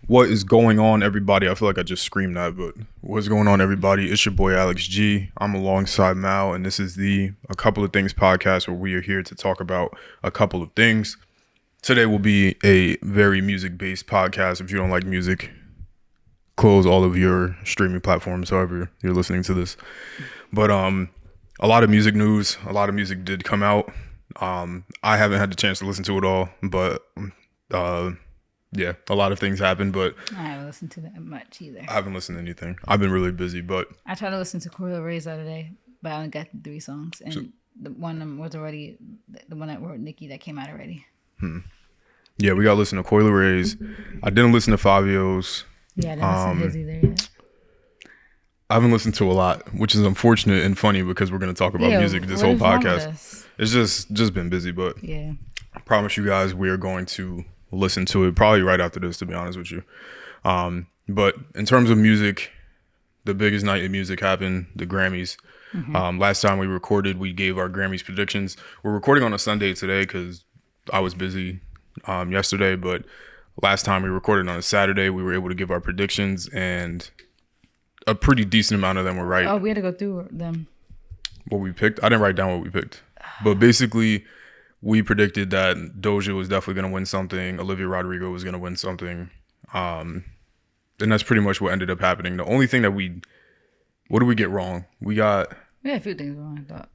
What is going on, everybody? I feel like I just screamed that, but what's going on, everybody? It's your boy Alex G. I'm alongside Mal, and this is the A Couple of Things podcast where we are here to talk about a couple of things. Today will be a very music-based podcast. If you don't like music, close all of your streaming platforms, however you're listening to this. But a lot of music news, a lot of music did come out. I haven't had the chance to listen to it all, but yeah, a lot of things happened, but I haven't listened to that much either. I haven't listened to anything. I've been really busy, but I tried to listen to Coi Leray the other day, but I only got 3 songs, and the one was already the one that wrote Nicki that came out already. Yeah, we got to listen to Coi Leray's. I didn't listen to Fabio's. Yeah, I didn't listen to his either yet. I haven't listened to a lot, which is unfortunate and funny because we're going to talk about music this whole podcast. It's just been busy, but yeah, I promise you guys we are going to listen to it probably right after this, to be honest with you. But in terms of music, the biggest night in music happened, the Grammys. Last time we recorded, we gave our Grammys predictions. We're recording on a Sunday today because I was busy yesterday, but last time we recorded on a Saturday, we were able to give our predictions, and a pretty decent amount of them were right. Oh, we had to go through them. What we picked? I didn't write down what we picked. But basically, we predicted that Doja was definitely going to win something. Olivia Rodrigo was going to win something. And that's pretty much what ended up happening. The only thing that what did we get wrong? We got a few things wrong, I thought.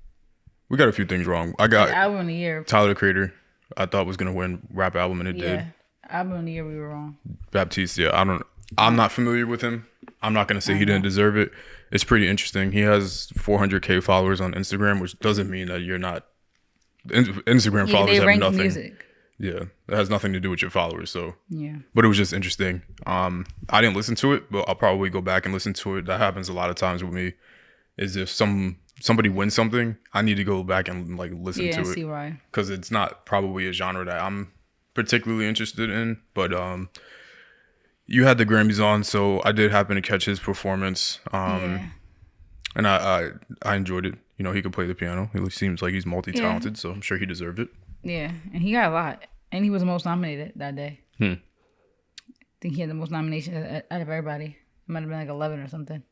We got a few things wrong. I got Album of the Year. Tyler, the Creator, I thought was going to win rap album, and it did. Album of the Year, we were wrong. Baptiste, yeah. I'm not familiar with him. I'm not going to say he didn't deserve it. It's pretty interesting. He has 400K followers on Instagram, which doesn't mean that you're not. Instagram followers have nothing. Music. Yeah, it has nothing to do with your followers. So yeah, but it was just interesting. I didn't listen to it, but I'll probably go back and listen to it. That happens a lot of times with me. Is if somebody wins something, I need to go back and listen to it. See why? Because it's not probably a genre that I'm particularly interested in. But you had the Grammys on, so I did happen to catch his performance. And I enjoyed it. You know, he could play the piano. He seems like he's multi-talented, so I'm sure he deserved it. Yeah, and he got a lot. And he was the most nominated that day. I think he had the most nominations out of everybody. It might have been 11 or something.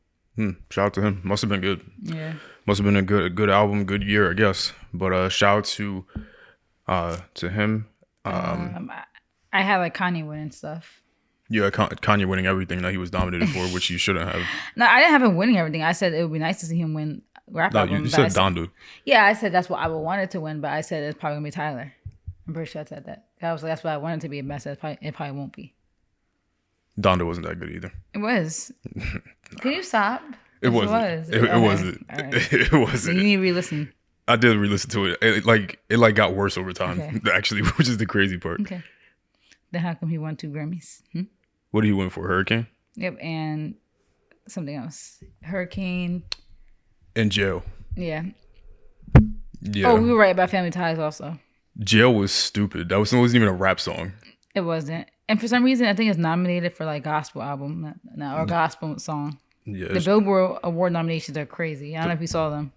Shout out to him. Must have been good. Yeah. Must have been a good album, good year, I guess. But shout out to him. I had Kanye winning stuff. Yeah, Kanye winning everything that he was nominated for, which he shouldn't have. No, I didn't have him winning everything. I said it would be nice to see him win rap album. You said Donda. Yeah, I said that's what I would want it to win, but I said it's probably going to be Tyler. I'm pretty sure I said that. I was like, that's what I wanted to be, but I said it probably won't be. Donda wasn't that good either. It was. Can you stop? It wasn't. It wasn't. Right. It wasn't. So you need to re-listen. I did re-listen to it. It got worse over time, actually, which is the crazy part. Okay. Then how come he won 2 Grammys? What did he win for? Hurricane? Yep, and something else. Hurricane. And Jail. Yeah. Yeah. Oh, we were right about Family Ties also. Jail was stupid. That wasn't even a rap song. It wasn't. And for some reason, I think it's nominated for gospel album or gospel song. Yeah. The Billboard Award nominations are crazy. I don't know if you saw them.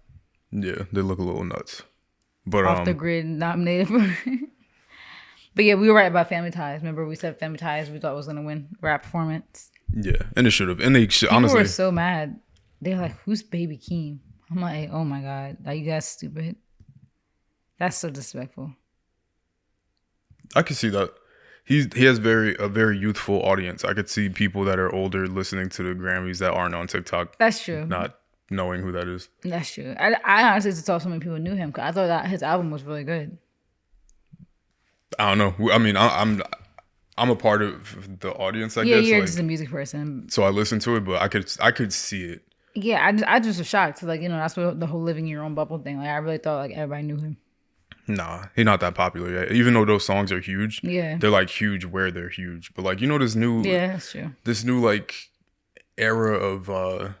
Yeah, they look a little nuts. But Off the grid nominated for. But yeah, we were right about Family Ties. Remember, we said Family Ties. We thought was gonna win rap performance. Yeah, and it should have. And they People honestly were so mad. They're like, "Who's Baby Keem?" I'm like, "Oh my god, are you guys stupid?" That's so disrespectful. I can see that. He has a very youthful audience. I could see people that are older listening to the Grammys that aren't on TikTok. That's true. Not knowing who that is. That's true. I honestly just thought so many people knew him because I thought that his album was really good. I don't know. I mean, I'm a part of the audience. I guess. Yeah, you're just a music person. So I listened to it, but I could see it. Yeah, I just was shocked. That's what the whole living in your own bubble thing. I really thought everybody knew him. Nah, he's not that popular yet. Even though those songs are huge, yeah, they're huge where they're huge. But this new, yeah, that's true. This new era of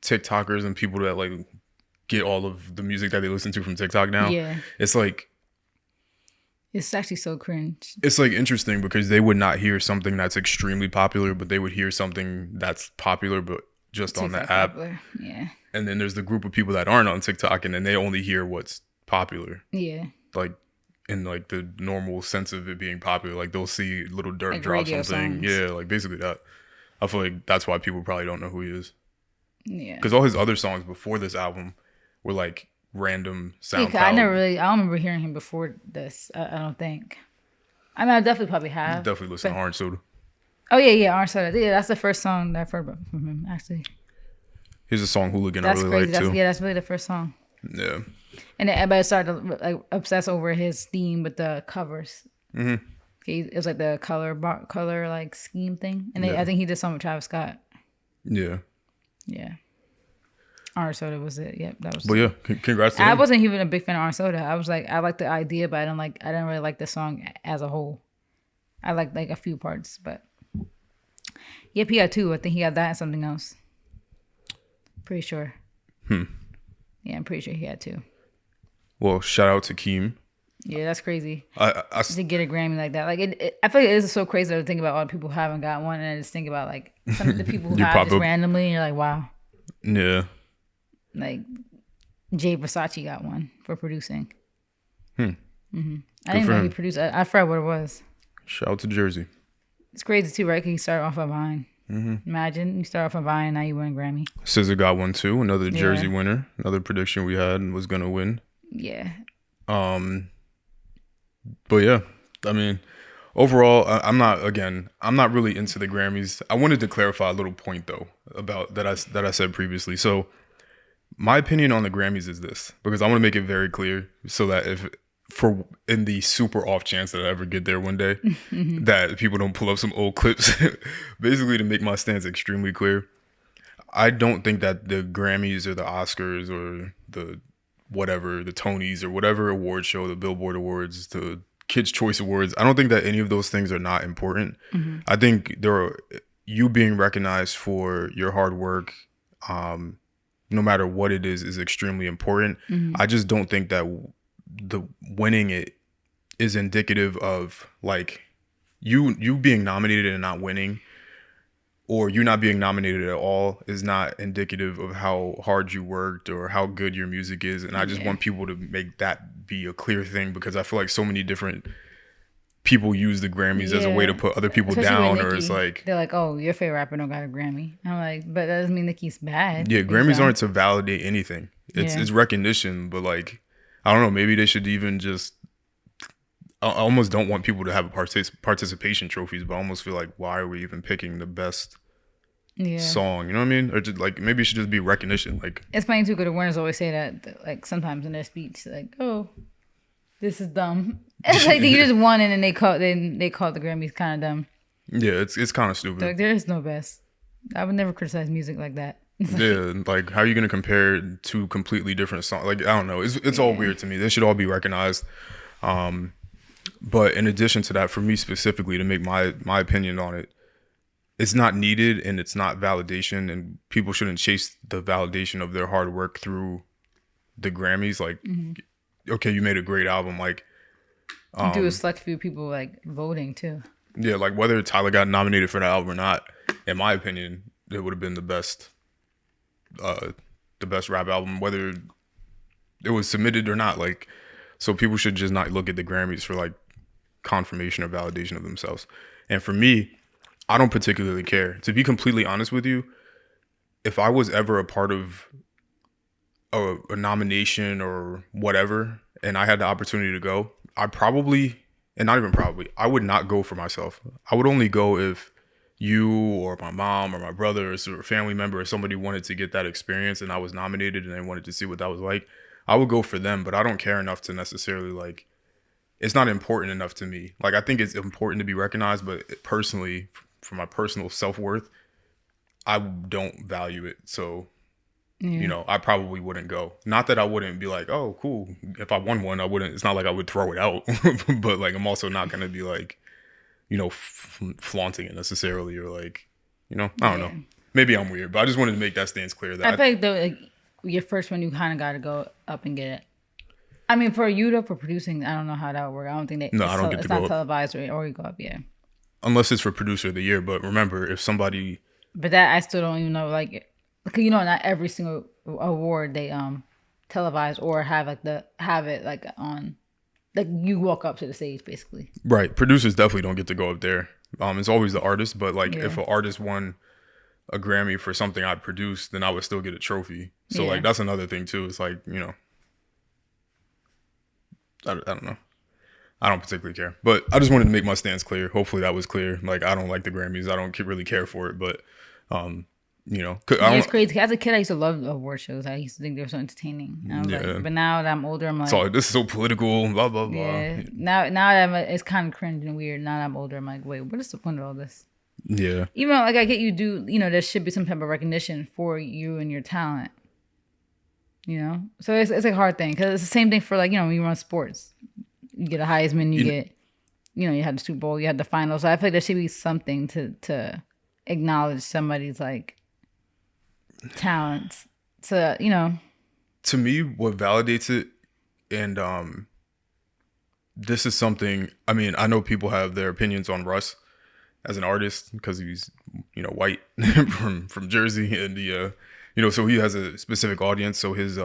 TikTokers and people that get all of the music that they listen to from TikTok now. Yeah, it's actually so cringe. It's interesting because they would not hear something that's extremely popular, but they would hear something that's popular, but just TikTok on the app. Popular. Yeah. And then there's the group of people that aren't on TikTok, and then they only hear what's popular. Yeah. in like the normal sense of it being popular. Like they'll see Little Dirk Like drop radio something. songs. Yeah, like basically that. I feel like that's why people probably don't know who he is. Yeah. Because all his other songs before this album were like random SoundCloud. I don't remember hearing him before this. I don't think. I mean, I definitely probably have. Definitely listen to Orange Soda. Oh yeah, Orange Soda. Yeah, that's the first song that I've heard from him, actually. Here's a song, Hooligan, That's I really crazy. like too. Yeah, that's really the first song. Yeah. And then everybody started to like obsess over his theme with the covers. Mm-hmm. It was like the color like scheme thing, and I think he did something with Travis Scott. Yeah. Yeah. Orange Soda was it? Yep, that was. But yeah, congrats to him. I wasn't even a big fan of Orange Soda. I was like, I liked the idea, but I didn't really like the song as a whole. I liked like a few parts, but yep, he got two. I think he got that and something else. Pretty sure. Yeah, I'm pretty sure he had two. Well, shout out to Keem. Yeah, that's crazy. I to get a Grammy like that, like I feel like it is so crazy to think about all the people who haven't got one, and I just think about like some of the people who have just randomly, and you're like, wow. Yeah. Like Jay Versace got one for producing. I didn't know he produced. I forgot what it was. Shout out to Jersey. It's crazy too, right? Because he started off a Vine. Imagine you start off a Vine, now you win a Grammy. SZA got one too. Another Jersey winner. Another prediction we had was gonna win. Yeah. But yeah, I mean, overall, I'm not really into the Grammys. I wanted to clarify a little point though about that I said previously. So my opinion on the Grammys is this, because I want to make it very clear so that in the super off chance that I ever get there one day, that people don't pull up some old clips, basically to make my stance extremely clear. I don't think that the Grammys or the Oscars or the whatever, the Tonys or whatever award show, the Billboard Awards, the Kids' Choice Awards, I don't think that any of those things are not important. I think you being recognized for your hard work, no matter what it is extremely important. I just don't think that the winning it is indicative of like you being nominated and not winning, or you not being nominated at all is not indicative of how hard you worked or how good your music is. And I just want people to make that be a clear thing, because I feel like so many different people use the Grammys as a way to put other people down, or it's like they're like, oh, your favorite rapper don't got a Grammy. I'm like, but that doesn't mean Nicki's bad. Yeah, Grammys aren't to validate anything. It's recognition, but like, I don't know, maybe they should even just, I almost don't want people to have participation trophies, but I almost feel like, why are we even picking the best song? You know what I mean? Or just like, maybe it should just be recognition. Like, it's funny too, because the winners always say that, like sometimes in their speech, like, oh, this is dumb. It's like you just won, and then they call the Grammys kind of dumb. Yeah, it's kind of stupid. Like, there is no best. I would never criticize music like that. Yeah, like how are you gonna compare two completely different songs? Like, I don't know. It's all weird to me. They should all be recognized. But in addition to that, for me specifically, to make my opinion on it, it's not needed and it's not validation, and people shouldn't chase the validation of their hard work through the Grammys. Like, okay, you made a great album. Like, do a select few people like voting too. Yeah, like whether Tyler got nominated for the album or not, in my opinion, it would have been the best rap album, whether it was submitted or not. Like, so people should just not look at the Grammys for like confirmation or validation of themselves. And for me, I don't particularly care. To be completely honest with you, if I was ever a part of a nomination or whatever, and I had the opportunity to go, I would not go for myself. I would only go if you or my mom or my brother or a family member or somebody wanted to get that experience and I was nominated and they wanted to see what that was like. I would go for them, but I don't care enough to necessarily like, it's not important enough to me. Like, I think it's important to be recognized, but personally, for my personal self-worth, I don't value it. So, you know, I probably wouldn't go. Not that I wouldn't be like, oh, cool. If I won one, I wouldn't. It's not like I would throw it out. But like, I'm also not going to be like, you know, flaunting it necessarily, or like, you know, I don't know. Maybe I'm weird, but I just wanted to make that stance clear. That I feel like though, like, your first one, you kind of got to go up and get it. I mean, for you though, for producing, I don't know how that would work. I don't think I don't get to go up. It's not televised or you go up, unless it's for producer of the year. But remember, if somebody, but that I still don't even know, like, because you know, not every single award they televise or have it like on like you walk up to the stage basically. Right. Producers definitely don't get to go up there. It's always the artist, but like Yeah. if an artist won a Grammy for something I produced, then I would still get a trophy. So Yeah. like that's another thing too. It's like, you know, I don't know. I don't particularly care, but I just wanted to make my stance clear. Hopefully that was clear. Like I don't like the Grammys. I don't really care for it, but you know, Yeah, it's crazy. As a kid, I used to love award shows. I used to think they were so entertaining. And I was Yeah. like, but now that I'm older, I'm like, so this is so political, blah blah blah. yeah. Now that it's kind of cringe and weird. Now that I'm older, I'm like, wait, what is the point of all this? Yeah. Even though, like, I get you do, you know, there should be some type of recognition for you and your talent. You know, so it's a hard thing because it's the same thing for like, you know, when you run sports, you get a Heisman, you get, you know, you had the Super Bowl, you had the finals. So I feel like there should be something to acknowledge somebody's like talents. To, you know, To me, what validates it, and this is something. I mean, I know people have their opinions on Russ as an artist because he's, you know, white from Jersey, and the you know, so he has a specific audience. So his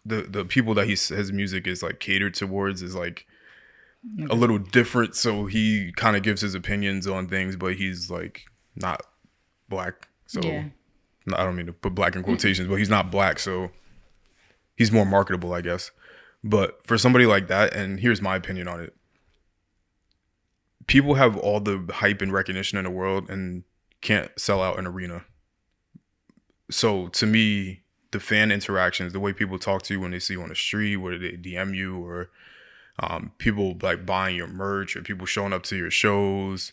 the people that his music is like catered towards is like a little different. So he kind of gives his opinions on things, but he's like not black. So yeah. I don't mean to put black in quotations, but he's not black, so he's more marketable, I guess. But for somebody like that, and here's my opinion on it. People have all the hype and recognition in the world and can't sell out an arena. So to me, the fan interactions, the way people talk to you when they see you on the street, whether they DM you or people like buying your merch or people showing up to your shows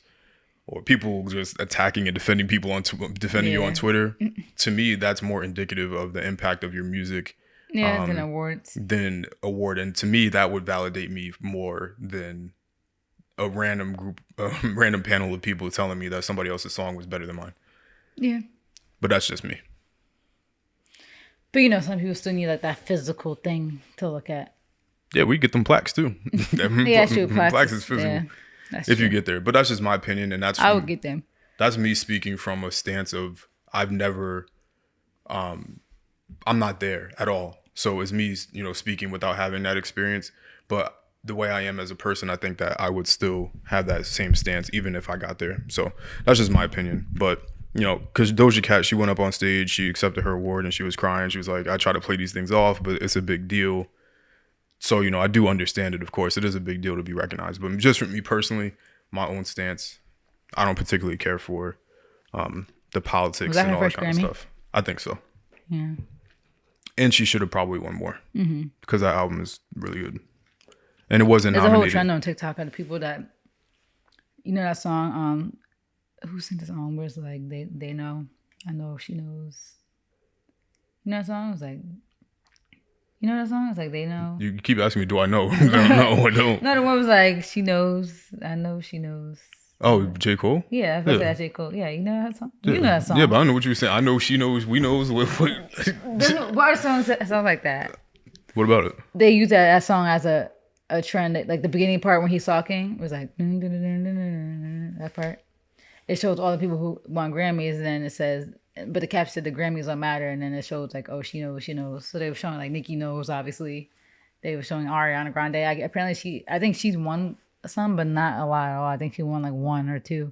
or people just attacking and defending people you on Twitter. To me, that's more indicative of the impact of your music Than awards. than award. And to me, that would validate me more than a random panel of people telling me that somebody else's song was better than mine. Yeah. But that's just me. But you know, some people still need like that physical thing to look at. Yeah, we get them plaques too. Yeah, true. Plaques is physical. Yeah, that's if true. you get there. But that's just my opinion, and that's I would get them. That's me speaking from a stance of I've never, I'm not there at all. So it's me, you know, speaking without having that experience. But the way I am as a person, I think that I would still have that same stance even if I got there. So that's just my opinion. But, you know, because Doja Cat, she went up on stage, she accepted her award and she was crying. She was like, I try to play these things off, but it's a big deal. So, you know, I do understand it, of course. It is a big deal to be recognized. But just for me personally, my own stance, I don't particularly care for the politics Was that and her all that first kind of Grammy? stuff. I think so. Yeah. And she should have probably won more because that album is really good. And it wasn't There's a whole nominated. trend on TikTok of the people that, you know, that song. Who sing the song where it's like they know, I know, she knows. You know that song? It's like, you know that song? It's like they know. You keep asking me, do I know? I don't know. I don't. No, the one was like she knows. I know she knows. Oh, J. Cole? Yeah, I was Yeah. that J. Cole. Yeah, you know that song. You know that song. Yeah, but I know what you were saying. I know, she knows, we knows. What What are songs that sound like that? about it? They use that song as a trend. Like the beginning part when he's talking was like dun, dun, dun, dun, dun, dun, that part. It shows all the people who won Grammys, and then it says, but the caption said the Grammys don't matter, and then it shows like, oh, she knows, she knows. So they were showing like Nicki knows, obviously. They were showing Ariana Grande. I think she's won some, but not a lot at all. I think she won like one or two.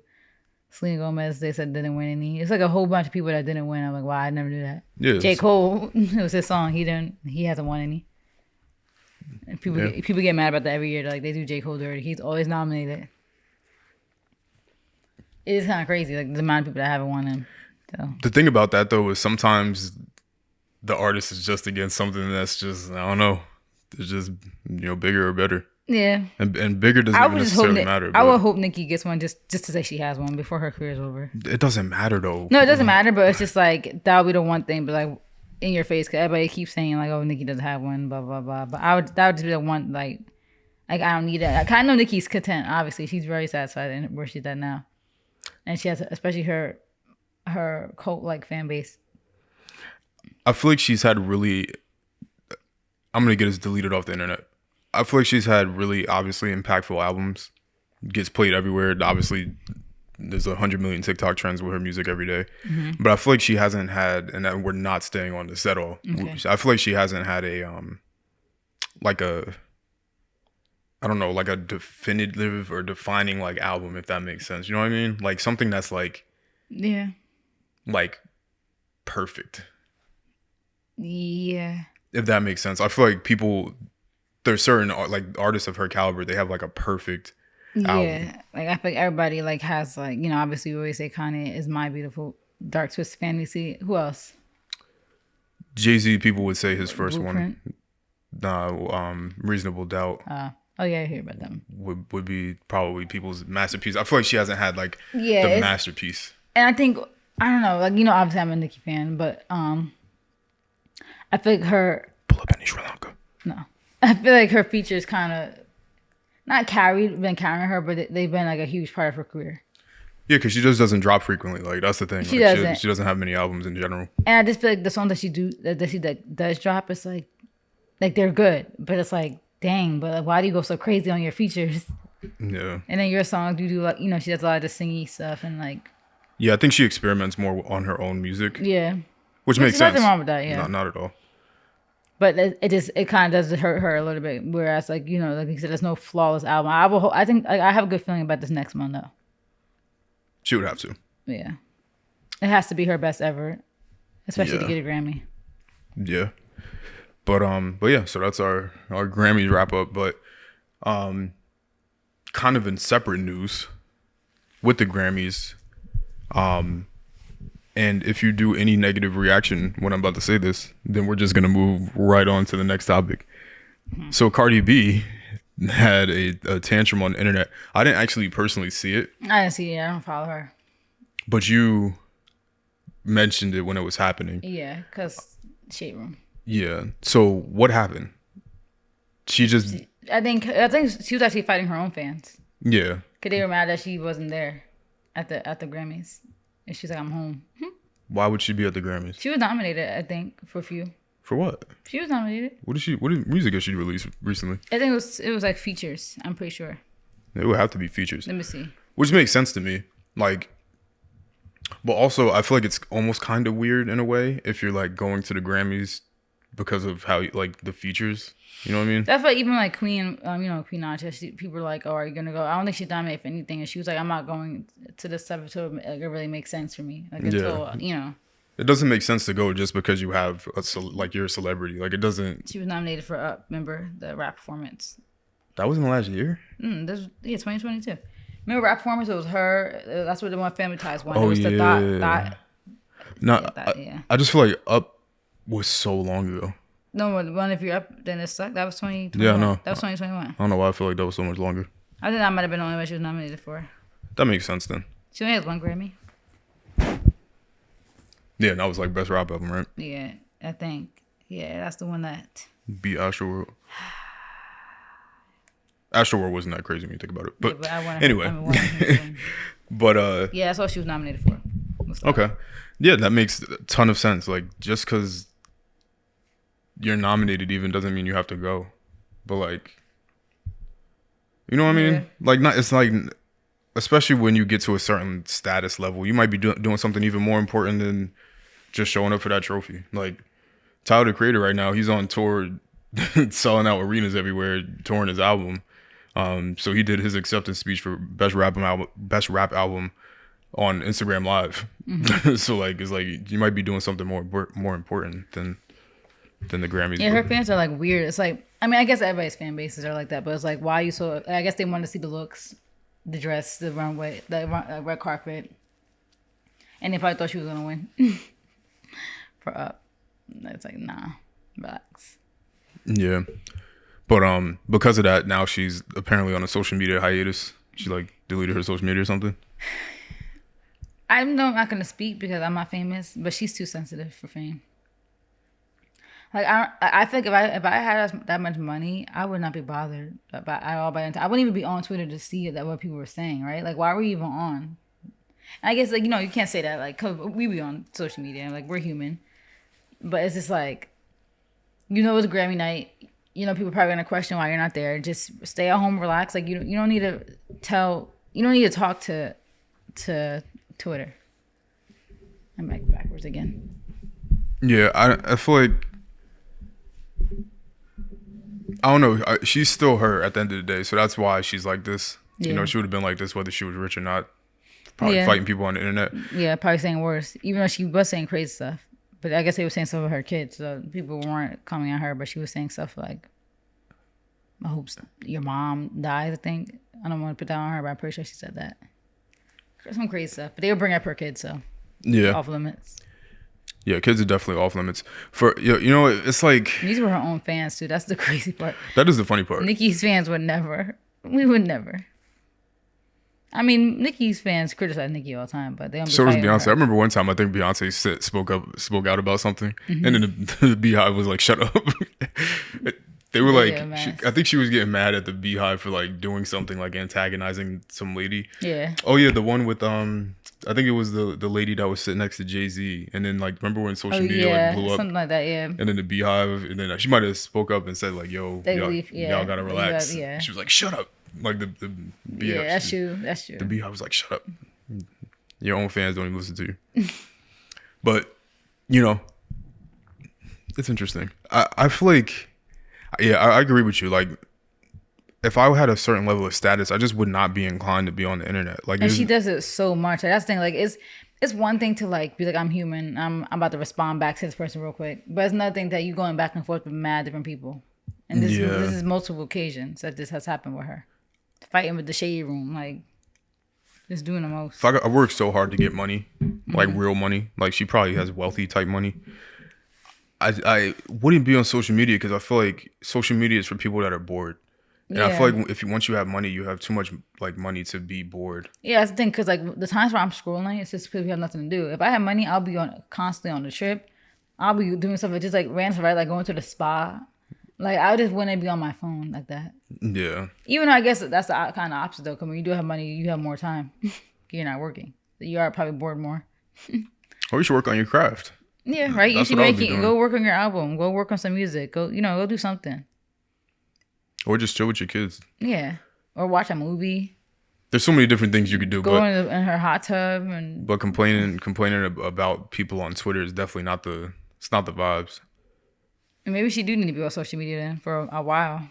Selena Gomez, they said didn't win any. It's like a whole bunch of people that didn't win. I'm like, wow, I never knew that. Yeah. J. Cole, it was his song. He hasn't won any. And people get mad about that every year. They're like, they do J. Cole dirty. He's always nominated. It is kind of crazy, like the amount of people that haven't won him. So The thing about that, though, is sometimes the artist is just against something that's just, I don't know, it's just, you know, bigger or better. yeah, And bigger doesn't I even would just hope necessarily that matter. I would But hope Nicki gets one just to say she has one before her career's over. it doesn't matter, though. No, it doesn't matter, but it's just like that would be the one thing, but like in your face, because everybody keeps saying like, oh, Nicki doesn't have one, blah blah blah. But that would just be the one like I don't need it. I kind of know Nicki's content. Obviously, she's very satisfied in where she's at now, and she has especially her cult like fan base. I feel like she's had really, I'm going to get this deleted off the internet. I feel like she's had really obviously impactful albums. Gets played everywhere. Obviously, there's 100 million TikTok trends with her music every day. But I feel like she hasn't had, and that we're not staying on this at all. Okay. I feel like she hasn't had a, like a I don't know, like a definitive or defining like album, if that makes sense. You know what I mean? Like something that's Yeah. like perfect, Yeah. if that makes sense. I feel like there's certain like artists of her caliber, they have like a perfect album. Yeah. Like I feel like everybody like has like, obviously we always say Kanye is my beautiful dark twist fantasy. Who else? Jay-Z, people would say his first Blueprint. one. Nah, Reasonable Doubt Oh yeah, I hear about them. would be probably people's masterpiece. I feel like she hasn't had like Yeah, the masterpiece. and I think I don't know, like obviously I'm a Nicki fan, but I feel like her Pull up any Sri Lanka. no, I feel like her features kind of not been carrying her, but they've been like a huge part of her career. Yeah, because she just doesn't drop frequently. Like that's the thing. She Like, doesn't. She doesn't have many albums in general. And I just feel like the songs that she does drop, it's like they're good, but it's like dang, but like, why do you go so crazy on your features? Yeah. And then your songs, you do like she does a lot of the singy stuff and like Yeah, I think she experiments more on her own music, yeah, which makes there's sense. nothing wrong with that, yeah. No, not at all. But it kind of does hurt her a little bit. Whereas like like you said, there's no flawless album. I think I have a good feeling about this next one though. She would have to. Yeah, it has to be her best ever, especially to Yeah. get a Grammy. Yeah. But yeah, so that's our Grammys wrap up. But kind of in separate news with the Grammys, and if you do any negative reaction when I'm about to say this, then we're just gonna move right on to the next topic. So Cardi B had a tantrum on the internet. I didn't actually personally see it, I didn't see it. I don't follow her. but you mentioned it when it was happening. Yeah, cause Shade Room. Yeah. So what happened? She just I think she was actually fighting her own fans yeah. because they were mad that she wasn't there at the Grammys, and she's like, "I'm home." Why would she be at the Grammys? She was nominated, I think, for a few. For what? She was nominated. What music has she released recently? I think it was like features. I'm pretty sure. It would have to be features. Let me see. Which makes sense to me. Like, but also I feel like it's almost kind of weird in a way if you're like going to the Grammys because of how like the features. You know what I mean? That's why even like Queen, Queen Nacha, people were like, "Oh, are you gonna go?" I don't think she's nominated for anything, and she was like, "I'm not going to this stuff until like, it really makes sense for me." Like until It doesn't make sense to go just because you have like you're a celebrity. Like it doesn't. She was nominated for Up. Remember the rap performance? That was in the last year. 2022. Remember rap performance? It was her. That's what the one Family Ties one. Oh, It was the yeah. dot. No, Yeah. I just feel like Up was so long ago. No, one if you're up, then it's stuck. That was 2021. Yeah, no. That was 2021. I don't know why I feel like that was so much longer. I think that might have been the only one she was nominated for. That makes sense then. She only has one Grammy. Yeah, and that was like best rap album, right? Yeah, I think. Yeah, that's the one that. Beat Astroworld. Astroworld wasn't that crazy when you think about it, but, Yeah, but I wanted anyway. I wanted her to win. But Yeah, that's all she was nominated for. Was that. okay, yeah, that makes a ton of sense. Like just because you're nominated even doesn't mean you have to go. But like, you know what I mean? Yeah. Like not. It's like, especially when you get to a certain status level, you might be doing something even more important than just showing up for that trophy. Like Tyler the Creator right now, he's on tour, selling out arenas everywhere, touring his album. So he did his acceptance speech for best rap album on Instagram Live. Mm-hmm. So like it's like you might be doing something more important than the Grammys. Yeah, her fans are like weird. It's like, I mean, I guess everybody's fan bases are like that, but it's like, why are you so? I guess they wanted to see the looks, the dress, the runway, the red carpet, and they probably thought she was gonna win for Up. It's like, nah, relax. Yeah, but because of that, now she's apparently on a social media hiatus. She like deleted her social media or something. I'm not gonna speak because I'm not famous, but she's too sensitive for fame. Like I think if I had that much money, I would not be bothered about I wouldn't even be on Twitter to see that what people were saying, right? Like why were you even on? And I guess like you can't say that like 'cause we be on social media, like we're human, but it's just like it's Grammy night. People are probably gonna question why you're not there. Just stay at home, relax. Like you don't need to talk to Twitter. I'm backwards again. Yeah, I feel like I don't know. She's still her at the end of the day, so that's why she's like this. You Yeah. know, she would have been like this whether she was rich or not. Probably Yeah. fighting people on the internet. Yeah, probably saying worse. Even though she was saying crazy stuff. But I guess they were saying stuff with her kids, so people weren't coming at her, but she was saying stuff like, I hope your mom dies, I think. I don't want to put that on her, but I'm pretty sure she said that. Some crazy stuff. But they would bring up her kids, so Yeah, off limits. yeah. Kids are definitely off limits. For you know, it's like These were her own fans, too. That's the crazy part. that is the funny part. Nicki's fans would never. We would never. I mean, Nicki's fans criticize Nicki all the time, but they don't be So does fighting Beyonce. I her. remember one time I think Beyonce spoke out about something, and then the Beehive was like, "Shut up." They were They like, get mad. I think she was getting mad at the Beehive for like doing something like antagonizing some lady. Yeah. Oh yeah, the one with I think it was the lady that was sitting next to Jay-Z, and then like remember when social Oh, media yeah. like blew up, Something like that, yeah. and then the Beehive, and then she might have spoke up and said like, "Yo, They y'all, leave, yeah. y'all gotta relax." Yeah. She was like, "Shut up!" Like the Beehive. Yeah, that's true. That's true. The Beehive was like, "Shut up." Your own fans don't even listen to you. But you know, it's interesting. I feel like, yeah, I agree with you. Like, if I had a certain level of status, I just would not be inclined to be on the internet. Like, And she does it so much. Like, that's the thing. Like, it's one thing to like be like, I'm human. I'm about to respond back to this person real quick. But it's another thing that you going back and forth with mad different people. And this is multiple occasions that this has happened with her. Fighting with the shade room, like just doing the most. I work so hard to get money, like real money. Like she probably has wealthy type money. I wouldn't be on social media because I feel like social media is for people that are bored. And I feel like once you have money, you have too much like money to be bored. Yeah, that's the thing. Because like the times where I'm scrolling, it's just because we have nothing to do. If I had money, I'll be constantly on the trip. I'll be doing stuff just like random, right? Like going to the spa. Like I just wouldn't be on my phone like that. Yeah. Even though I guess that's the kind of opposite though. Because when you do have money, you have more time. You're not working. You are probably bored more. Or you should work on your craft. Yeah, right. You That's should what I would make be it. doing. Go work on your album. Go work on some music. Go do something. Or just chill with your kids. Yeah, or watch a movie. There's so many different things you could do, Go but in her hot tub and complaining about people on Twitter is definitely not the vibes. maybe she do need to be on social media then for a while.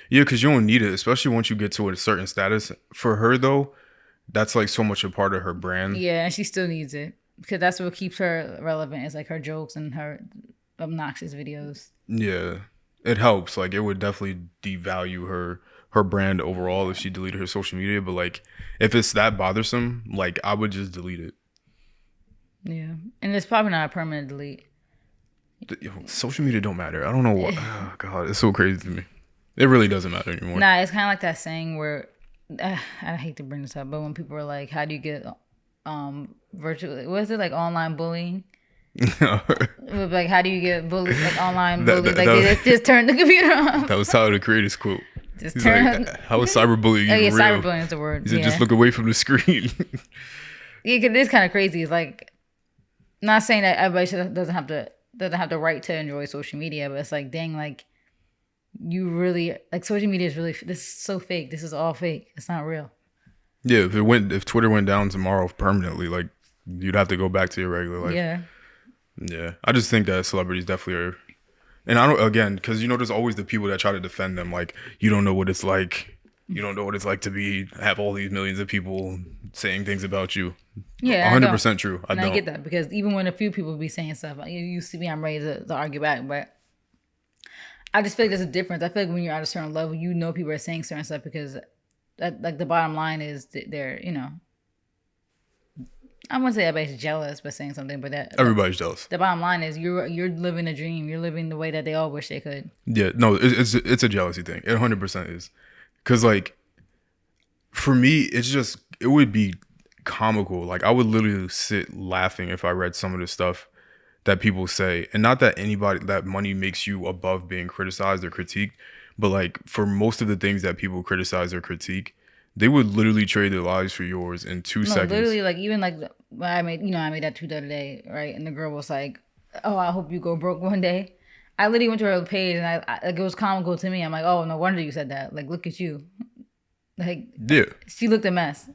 Yeah, because you don't need it, especially once you get to a certain status. For her though, that's like so much a part of her brand. Yeah, and she still needs it because that's what keeps her relevant. Is like her jokes and her obnoxious videos. Yeah, it helps. Like it would definitely devalue her brand overall if she deleted her social media. But like if it's that bothersome, like I would just delete it. Yeah, and it's probably not a permanent delete. Yo, social media don't matter. I don't know what. Oh God, it's so crazy to me. It really doesn't matter anymore. Nah, it's kind of like that saying where I hate to bring this up, but when people are like, "How do you get virtual? What is it like online bullying?" Like, how do you get bullied? Like online bullied? Like they just turn the computer on. That was Tyler the Creator's quote. Just He's turn. like, how is cyberbullying Oh even yeah, real? cyberbullying is the word. He said, Yeah, just look away from the screen. yeah, 'cause it is kind of crazy. It's like, not saying that everybody doesn't have the right to enjoy social media, but it's like, dang, like you really like social media is really this is so fake. This is all fake. It's not real. Yeah, if Twitter went down tomorrow permanently, like you'd have to go back to your regular life. Yeah. Yeah, I just think that celebrities definitely are, and I don't again because there's always the people that try to defend them. Like you don't know what it's like. You don't know what it's like to have all these millions of people saying things about you. Yeah, 100% true. I And don't. I get that because even when a few people be saying stuff, you see me, I'm ready to argue back, but I just feel like there's a difference. I feel like when you're at a certain level, you know people are saying certain stuff because that, like the bottom line is that they're, I wouldn't say everybody's jealous by saying something, but that Everybody's jealous. the bottom line is you're living a dream. You're living the way that they all wish they could. Yeah, no, it's a jealousy thing. It 100% is, because like for me, it would be comical. Like I would literally sit laughing if I read some of the stuff that people say, and not that that money makes you above being criticized or critiqued, but like for most of the things that people criticize or critique, they would literally trade their lives for yours in 2 seconds. Literally, like even like when I made that tweet the other day, right? And the girl was like, "Oh, I hope you go broke one day." I literally went to her page and I like it was comical to me. I'm like, "Oh, no wonder you said that." Like, look at you. Like, Yeah, she looked a mess.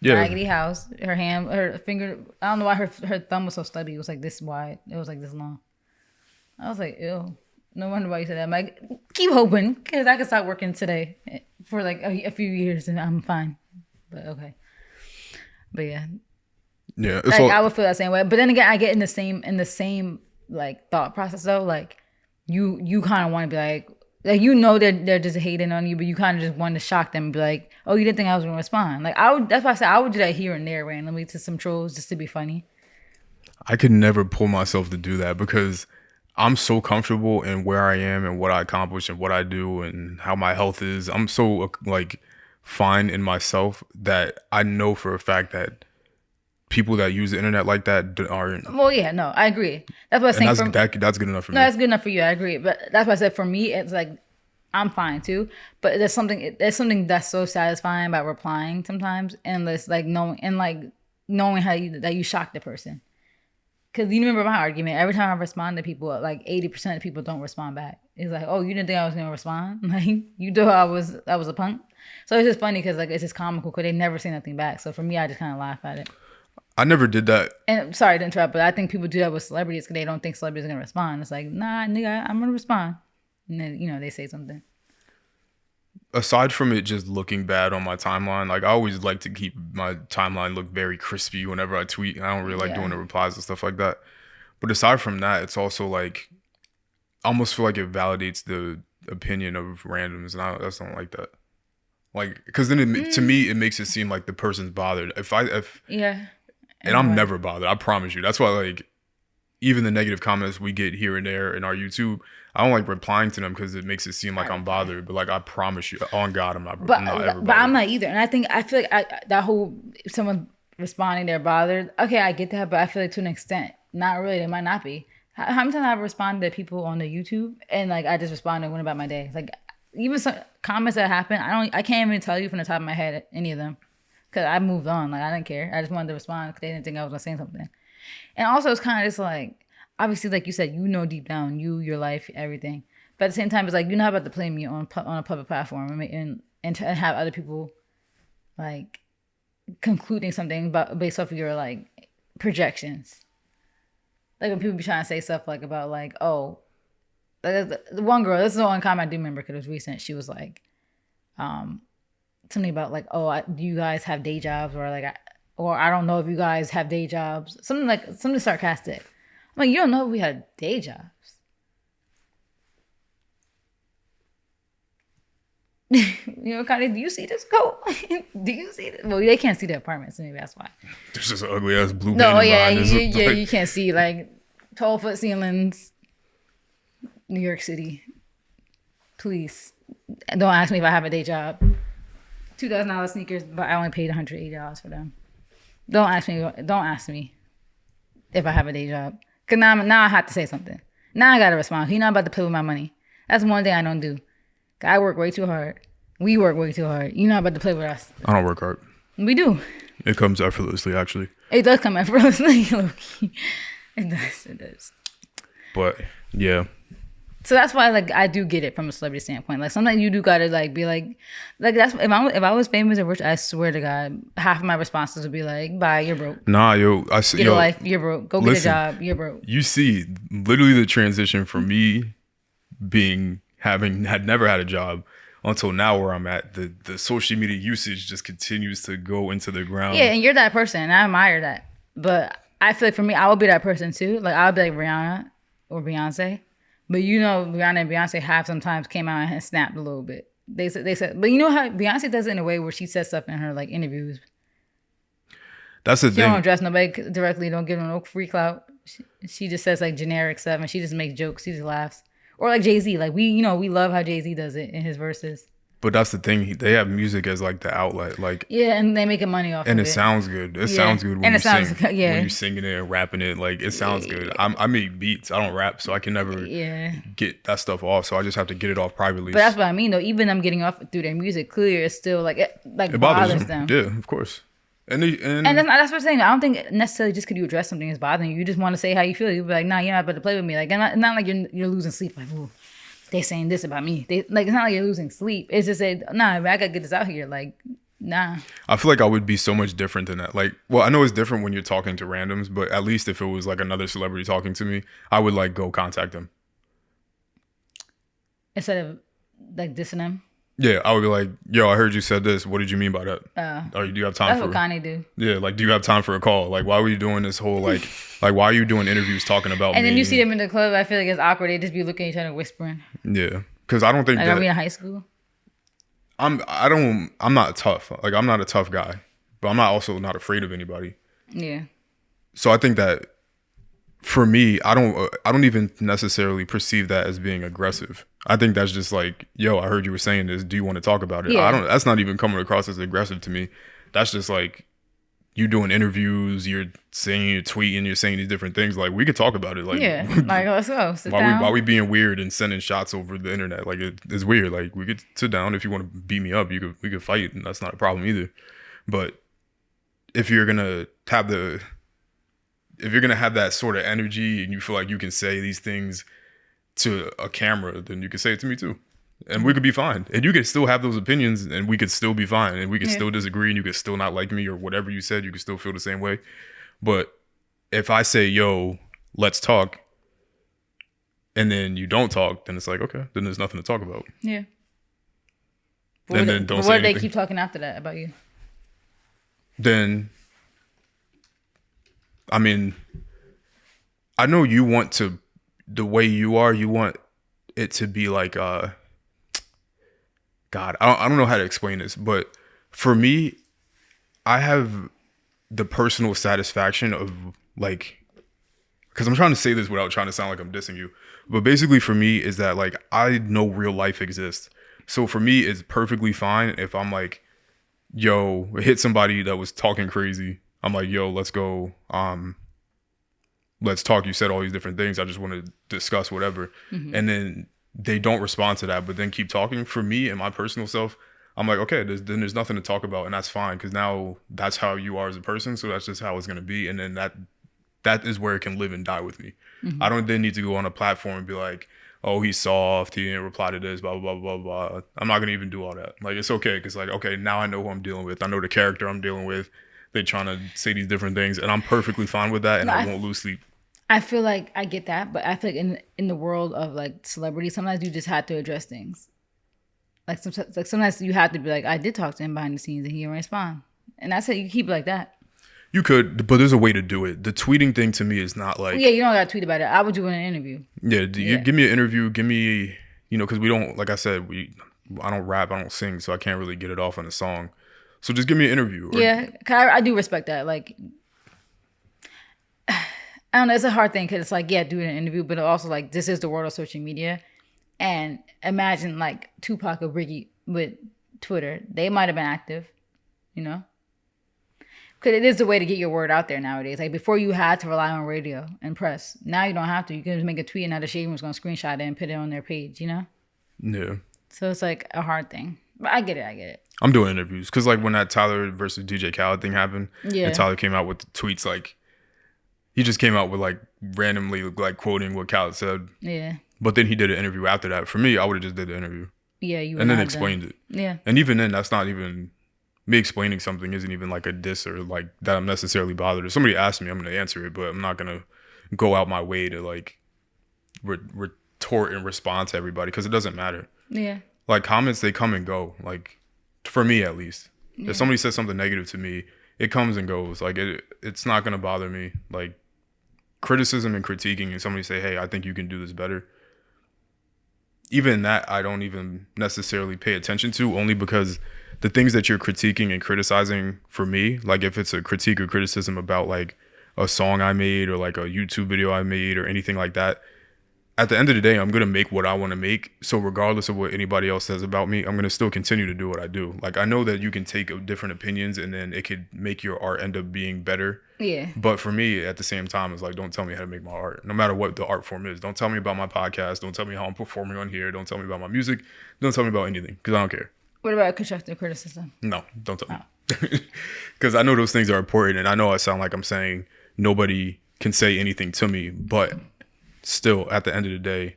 yeah. Raggedy house. Her finger. I don't know why her thumb was so stubby. It was like this wide. It was like this long. I was like, ew. No wonder why you said that. I'm like, keep hoping, because I can start working today for like a few years and I'm fine. But okay. But yeah, Yeah, it's like all, I would feel that same way. But then again, I get in the same like thought process though. Like you kind of want to be like you know they're just hating on you, but you kind of just want to shock them and be like, oh, you didn't think I was gonna respond. Like I would. That's why I said I would do that here and there randomly to some trolls just to be funny. I could never pull myself to do that because I'm so comfortable in where I am and what I accomplish and what I do and how my health is. I'm so like fine in myself that I know for a fact that people that use the internet like that aren't. Well, yeah, no, I agree. That's what I was saying. That's good enough for me. No, that's good enough for you. I agree, but that's why I said for me, it's like I'm fine too. But there's something that's so satisfying about replying sometimes, and this like knowing how that you shocked the person. Because you remember my argument. Every time I respond to people, like 80% of people don't respond back. It's like, oh, you didn't think I was gonna respond? Like you thought I was a punk. So it's just funny because like it's just comical because they never say nothing back. So for me, I just kind of laugh at it. I never did that. And sorry to interrupt, but I think people do that with celebrities because they don't think celebrities are gonna respond. It's like, nah, nigga, I'm gonna respond, and then they say something. Aside from it just looking bad on my timeline, like I always like to keep my timeline look very crispy whenever I tweet. I don't really like doing the replies and stuff like that. But aside from that, it's also like I almost feel like it validates the opinion of randoms, and I just don't like that. Like, because then to me it makes it seem like the person's bothered. If and I'm never bothered. I promise you. That's why like even the negative comments we get here and there in our YouTube, I don't like replying to them because it makes it seem like I'm bothered. But like I promise you, on God, I'm not ever bothered. But I'm not either. And I feel like that whole if someone's responding they're bothered. Okay, I get that, but I feel like to an extent, not really. They might not be. How many times I've responded to people on the YouTube and like I just responded and went about my day. Like even some comments that happen, I can't even tell you from the top of my head any of them. Because I moved on. Like, I didn't care. I just wanted to respond because they didn't think I was going to say something. And also, it's kind of just like, obviously, like you said, deep down, your life, everything. But at the same time, it's like, you're not about to play me on a public platform and to have other people, like, concluding something based off of your, like, projections. Like, when people be trying to say stuff, like, about, like, oh, the one girl, this is the one comment I do remember because it was recent. She was like, something about like, oh, do you guys have day jobs or like, or I don't know if you guys have day jobs. Something sarcastic. I'm like, you don't know if we had day jobs. Connie, do you see this coat? Do you see this? Well, they can't see the apartment, so maybe that's why. There's this ugly ass blue. No, yeah, you can't see like 12-foot ceilings. New York City. Please don't ask me if I have a day job. $2,000 sneakers, but I only paid $180 for them. Don't ask me if I have a day job. Cause now I have to say something. Now I gotta respond. You're not about to play with my money. That's one thing I don't do. I work way too hard. We work way too hard. You're not about to play with us. I don't work hard. We do. It comes effortlessly, actually. It does come effortlessly. It does. But yeah. So that's why, like, I do get it from a celebrity standpoint. Like, sometimes you do gotta like be like that's if I was famous and rich, I swear to God, half of my responses would be like, "Bye, you're broke." Nah, yo, I see. Get a life, you're broke. Go get a job, you're broke. You see, literally the transition from me had never had a job until now where I'm at. The social media usage just continues to go into the ground. Yeah, and you're that person, and I admire that. But I feel like for me, I would be that person too. Like I would be like Rihanna or Beyonce. But Rihanna and Beyonce have sometimes came out and snapped a little bit. They said, but you know how Beyonce does it in a way where she says stuff in her like interviews. That's the thing. She don't address nobody directly. Don't give them no free clout. She just says like generic stuff and she just makes jokes. She just laughs. Or like Jay-Z. Like we love how Jay-Z does it in his verses. But that's the thing. They have music as like the outlet. Like yeah, and they making money off and of it. And it sounds good. It sounds good when you sing. When you're singing it and rapping it. Like it sounds good. I make beats. I don't rap, so I can never get that stuff off. So I just have to get it off privately. But that's what I mean though. Even them getting off through their music, clear it's still like it bothers them. Yeah, of course. And that's what I'm saying. I don't think necessarily just because you address something is bothering you. You just want to say how you feel. You be like, nah, you're not about to play with me. Like not like you're losing sleep. Like, ooh, they saying this about me. It's not like you're losing sleep. It's just say, nah, I gotta get this out here. Like, nah. I feel like I would be so much different than that. Like, well, I know it's different when you're talking to randoms, but at least if it was like another celebrity talking to me, I would like go contact them. instead of like dissing him. Yeah, I would be like, yo, I heard you said this. What did you mean by that? Or do you have time That's for what Kanye do. Yeah, like, do you have time for a call? Like, why were you doing this whole, like, why are you doing interviews talking about me? And then you see them in the club, I feel like it's awkward. They just be looking at each other whispering. Yeah, because I don't think Like, that... are we in high school? I'm not tough. Like, I'm not a tough guy. But I'm also not afraid of anybody. Yeah. So I think that, for me, I don't even necessarily perceive that as being aggressive. I think that's just like, yo, I heard you were saying this. Do you want to talk about it? Yeah. That's not even coming across as aggressive to me. That's just like, you doing interviews, you're saying, you're tweeting, you're saying these different things. Like, we could talk about it. Like, Yeah. Like, let's go. Sit down. why we being weird and sending shots over the internet? Like, it's weird. Like, we could sit down. If you want to beat me up, we could fight, and that's not a problem either. But if you're gonna have that sort of energy and you feel like you can say these things to a camera, then you can say it to me too. And we could be fine. And you could still have those opinions and we could still be fine. And we could still disagree and you could still not like me or whatever you said, you could still feel the same way. But if I say, yo, let's talk, and then you don't talk, then it's like, okay, then there's nothing to talk about. Yeah. And then don't say what if they anything. keep talking after that about you? Then, I mean, I know you want to, the way you are, you want it to be like, God, I don't know how to explain this, but for me, I have the personal satisfaction of like, because I'm trying to say this without trying to sound like I'm dissing you, but basically for me is that like, I know real life exists. So for me, it's perfectly fine if I'm like, yo, hit somebody that was talking crazy. I'm like, yo, let's go. Let's talk. You said all these different things. I just want to discuss whatever. Mm-hmm. And then they don't respond to that, but then keep talking. For me and my personal self, I'm like, okay, then there's nothing to talk about, and that's fine, because now that's how you are as a person. So that's just how it's gonna be, and then that is where it can live and die with me. Mm-hmm. I don't then need to go on a platform and be like, oh, he's soft, he didn't reply to this, blah, blah, blah, blah, blah. I'm not going to even do all that. Like, it's okay, because, like, okay, now I know who I'm dealing with. I know the character I'm dealing with. They're trying to say these different things, and I'm perfectly fine with that, and I won't lose sleep. I feel like I get that, but I feel like in the world of, like, celebrity, sometimes you just have to address things. Like, sometimes you have to be like, I did talk to him behind the scenes, and he didn't respond. And that's it. You keep it like that. You could, but there's a way to do it. The tweeting thing to me is not like... Yeah, you don't got to tweet about it. I would do an interview. Yeah, give me an interview. Give me, because we don't, like I said, I don't rap, I don't sing, so I can't really get it off in a song. So just give me an interview. Yeah, I do respect that. Like, I don't know, it's a hard thing because it's like, yeah, do an interview, but also like, this is the world of social media. And imagine like Tupac or Biggie with Twitter. They might have been active, Because it is the way to get your word out there nowadays. Like, before you had to rely on radio and press. Now you don't have to. You can just make a tweet and now the Shade Room's going to screenshot it and put it on their page, Yeah. So it's like a hard thing. But I get it. I'm doing interviews. Because like when that Tyler versus DJ Khaled thing happened, and Tyler came out with the tweets, like, he just came out with like randomly like quoting what Khaled said. Yeah. But then he did an interview after that. For me, I would have just did the interview. Yeah, you would. And then explained it. Yeah. And even then, that's not even... Me explaining something isn't even like a diss or like that I'm necessarily bothered. If somebody asks me, I'm going to answer it, but I'm not going to go out my way to like retort and respond to everybody, because it doesn't matter. Yeah. Like, comments, they come and go. Like, for me at least. Yeah. If somebody says something negative to me, it comes and goes. Like, it's not going to bother me. Like, criticism and critiquing, and somebody say, hey, I think you can do this better. Even that, I don't even necessarily pay attention to, only because the things that you're critiquing and criticizing, for me, like if it's a critique or criticism about like a song I made or like a YouTube video I made or anything like that, at the end of the day, I'm going to make what I want to make. So regardless of what anybody else says about me, I'm going to still continue to do what I do. Like, I know that you can take different opinions and then it could make your art end up being better. Yeah. But for me, at the same time, it's like, don't tell me how to make my art, no matter what the art form is. Don't tell me about my podcast. Don't tell me how I'm performing on here. Don't tell me about my music. Don't tell me about anything, because I don't care. What about constructive criticism? No, don't tell me. Because I know those things are important, and I know I sound like I'm saying nobody can say anything to me, but still, at the end of the day,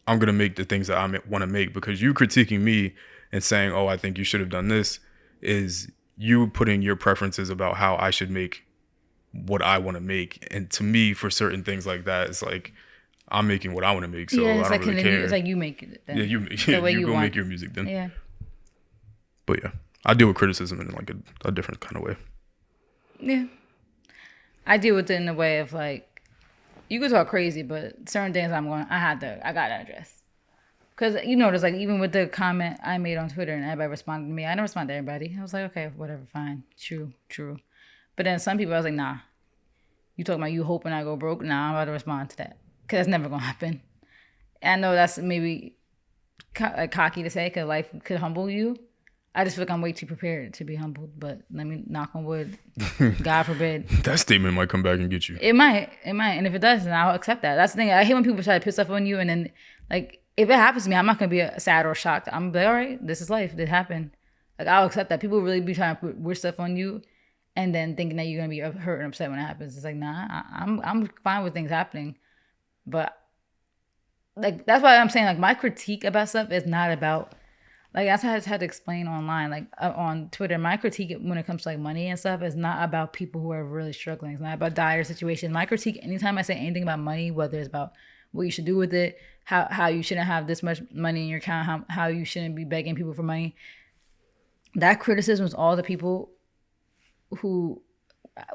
I'm going to make the things that I want to make, because you critiquing me and saying, oh, I think you should have done this, is you putting your preferences about how I should make what I want to make. And to me, for certain things like that, it's like, I'm making what I want to make, so yeah, I it's don't like really care. it's like you make it. Then. Yeah, the way you you go want. make your music then. Yeah. But yeah, I deal with criticism in like a different kind of way. Yeah. I deal with it in the way of like, you can talk crazy, but certain things I gotta address. Because you notice, like, even with the comment I made on Twitter and everybody responded to me, I didn't respond to everybody. I was like, okay, whatever, fine. True. But then some people, I was like, nah. You talking about you hoping I go broke? Nah, I'm about to respond to that. Because that's never going to happen. And I know that's maybe cocky to say because life could humble you. I just feel like I'm way too prepared to be humbled. But let me knock on wood. God forbid. That statement might come back and get you. It might. And if it does, then I'll accept that. That's the thing. I hate when people try to piss off on you and then, like, if it happens to me, I'm not going to be sad or shocked. I'm like, all right, this is life. This happened. Like, I'll accept that. People really be trying to put weird stuff on you and then thinking that you're going to be hurt and upset when it happens. It's like, nah, I'm fine with things happening. But, like, that's why I'm saying, like, my critique about stuff is not about, like, that's how I just had to explain online, like, on Twitter. My critique when it comes to, like, money and stuff is not about people who are really struggling. It's not about dire situations. My critique, anytime I say anything about money, whether it's about what you should do with it, how you shouldn't have this much money in your account, how you shouldn't be begging people for money. That criticism was all the people who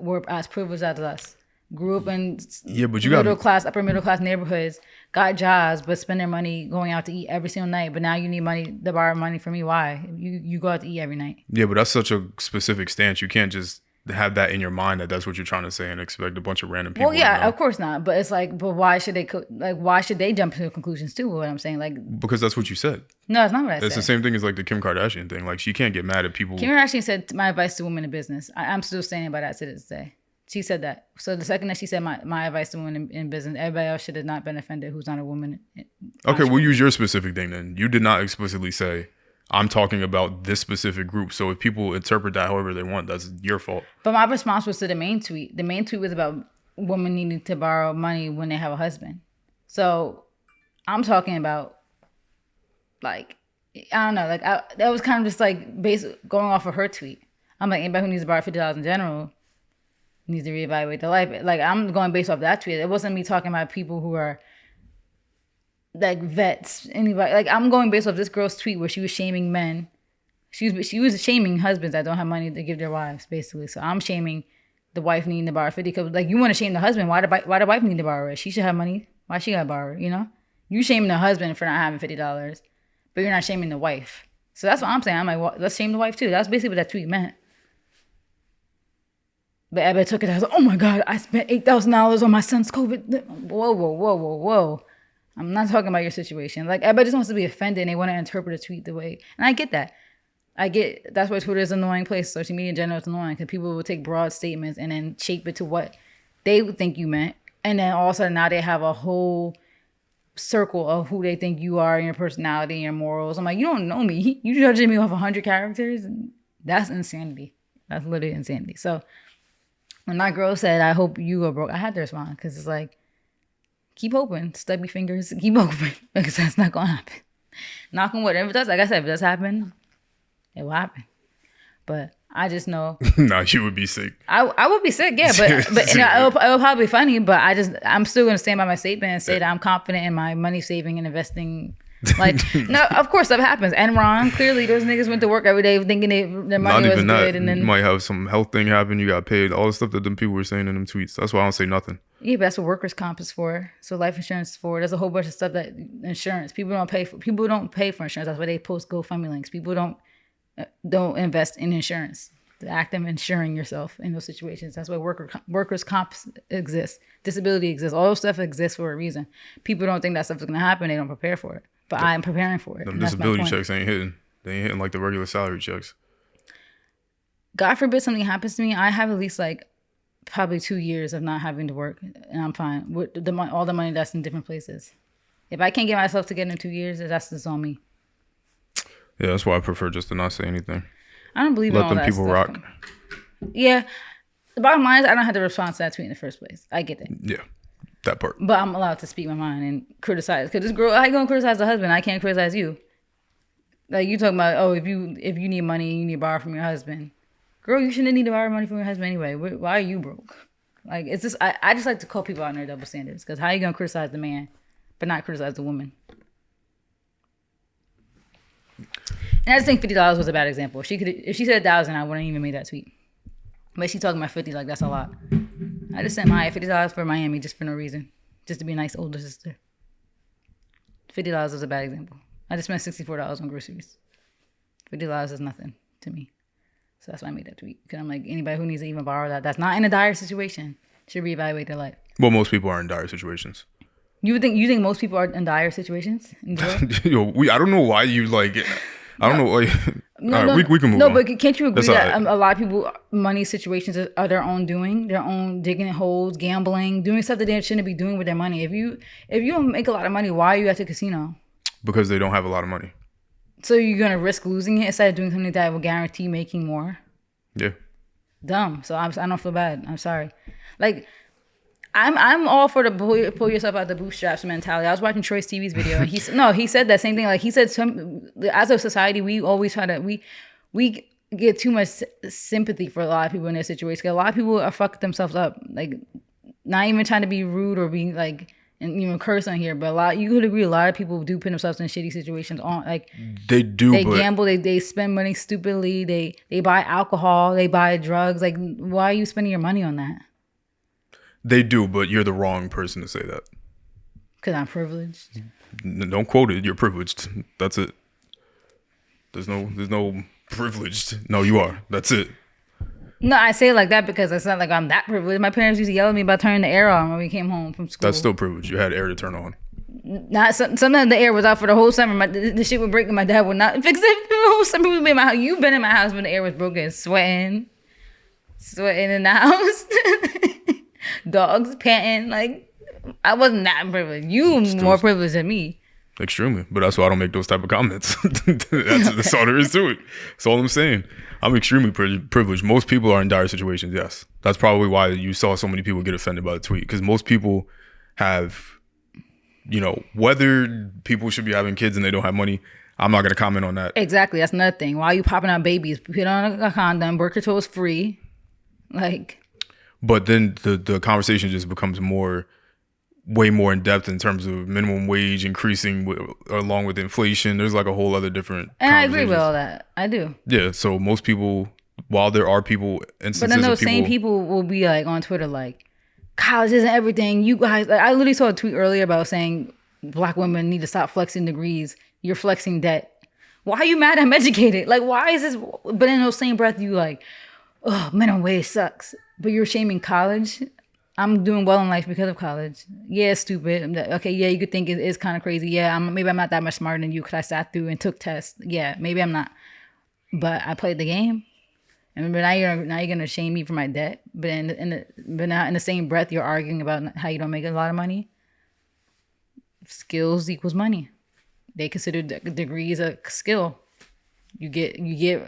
were as privileged as us. Grew up in upper middle class neighborhoods, got jobs, but spend their money going out to eat every single night. But now you need money to borrow money from me. Why? You go out to eat every night. Yeah, but that's such a specific stance. You can't just have that in your mind that's what you're trying to say and expect a bunch of random people. Well, yeah, of course not. But it's like, but why should they jump to conclusions too? What I'm saying, like, because that's what you said. No, it's not what I said. It's the same thing as like the Kim Kardashian thing. Like, she can't get mad at people. Kim Kardashian said, "My advice to women in business." I'm still standing by that to this day. She said that. So the second that she said my advice to women in business, everybody else should have not been offended who's not a woman. Okay, we'll use your specific thing then. You did not explicitly say, I'm talking about this specific group. So if people interpret that however they want, that's your fault. But my response was to the main tweet. The main tweet was about women needing to borrow money when they have a husband. So I'm talking about, like, I don't know. Like, that was kind of just like going off of her tweet. I'm like, anybody who needs to borrow $50 in general needs to reevaluate their life. Like, I'm going based off that tweet. It wasn't me talking about people who are like vets, anybody. Like, I'm going based off this girl's tweet where she was shaming men. She was shaming husbands that don't have money to give their wives, basically. So I'm shaming the wife needing to borrow 50. Because, like, you want to shame the husband. Why the wife need to borrow it? She should have money. Why she got to borrow it, you know? You shaming the husband for not having $50, but you're not shaming the wife. So that's what I'm saying. I'm like, well, let's shame the wife too. That's basically what that tweet meant. But everybody took it as, oh my God, I spent $8,000 on my son's COVID. Whoa. I'm not talking about your situation. Like, everybody just wants to be offended and they want to interpret a tweet the way. And I get that. That's why Twitter is an annoying place. Social media in general is annoying because people will take broad statements and then shape it to what they think you meant. And then all of a sudden now they have a whole circle of who they think you are and your personality and your morals. I'm like, you don't know me. You judging me off 100 characters? That's insanity. That's literally insanity. So when that girl said, I hope you go broke, I had to respond because it's like, keep hoping, stubby fingers, keep hoping because that's not going to happen. Knock on wood. If it does, like I said, if it does happen, it will happen. But I just know. Nah, you would be sick. I would be sick, yeah. But it'll probably be funny, but I'm still going to stand by my statement and say that I'm confident in my money saving and investing. Like, no, of course that happens. Enron, clearly those niggas went to work every day thinking their money was good. And then you might have some health thing happen, you got paid, all the stuff that them people were saying in them tweets. That's why I don't say nothing. Yeah, but that's what workers' comp is for. So life insurance is for. There's a whole bunch of stuff that insurance. People don't pay for insurance. That's why they post GoFundMe links. People don't invest in insurance. The act of insuring yourself in those situations. That's why workers' comp exists. Disability exists. All those stuff exists for a reason. People don't think that stuff is going to happen. They don't prepare for it. But I'm preparing for it. Them disability checks ain't hitting. They ain't hitting like the regular salary checks. God forbid something happens to me. I have at least like probably 2 years of not having to work, and I'm fine with all the money that's in different places. If I can't get myself together in 2 years, that's just on me. Yeah, that's why I prefer just to not say anything. I don't believe in all that. Let them people rock. Yeah. The bottom line is I don't have to respond to that tweet in the first place. I get that. Yeah. That part. But I'm allowed to speak my mind and criticize. Because this girl, how you going to criticize the husband? I can't criticize you. Like, you talking about, oh, if you need money, you need to borrow from your husband. Girl, you shouldn't need to borrow money from your husband anyway. Why are you broke? Like, it's just, I just like to call people out on their double standards. Because how you going to criticize the man but not criticize the woman. And I just think $50 was a bad example. If she said 1,000, I wouldn't even made that tweet. But she talking about 50, like that's a lot. I just sent Maya $50 for Miami just for no reason, just to be a nice older sister. $50 is a bad example. I just spent $64 on groceries. $50 is nothing to me. So that's why I made that tweet. Because I'm like, anybody who needs to even borrow that's not in a dire situation should reevaluate their life. Well, most people are in dire situations. You think most people are in dire situations? Yo, I don't know why you like. I don't know. Like, we can move on. No, but can't you agree That's that all right. a lot of people, money situations are their own doing, their own digging holes, gambling, doing stuff that they shouldn't be doing with their money. If you don't make a lot of money, why are you at the casino? Because they don't have a lot of money. So you're gonna risk losing it instead of doing something that will guarantee making more? Yeah. Dumb. So I don't feel bad. I'm sorry. Like, I'm all for the pull yourself out the bootstraps mentality. I was watching Troy Stevie's video, and he said that same thing. Like, he said, as a society, we always try to we get too much sympathy for a lot of people in their situation. 'Cause a lot of people are fucking themselves up. Like, not even trying to be rude or being like, and even curse on here, but you could agree a lot of people do put themselves in shitty situations. They do. They gamble. They spend money stupidly. They buy alcohol. They buy drugs. Like, why are you spending your money on that? They do, but you're the wrong person to say that. Because I'm privileged. Don't quote it. You're privileged. That's it. There's no privileged. No, you are. That's it. No, I say it like that because it's not like I'm that privileged. My parents used to yell at me about turning the air on when we came home from school. That's still privilege. You had air to turn on. Not sometimes the air was out for the whole summer. The shit would break and my dad would not fix it. The whole summer we'd be in my house. You've been in my house when the air was broken, sweating in the house. Dogs panting. Like, I wasn't that privileged. You more privileged than me. Extremely. But that's why I don't make those type of comments. That's all there is to it. That's all I'm saying. I'm extremely privileged. Most people are in dire situations, yes. That's probably why you saw so many people get offended by the tweet. Because most people have, whether people should be having kids and they don't have money, I'm not going to comment on that. Exactly. That's another thing. Why are you popping out babies? Put on a condom. Birth control is free. Like... But then the conversation just becomes way more in depth in terms of minimum wage increasing along with inflation. There's like a whole other different. And I agree with all that. I do. Yeah. So most people, while there are instances, but then those same people will be like on Twitter like, college isn't everything. You guys, I literally saw a tweet earlier about saying Black women need to stop flexing degrees. You're flexing debt. Why are you mad I'm educated? Like, why is this? But in those same breath, you like, oh, minimum wage sucks. But you're shaming college. I'm doing well in life because of college. Yeah, it's stupid. Okay, yeah, you could think it's kind of crazy. Yeah, maybe I'm not that much smarter than you because I sat through and took tests. Yeah, maybe I'm not. But I played the game. And now you're gonna shame me for my debt. But now in the same breath, you're arguing about how you don't make a lot of money. Skills equals money. They consider degrees a skill. You get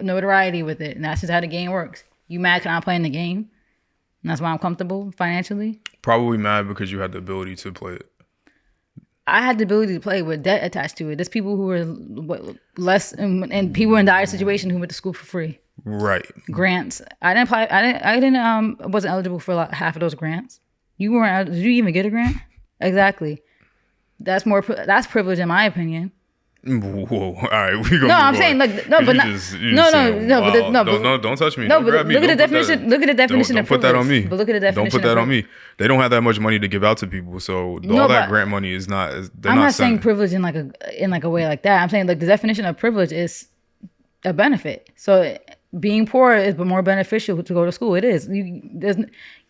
notoriety with it, and that's just how the game works. You mad because I'm playing the game? And that's why I'm comfortable financially. Probably mad because you had the ability to play it. I had the ability to play with debt attached to it. There's people who were less, and people in dire situations who went to school for free. Right. Grants. I didn't apply. Wasn't eligible for half of those grants. You weren't. Did you even get a grant? Exactly. That's privilege in my opinion. Whoa! All right, we go. No, I'm saying like no, but not Don't touch me. No, don't but grab me. look at the Don't put definition. Look at the definition Don't of put privilege. that on me. But look at the definition. Don't put that on me. They don't have that much money to give out to people, so all that grant money is not. I'm not saying privilege in like a way like that. I'm saying like the definition of privilege is a benefit. So being poor is more beneficial to go to school. It is. There's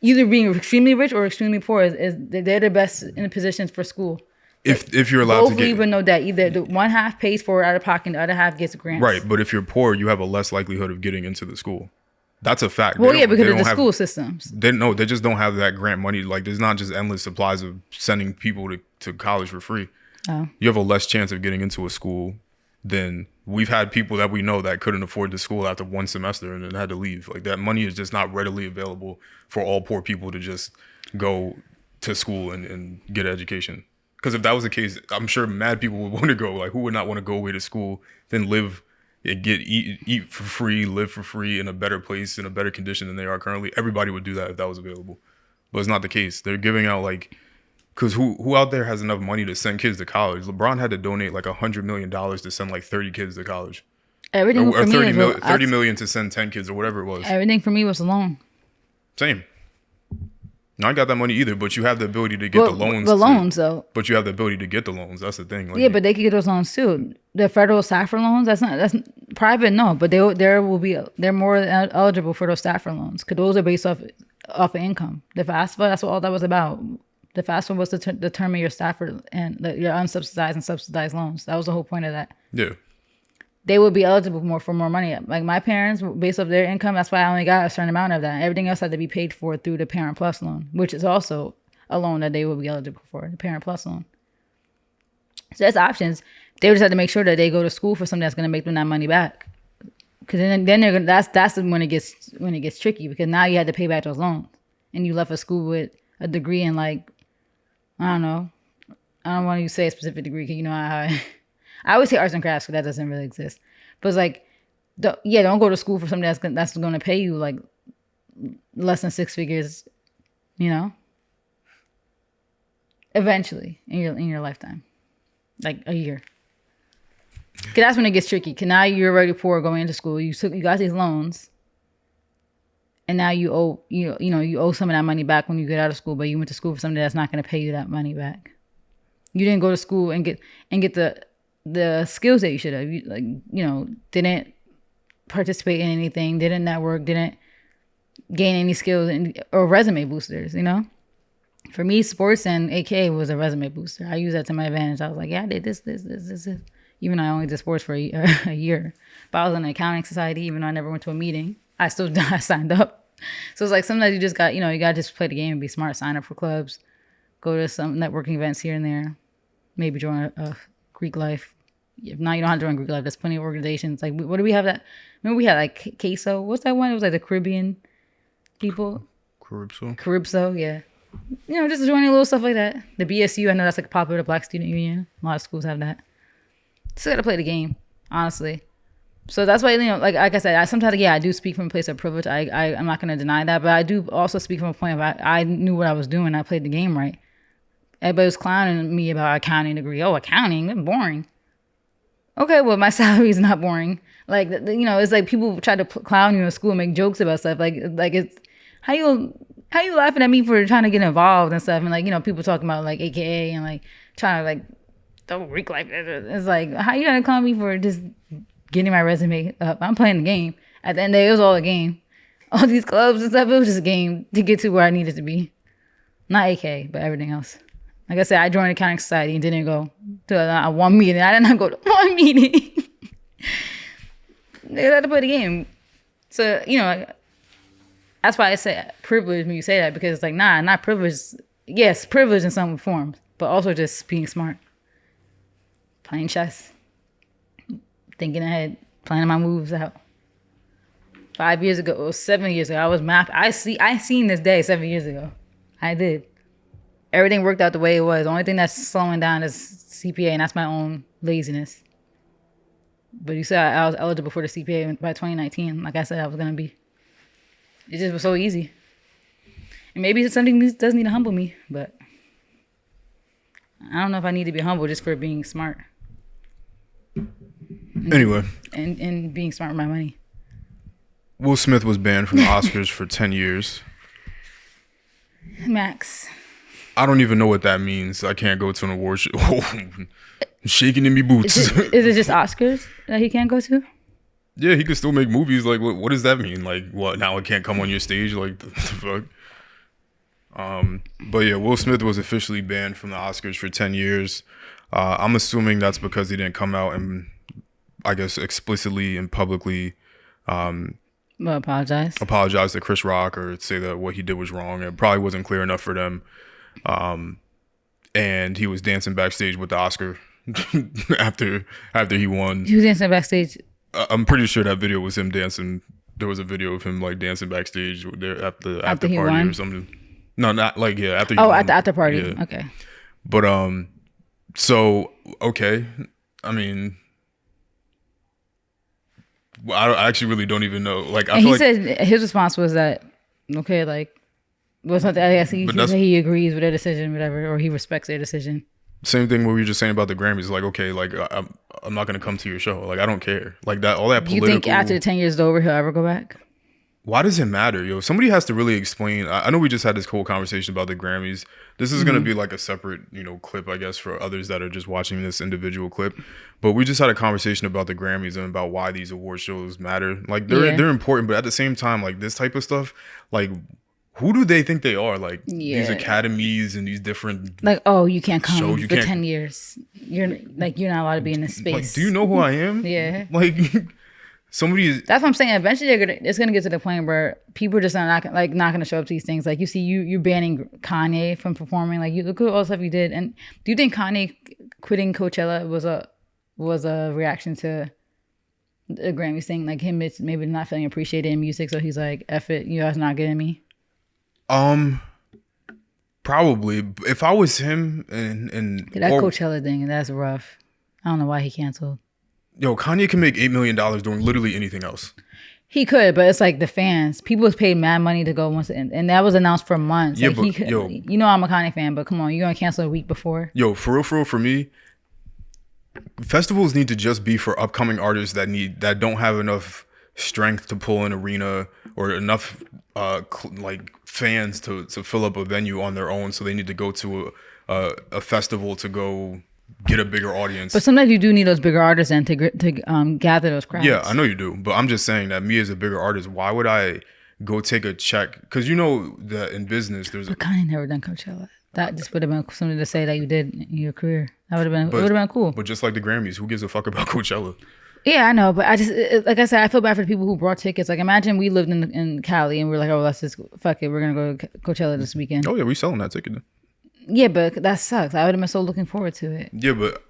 either being extremely rich or extremely poor is they're the best in the positions for school. If you're allowed to get, even know that either the one half pays for it out of pocket, and the other half gets grants. Right, but if you're poor, you have a less likelihood of getting into the school. That's a fact. Well, yeah, because of the school systems. They just don't have that grant money. Like, there's not just endless supplies of sending people to college for free. Oh. You have a less chance of getting into a school than we've had people that we know that couldn't afford the school after one semester and then had to leave. Like, that money is just not readily available for all poor people to just go to school and get an education. Because if that was the case, I'm sure mad people would want to go. Like, who would not want to go away to school, then live and eat for free, live for free in a better place, in a better condition than they are currently? Everybody would do that if that was available. But it's not the case. They're giving out like Because who out there has enough money to send kids to college? LeBron had to donate like $100 million to send like 30 kids to college. Everything Or for me 30 million to send 10 kids or whatever it was. everything for me was a loan. Same. I ain't got that money either, but you have the ability to get the loans. Though. But you have the ability to get the loans. That's the thing. Like, Yeah, but they could get those loans too. The federal Stafford loans, that's private, no, but they're more eligible for those Stafford loans because those are based off of income. The FAFSA, that's what all that was about. The FAFSA was to determine your Stafford and your unsubsidized and subsidized loans. That was the whole point of that. Yeah. They would be eligible for more money. Like my parents, based off their income, that's why I only got a certain amount of that. Everything else had to be paid for through the Parent Plus loan, which is also a loan that they would be eligible for, the Parent Plus loan. So that's options. They just have to make sure that they go to school for something that's going to make them that money back. Because then they're gonna, that's when it gets tricky, because now you had to pay back those loans, and you left a school with a degree in, like, I don't know. I don't want to say a specific degree because you know how I always say arts and crafts because that doesn't really exist. But it's like, don't go to school for something that's going to pay you like less than 6 figures, you know, eventually in your lifetime, like a year. Because that's when it gets tricky. Because now you're already poor going into school. You got these loans, and now you owe some of that money back when you get out of school. But you went to school for something that's not going to pay you that money back. You didn't go to school and get the skills that you should have. Didn't participate in anything, didn't network, didn't gain any skills or resume boosters, you know? For me, sports and AKA was a resume booster. I used that to my advantage. I was like, yeah, I did this. Even though I only did sports for a year. But I was in an accounting society, even though I never went to a meeting. I still signed up. So it's like sometimes you just got, you got to just play the game and be smart, sign up for clubs, go to some networking events here and there, maybe join a Greek life. If not, you don't have to join Greek life. There's plenty of organizations. Like, what do we have that? Remember we had like Queso. What's that one? It was like the Caribbean people. Caribso, yeah. Just joining little stuff like that. The BSU, I know that's like a popular Black Student Union. A lot of schools have that. Still got to play the game, honestly. So that's why, like I said, I do speak from a place of privilege. I'm not going to deny that. But I do also speak from a point of I knew what I was doing. I played the game right. Everybody was clowning me about accounting degree. Oh, accounting? That's boring. Okay, well, my salary is not boring. Like, it's like people try to clown you in school and make jokes about stuff. Like it's how you laughing at me for trying to get involved and stuff. And like, people talking about like AKA and like trying to like don't Greek life. It's like, how you gonna clown me for just getting my resume up? I'm playing the game. At the end of the day, it was all a game. All these clubs and stuff, it was just a game to get to where I needed to be. Not AKA, but everything else. Like I said, I joined accounting society and didn't go to one meeting. I did not go to one meeting. They had to play the game. So, that's why I say privilege when you say that, because it's like, nah, not privilege. Yes, privilege in some forms, but also just being smart. Playing chess. Thinking ahead. Planning my moves out. 7 years ago, I was math. I seen this day 7 years ago. I did. Everything worked out the way it was. The only thing that's slowing down is CPA, and that's my own laziness. But you said I was eligible for the CPA by 2019. Like I said, I was going to be. It just was so easy. And maybe it's something that does need to humble me, but I don't know if I need to be humble just for being smart. Anyway. And being smart with my money. Will Smith was banned from the Oscars for 10 years. Max. I don't even know what that means. I can't go to an award show. Shaking in me boots. Is it just Oscars that he can't go to? Yeah, he could still make movies. Like, what does that mean? Like, what, now it can't come on your stage? Like, the fuck? But yeah, Will Smith was officially banned from the Oscars for 10 years. I'm assuming that's because he didn't come out and, I guess, explicitly and publicly apologize to Chris Rock or say that what he did was wrong. It probably wasn't clear enough for them. And he was dancing backstage with the Oscar after he won. He was dancing backstage. I'm pretty sure that video was him dancing. There was a video of him like dancing backstage there at the after party won? Or something. No, not like after. He won. At the after party. Yeah. Okay. But so okay, I mean, I actually really don't even know. Like, I feel he said his response was that okay, like Well, something I guess But that's he agrees with their decision, whatever, or he respects their decision. same thing what we were just saying about the Grammys. Like, okay, like I'm not gonna come to your show. Like, I don't care. Like that, all that Do you political. think after the 10 years is over, he'll ever go back? Why does it matter, yo? Somebody has to really explain. I know we just had this whole conversation about the Grammys. This is gonna be like a separate, clip, I guess, for others that are just watching this individual clip. But we just had a conversation about the Grammys and about why these award shows matter. Like they're important, but at the same time, like this type of stuff, like who do they think they are? Like these academies and these different Like, oh, you can't come shows, you for can't- 10 years. You're not allowed to be in this space. like, do you know who I am? Yeah. Like somebody is. That's what I'm saying. Eventually, it's gonna get to the point where people just are not gonna show up to these things. Like you see, you're banning Kanye from performing. Like you look at all the stuff he did. And do you think Kanye quitting Coachella was a reaction to the Grammys thing? Like him, it's maybe not feeling appreciated in music, so he's like, "F it, you guys not getting me." Probably. If I was him and That Coachella thing, that's rough. I don't know why he canceled. yo, Kanye can make $8 million doing literally anything else. He could, but it's like the fans. People was paid mad money to go once, and that was announced for months. Yeah, like but, he could, yo. you know I'm a Kanye fan, but come on, you gonna cancel a week before? Yo, for real, for me, festivals need to just be for upcoming artists that don't have enough strength to pull an arena or enough like fans to fill up a venue on their own. So they need to go to a festival to go get a bigger audience. But sometimes you do need those bigger artists and to gather those crowds. Yeah, I know you do, but I'm just saying that me as a bigger artist, why would I go take a check? Because you know that in business, there's But Kanye never done Coachella. That just would have been something to say that you did in your career. That would have been. It would have been cool. But just like the Grammys, who gives a fuck about Coachella? Yeah, I know, but I just like I said, I feel bad for the people who brought tickets. Like, imagine we lived in Cali and we're like, oh, let's just fuck it, we're gonna go to Coachella this weekend. Oh yeah, we selling that ticket. Yeah, but that sucks. I would have been so looking forward to it. Yeah, but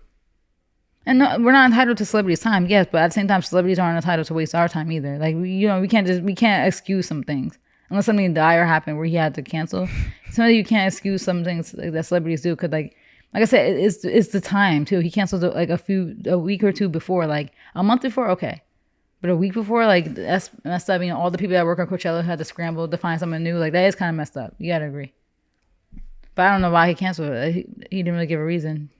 And no, we're not entitled to celebrities' time, yes, but at the same time, celebrities aren't entitled to waste our time either. Like, we can't excuse some things unless something dire happened where he had to cancel. Sometimes you can't excuse some things that celebrities do because, like I said, it's the time too. He canceled like a week or two before, like a month before, okay, but a week before, like that's messed up. You know, all the people that work on Coachella had to scramble to find something new. Like that is kind of messed up. You gotta agree. But I don't know why he canceled it. He didn't really give a reason.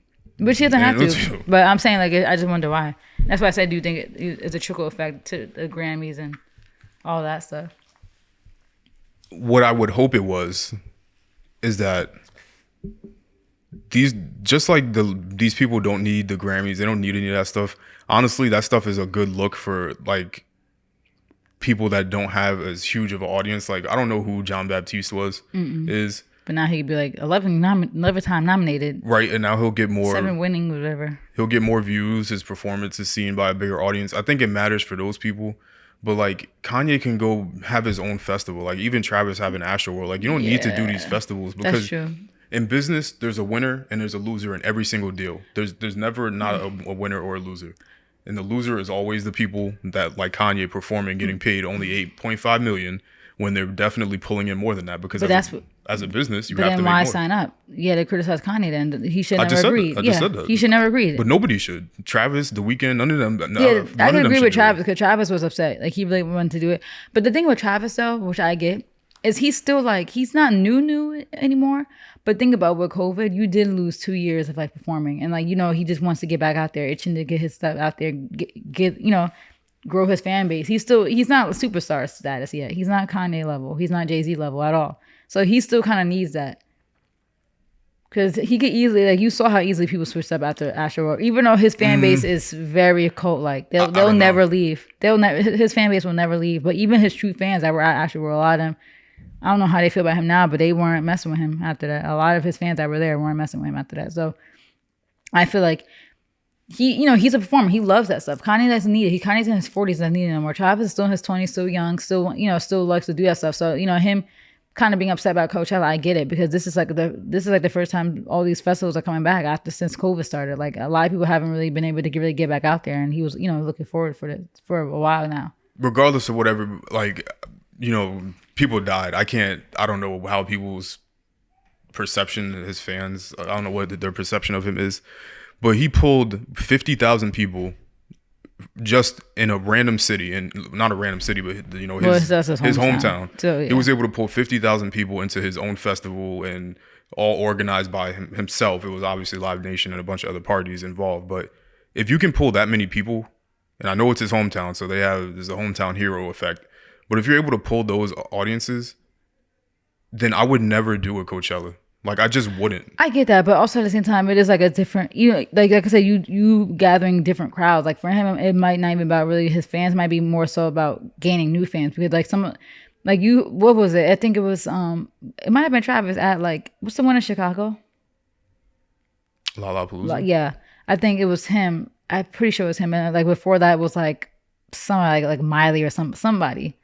Which he doesn't have to. But I'm saying, like, I just wonder why. That's why I said, do you think it's a trickle effect to the Grammys and all that stuff? what I would hope it was is that these people don't need the Grammys. They don't need any of that stuff. Honestly, that stuff is a good look for like people that don't have as huge of an audience. Like I don't know who John Baptiste is. But now he could be like 11 time nominated. Right, and now he'll get more 7 winning, whatever. He'll get more views. His performance is seen by a bigger audience. I think it matters for those people. But like Kanye can go have his own festival. Like even Travis having Astroworld. Like you don't need to do these festivals because That's true. in business there's a winner and there's a loser in every single deal. There's never not a winner or a loser. And the loser is always the people that like Kanye performing getting paid only 8.5 million when they're definitely pulling in more than that because as a business you have to make more. But then why sign up? Yeah, they criticize Kanye then. He should never agree. I just said that. He should never agree. But nobody should. Travis, The Weeknd, none of them. Yeah, I can agree with Travis because Travis was upset. Like he really wanted to do it. But the thing with Travis though, which I get, is he's still like, he's not new anymore. But think about with COVID, you did lose 2 years of like performing. And like, you know, he just wants to get back out there, itching to get his stuff out there, get you know, grow his fan base. He's not superstar status yet. He's not Kanye level. He's not Jay-Z level at all. So he still kind of needs that. Because he could easily, like you saw how easily people switched up after Astroworld. Even though his fan base is very cult-like. They'll never leave. His fan base will never leave. But even his true fans that were at Astroworld, a lot of them, I don't know how they feel about him now, but they weren't messing with him after that. A lot of his fans that were there weren't messing with him after that. So I feel like he's a performer. He loves that stuff. Kanye doesn't need it. Kanye's in his 40s, doesn't need it anymore. Travis is still in his 20s, still young, still likes to do that stuff. So, him kind of being upset about Coachella, I get it because this is like the first time all these festivals are coming back since COVID started. Like a lot of people haven't really been able to really get back out there, and he was looking forward for a while now. Regardless of whatever, like people died. I don't know how people's perception, his fans, I don't know what their perception of him is, but he pulled 50,000 people just in a random city, and not a random city, but you know, Well, his that's his hometown. So, He yeah. was able to pull 50,000 people into his own festival, and all organized by himself. It was obviously Live Nation and a bunch of other parties involved. But if you can pull that many people, and I know it's his hometown, so there's a hometown hero effect. But if you're able to pull those audiences, then I would never do a Coachella. Like, I just wouldn't. I get that, but also at the same time, it is like a different, you know, like I said, you gathering different crowds. Like for him, it might not even about really his fans. Might be more so about gaining new fans because like like what was it? I think it was it might have been Travis at like what's the one in Chicago? Lollapalooza. Like, yeah, I think it was him. I'm pretty sure it was him. And like before that was like somebody like Miley or somebody.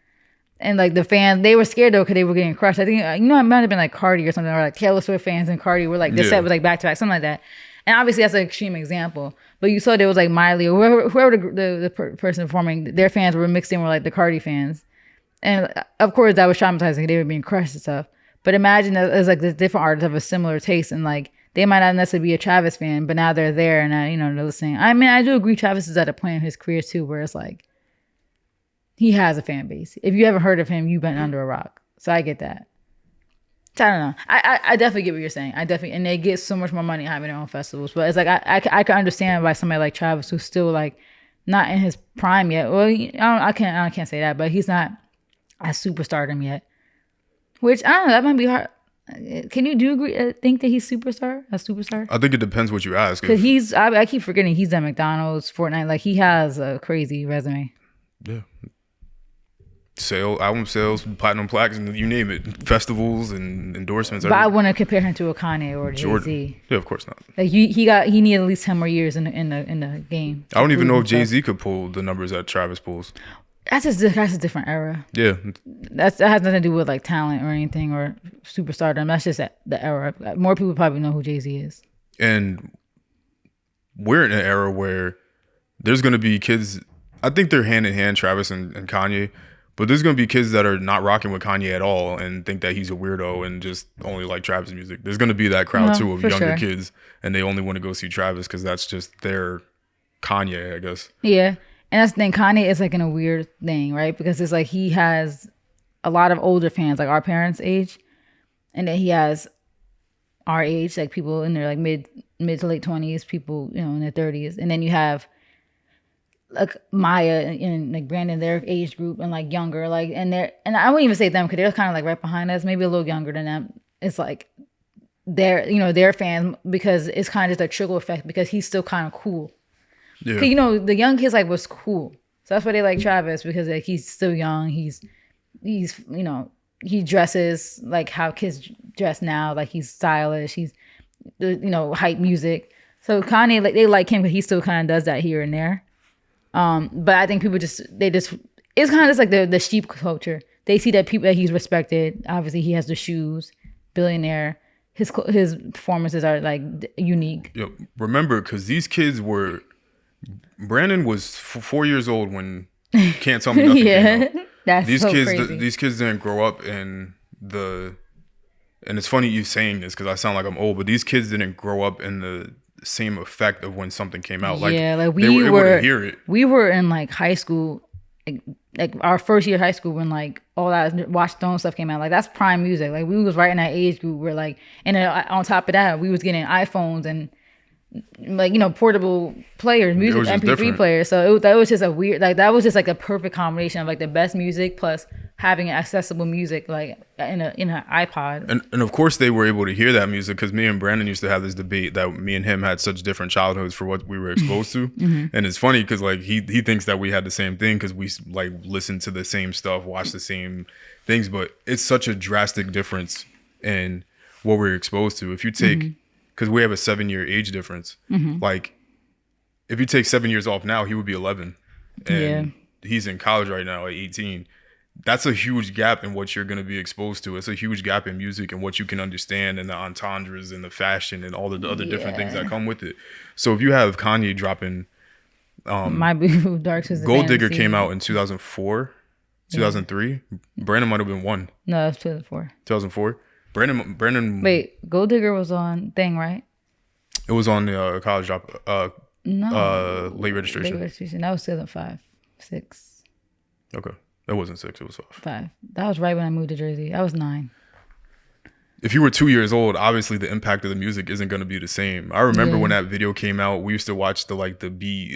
And like the fans, they were scared though because they were getting crushed. I think you know it might have been like Cardi or something, or like Taylor Swift fans and Cardi were like the set was like back to back, something like that. And obviously that's an extreme example. But you saw there was like Miley or whoever the person performing, their fans were mixed in with like the Cardi fans, and of course that was traumatizing. They were being crushed and stuff. But imagine that as like the different artists have a similar taste and like they might not necessarily be a Travis fan, but now they're there and you know they're listening. I mean, I do agree Travis is at a point in his career too where it's like. He has a fan base. If you haven't heard of him, you've been under a rock. So I get that. So I don't know. I definitely get what you're saying. And they get so much more money having their own festivals. But it's like I can understand why somebody like Travis who's still like not in his prime yet. Well, I can't say that, but he's not a superstardom yet. Which I don't know. That might be hard. Can you agree? Think that he's a superstar? I think it depends what you ask. Because I keep forgetting he's at McDonald's, Fortnite. Like he has a crazy resume. Yeah. Album sales, platinum plaques, and you name it, festivals and endorsements. But I wouldn't compare him to a Kanye or Jay-Z. Yeah, of course not. Like he needed at least 10 more years in the game. I don't even know if Jay-Z could pull the numbers that Travis pulls. That's a different era. Yeah, that has nothing to do with like talent or anything or superstardom. That's just the era. More people probably know who Jay-Z is. And we're in an era where there's going to be kids. I think they're hand in hand, Travis and Kanye. But there's going to be kids that are not rocking with Kanye at all and think that he's a weirdo and just only like Travis music. There's going to be that crowd too of younger kids, and they only want to go see Travis because that's just their Kanye, I guess. Yeah. And that's the thing. Kanye is like in a weird thing, right? Because it's like he has a lot of older fans, like our parents' age. And then he has our age, like people in their like mid to late 20s, people, you know, in their 30s. And then you have like Maya and like Brandon, their age group, and like younger, like, and I wouldn't even say them because they're kind of like right behind us, maybe a little younger than them. It's like they're fans because it's kind of just a trickle effect because he's still kind of cool. Yeah. You know, the young kids like was cool, so that's why they like Travis because like he's still young. He's you know, he dresses like how kids dress now, like he's stylish. He's you know, hype music. So Kanye, like they like him because he still kind of does that here and there. But I think people it's kind of just like the sheep culture. They see that people that he's respected. Obviously, he has the shoes, billionaire. His performances are like unique. Yeah, remember, because these kids were. Brandon was 4 years old when Can't Tell Me Nothing came out. That's these so kids. crazy. These kids didn't grow up in the. And it's funny you saying this because I sound like I'm old, but these kids didn't grow up in the same effect of when something came out. Like, yeah, like they were able to hear it. We were in like high school, like our first year of high school when like all that Watch Stone stuff came out. Like that's prime music. Like we was right in that age group where like, and then on top of that, we was getting iPhones and like, you know, portable players, music, MP3 players. So that was just a weird, like that was just like a perfect combination of like the best music plus having accessible music like in an iPod. And of course they were able to hear that music because me and Brandon used to have this debate that me and him had such different childhoods for what we were exposed to. Mm-hmm. And it's funny because like he thinks that we had the same thing because we like listened to the same stuff, watched the same things, but it's such a drastic difference in what we're exposed to. If you take, because we have a 7-year age difference, like if you take 7 years off now, he would be 11 and he's in college right now at 18. That's a huge gap in what you're going to be exposed to. It's a huge gap in music and what you can understand and the entendres and the fashion and all the other different things that come with it. So if you have Kanye dropping My Beautiful Dark Twisted Gold Digger came out in 2004, 2003. Brandon might have been one. No, it's 2004. 2004. Brandon. Wait, Gold Digger was on Thing, right? It was on the college drop. No. Late registration. Late registration. That was 2005, 6, Okay, that wasn't 6. It was 5. 5. That was right when I moved to Jersey. I was 9. If you were 2 years old, obviously the impact of the music isn't going to be the same. I remember when that video came out, we used to watch the BET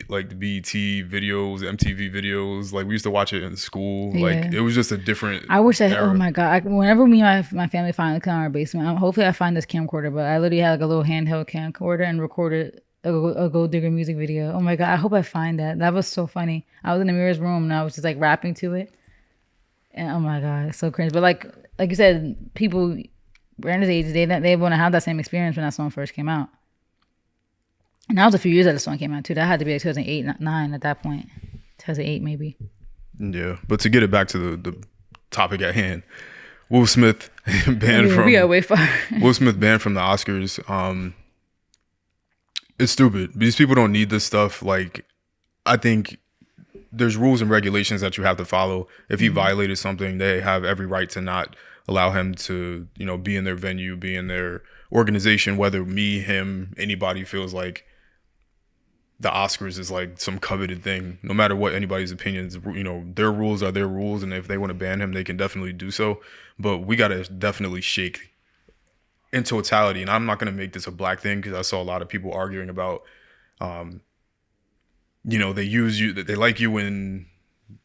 videos, MTV videos. Like we used to watch it in school. Yeah. Like it was just a different. I wish I. era. Oh my god! Whenever me and my family finally come out of our basement, hopefully I find this camcorder. But I literally had like a little handheld camcorder and recorded a Gold Digger music video. Oh my god! I hope I find that. That was so funny. I was in Amira's room and I was just like rapping to it, and oh my god, it's so cringe. But like you said, people Brandon's age, they want to have that same experience when that song first came out. And that was a few years that the song came out too. That had to be like 2008, 9 at that point. 2008 maybe. Yeah, but to get it back to the topic at hand, Will Smith banned from. We got way far. Will Smith banned from the Oscars. It's stupid. These people don't need this stuff. Like, I think there's rules and regulations that you have to follow. If he violated something, they have every right to not allow him to, be in their venue, be in their organization, whether me, him, anybody feels like the Oscars is like some coveted thing. No matter what anybody's opinions, their rules are their rules. And if they want to ban him, they can definitely do so. But we got to definitely shake in totality. And I'm not going to make this a black thing because I saw a lot of people arguing about, they use you, that they like you when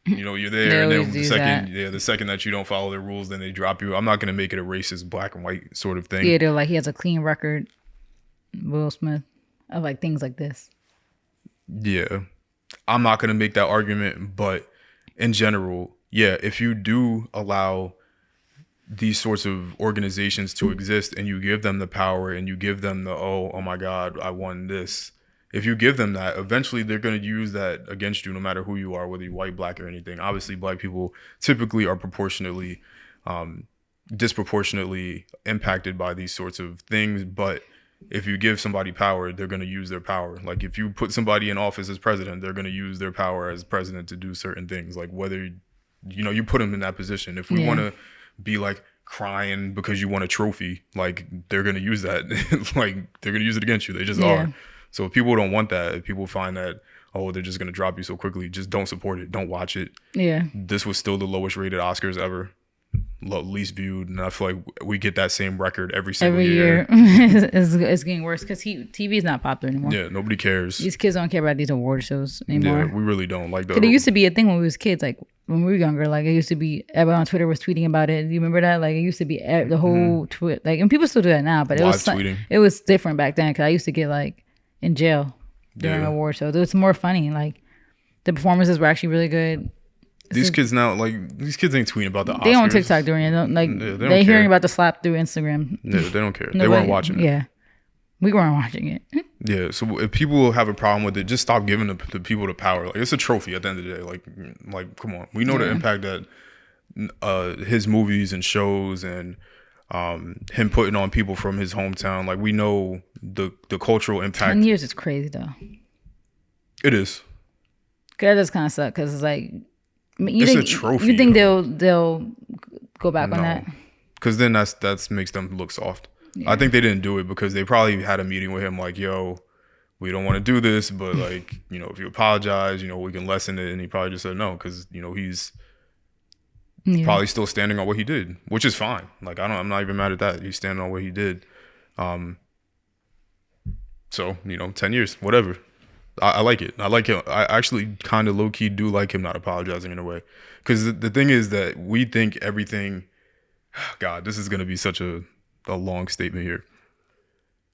you're there, and then the second that you don't follow their rules, then they drop you. I'm not going to make it a racist black and white sort of thing. Yeah, they're like, he has a clean record, Will Smith, of like things like this. Yeah, I'm not going to make that argument, but in general, yeah, if you do allow these sorts of organizations to exist and you give them the power and you give them the, oh my God, I won this. If you give them that, eventually they're going to use that against you, no matter who you are, whether you're white, black, or anything. Obviously, black people typically are disproportionately impacted by these sorts of things. But if you give somebody power, they're going to use their power. Like if you put somebody in office as president, they're going to use their power as president to do certain things. Like whether, you put them in that position. If we want to be like crying because you won a trophy, like they're going to use that. Like they're going to use it against you. They just are. So if people don't want that, if people find that, they're just going to drop you so quickly, just don't support it. Don't watch it. Yeah. This was still the lowest rated Oscars ever, least viewed. And I feel like we get that same record every single year. It's getting worse because TV is not popular anymore. Yeah, nobody cares. These kids don't care about these award shows anymore. Yeah, we really don't. Like it used to be a thing when we was kids, like when we were younger. Like it used to be, everyone on Twitter was tweeting about it. Do you remember that? Like it used to be the whole tweet. Like, and people still do that now, but it was different back then because I used to get like in jail during an award show. It was more funny. Like the performances were actually really good. These kids now, like these kids ain't tweeting about the Oscars. They on TikTok doing it. They hearing about the slap through Instagram. Yeah, they don't care. They weren't watching it. Yeah, we weren't watching it. Yeah, so if people have a problem with it, just stop giving the people the power. Like it's a trophy at the end of the day. Like come on, we know the impact that his movies and shows and him putting on people from his hometown. Like we know the cultural impact. 10 years is crazy though. It is. That does kind of suck because it's like it's a trophy. You think they'll go back on that? Because then that's makes them look soft. Yeah. I think they didn't do it because they probably had a meeting with him like, yo, we don't want to do this, but like, if you apologize, we can lessen it. And he probably just said no because, he's probably still standing on what he did, which is fine. Like, I'm not even mad at that. He's standing on what he did. So, 10 years, whatever. I like it. I like him. I actually kind of low key do like him not apologizing in a way. Because the thing is that we think everything, God, this is going to be such a long statement here.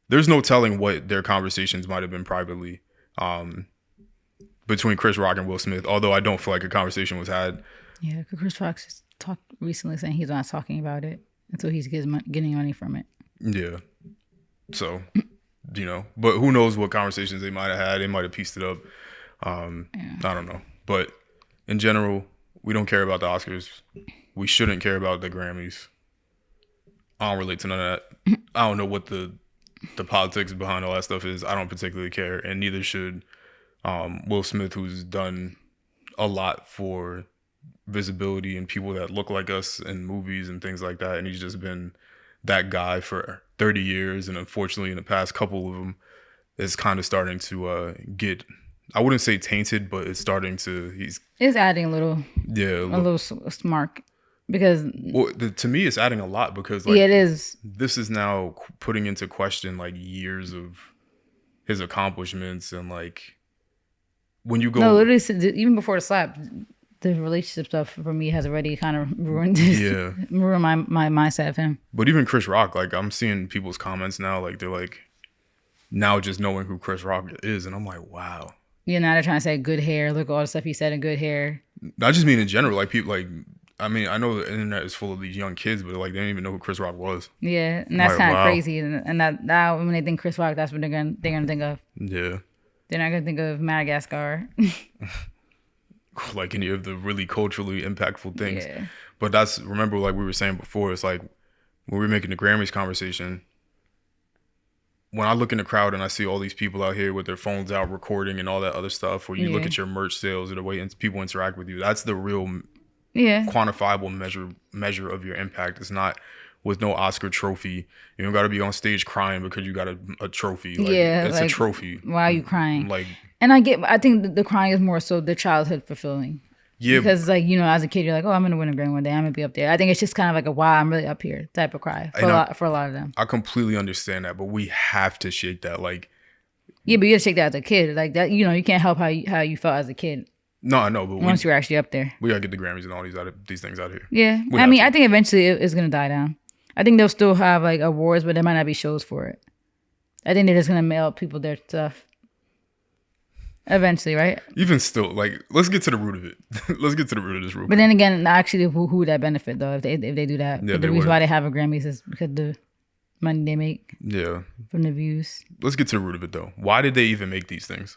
There's no telling what their conversations might have been privately between Chris Rock and Will Smith, although I don't feel like a conversation was had. Yeah, Chris Rock just talked recently saying he's not talking about it until he's getting money from it. Yeah. So, but who knows what conversations they might have had. They might have pieced it up. I don't know. But in general, we don't care about the Oscars. We shouldn't care about the Grammys. I don't relate to none of that. I don't know what the politics behind all that stuff is. I don't particularly care. And neither should Will Smith, who's done a lot for visibility and people that look like us in movies and things like that. And he's just been that guy for 30 years. And unfortunately, in the past couple of them, is kind of starting to get, I wouldn't say tainted, but it's starting to, It's adding a little mark because well, to me, it's adding a lot because like, yeah, it is. This is now putting into question like years of his accomplishments and like when you go. No, literally, even before the slap, the relationship stuff for me has already kind of ruined my mindset of him. But even Chris Rock, like I'm seeing people's comments now, like they're like now just knowing who Chris Rock is, and I'm like, wow. Yeah, now they're trying to say good hair. Look at all the stuff he said in good hair. I just mean in general, like people like. I mean, I know the internet is full of these young kids, but like they didn't even know who Chris Rock was. Yeah, and that's kind of crazy. And that now when they think Chris Rock, that's what they're gonna think of. Yeah. They're not gonna think of Madagascar. Like any of the really culturally impactful things. Yeah. But that's, remember like we were saying before, it's like when we were making the Grammys conversation, when I look in the crowd and I see all these people out here with their phones out recording and all that other stuff, or you look at your merch sales or the way people interact with you, that's the real quantifiable measure of your impact. It's not with no Oscar trophy. You don't got to be on stage crying because you got a trophy. Like, it's like, a trophy. Why are you crying? Like, and I think the crying is more so the childhood fulfilling. Yeah. Because like, you know, as a kid, you're like, oh, I'm going to win a Grammy one day. I'm going to be up there. I think it's just kind of like a, wow, I'm really up here type of cry for a lot of them. I completely understand that, but we have to shake that. Like, yeah, but you got to shake that as a kid. Like that, you know, you can't help how you felt as a kid. No, I know, but once you're actually up there, we gotta get the Grammys and all these things out of here. Yeah, I mean, I think eventually it's gonna die down. I think they'll still have like awards, but there might not be shows for it. I think they're just gonna mail people their stuff eventually, right? Even still, like, let's get to the root of it. Let's get to the root of this real quick. But then again, actually, who would that benefit though if they do that? Yeah, the reason why they have a Grammys is because the money they make. Yeah. From the views. Let's get to the root of it though. Why did they even make these things?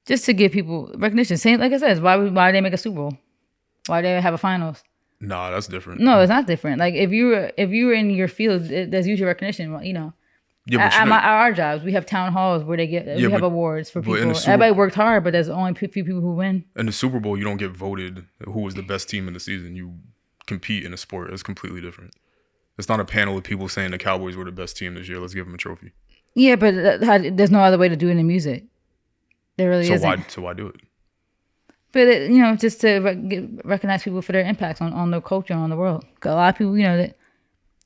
Just to give people recognition. Same, like I said, why did they make a Super Bowl? Why did they have a finals? Nah, that's different. No, it's not different. Like if you were in your field, there's usually recognition. You know, at our jobs, we have town halls where we have awards for people. Everybody worked hard, but there's only few people who win. In the Super Bowl, you don't get voted who was the best team in the season. You compete in a sport. It's completely different. It's not a panel of people saying the Cowboys were the best team this year. Let's give them a trophy. Yeah, but there's no other way to do it in music. There really isn't. So why do it? But, you know, just to recognize people for their impacts on the culture, on the world. A lot of people, you know, that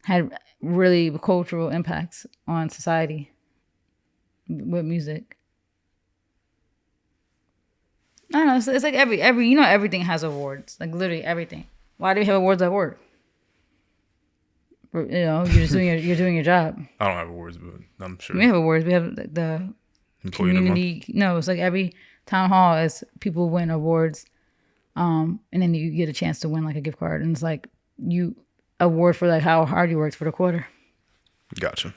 had really cultural impacts on society with music. I don't know. It's like every you know, everything has awards. Like literally everything. Why do we have awards at work? You know, you're just doing your job. I don't have awards, but I'm sure we have awards. We have the community. No, it's like every town hall is people win awards, and then you get a chance to win like a gift card, and it's like you award for like how hard you worked for the quarter. Gotcha.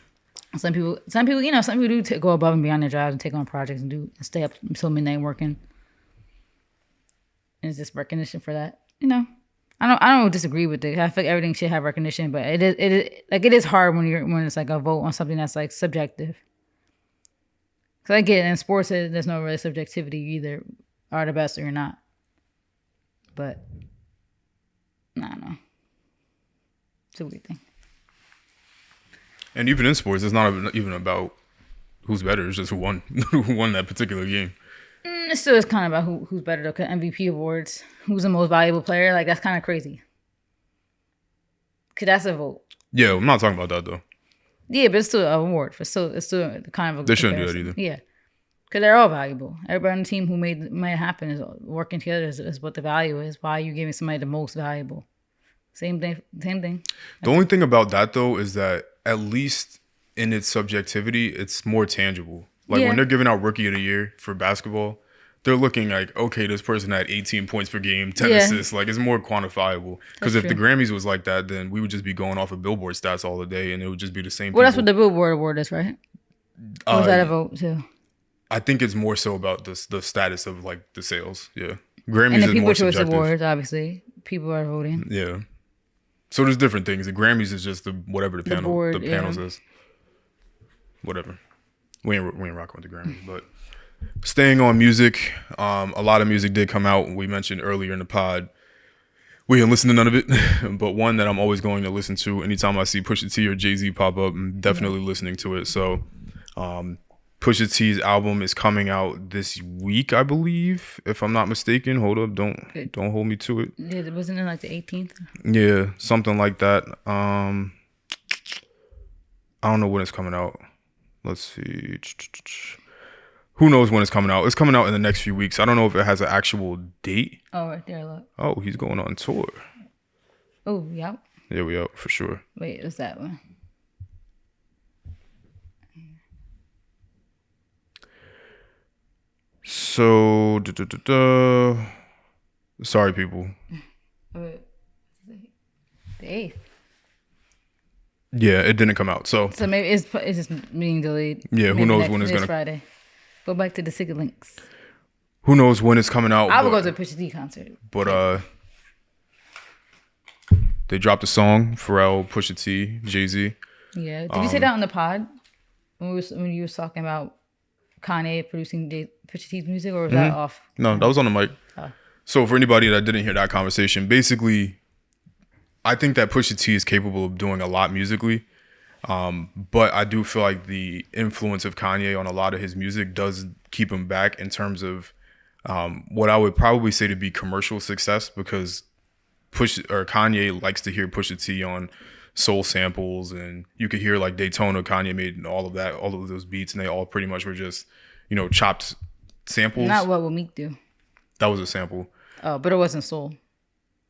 Some people, you know, some people do go above and beyond their jobs and take on projects and stay up until midnight working. And it's just recognition for that, you know. I don't disagree with it. I feel like everything should have recognition, but it is hard when it's like a vote on something that's like subjective. Cause I get it, in sports there's no really subjectivity. You either are the best or you're not. But I don't know. It's a weird thing. And even in sports, it's not even about who's better. It's just who won that particular game. It still is kind of about who's better though. Cause MVP awards, who's the most valuable player, like that's kind of crazy. Cause that's a vote. Yeah, I'm not talking about that though. Yeah, but it's still an award. It's still kind of a they shouldn't do that either. Yeah, because they're all valuable. Everybody on the team who made it happen is working together is what the value is. Why are you giving somebody the most valuable? Same thing. The only thing about that though is that at least in its subjectivity, it's more tangible. Like when they're giving out Rookie of the Year for basketball, they're looking like, okay, this person had 18 points per game, 10 assists. Like it's more quantifiable. Because if the Grammys was like that, then we would just be going off of Billboard stats all the day, and it would just be the same. Well, that's what the Billboard award is, right? Or is that a vote too? I think it's more so about the status of like the sales. Yeah, Grammys and the is People more Choice subjective. Awards, obviously, people are voting. Yeah. So there's different things. The Grammys is just whatever the panel says. Whatever. We ain't rocking with the Grammys, but staying on music, a lot of music did come out. We mentioned earlier in the pod. We didn't listen to none of it, but one that I'm always going to listen to anytime I see Pusha T or Jay-Z pop up, I'm definitely listening to it. So Pusha T's album is coming out this week, I believe, if I'm not mistaken. Hold up, don't hold me to it. Yeah, wasn't it like the 18th? Yeah, something like that. I don't know when it's coming out. Let's see. Who knows when it's coming out? It's coming out in the next few weeks. I don't know if it has an actual date. Oh, right there, look. Oh, he's going on tour. Oh, yeah. Yeah, we out for sure. Wait, what's that one? So, sorry, people. The 8th. Yeah, it didn't come out. So maybe it's just being delayed. Yeah, who Maybe knows when it's this gonna. Friday. Go back to the Secret Links. Who knows when it's coming out? I would go to a Pusha T concert. But they dropped a song. Pharrell, Pusha T, Jay-Z. Yeah. Did you say that on the pod when you were talking about Kanye producing Pusha T's music, or was that off? No, that was on the mic. Oh. So for anybody that didn't hear that conversation, basically, I think that Pusha T is capable of doing a lot musically. But I do feel like the influence of Kanye on a lot of his music does keep him back in terms of what I would probably say to be commercial success, because Kanye likes to hear Pusha T on soul samples, and you could hear like Daytona, Kanye made and all of that, all of those beats, and they all pretty much were just, chopped samples. Not what will Meek do. That was a sample. Oh, but it wasn't soul.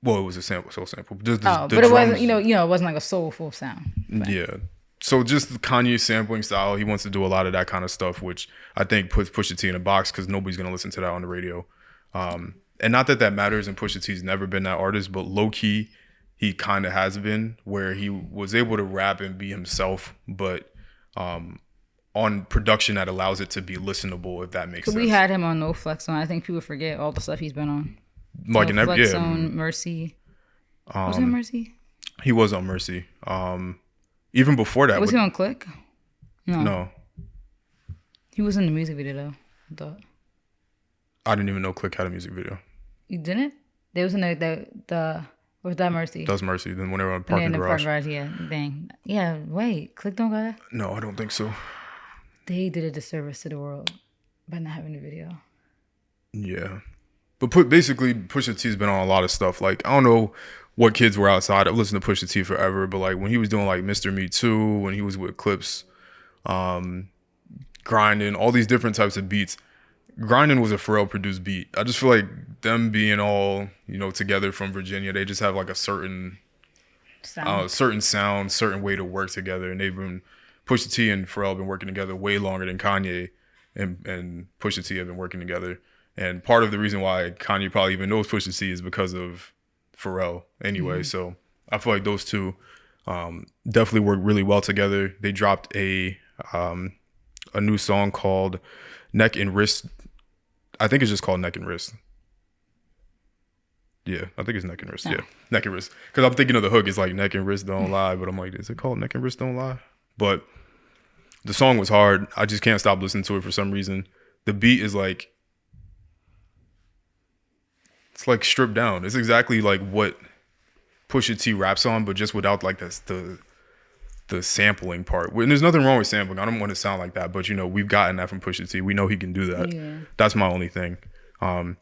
Well, it was a soul sample. But it wasn't, it wasn't like a soulful sound. But. Yeah. So just the Kanye sampling style, he wants to do a lot of that kind of stuff, which I think puts Pusha T in a box because nobody's going to listen to that on the radio. And not that matters, and Pusha T's never been that artist, but low-key, he kind of has been, where he was able to rap and be himself, but on production that allows it to be listenable, if that makes sense. We had him on No Flex Zone. I think people forget all the stuff he's been on. Like No Flex Zone, Mercy. Was it Mercy? He was on Mercy. Even before that. Was he on Click? No. He was in the music video though, I thought. I didn't even know Click had a music video. You didn't? They was in the was that Mercy? That was Mercy. Then when they were on Parking Garage. Yeah, dang. Yeah, wait. Click don't got that? No, I don't think so. They did a disservice to the world by not having the video. Yeah. But basically, Pusha T's been on a lot of stuff. Like, I don't know what kids were outside. I've listened to Pusha T forever, but like when he was doing like Mr. Me Too, when he was with Clips, Grinding, all these different types of beats. Grinding was a Pharrell produced beat. I just feel like them being all, together from Virginia, they just have like a certain sound, certain way to work together. And Pusha T and Pharrell have been working together way longer than Kanye and Pusha T have been working together. And part of the reason why Kanye probably even knows Pusha T is because of Pharrell anyway. So I feel like those two definitely work really well together. They dropped a new song called Neck and Wrist. I think it's just called Neck and Wrist. Yeah, I think it's Neck and Wrist. Yeah, Neck and Wrist. Because I'm thinking of the hook. It's like Neck and Wrist Don't Lie. But I'm like, is it called Neck and Wrist Don't Lie? But the song was hard. I just can't stop listening to it for some reason. The beat is like, it's like stripped down. It's exactly like what Pusha T raps on, but just without like the sampling part. And there's nothing wrong with sampling. I don't want to sound like that, but we've gotten that from Pusha T. We know he can do that. Yeah. That's my only thing. But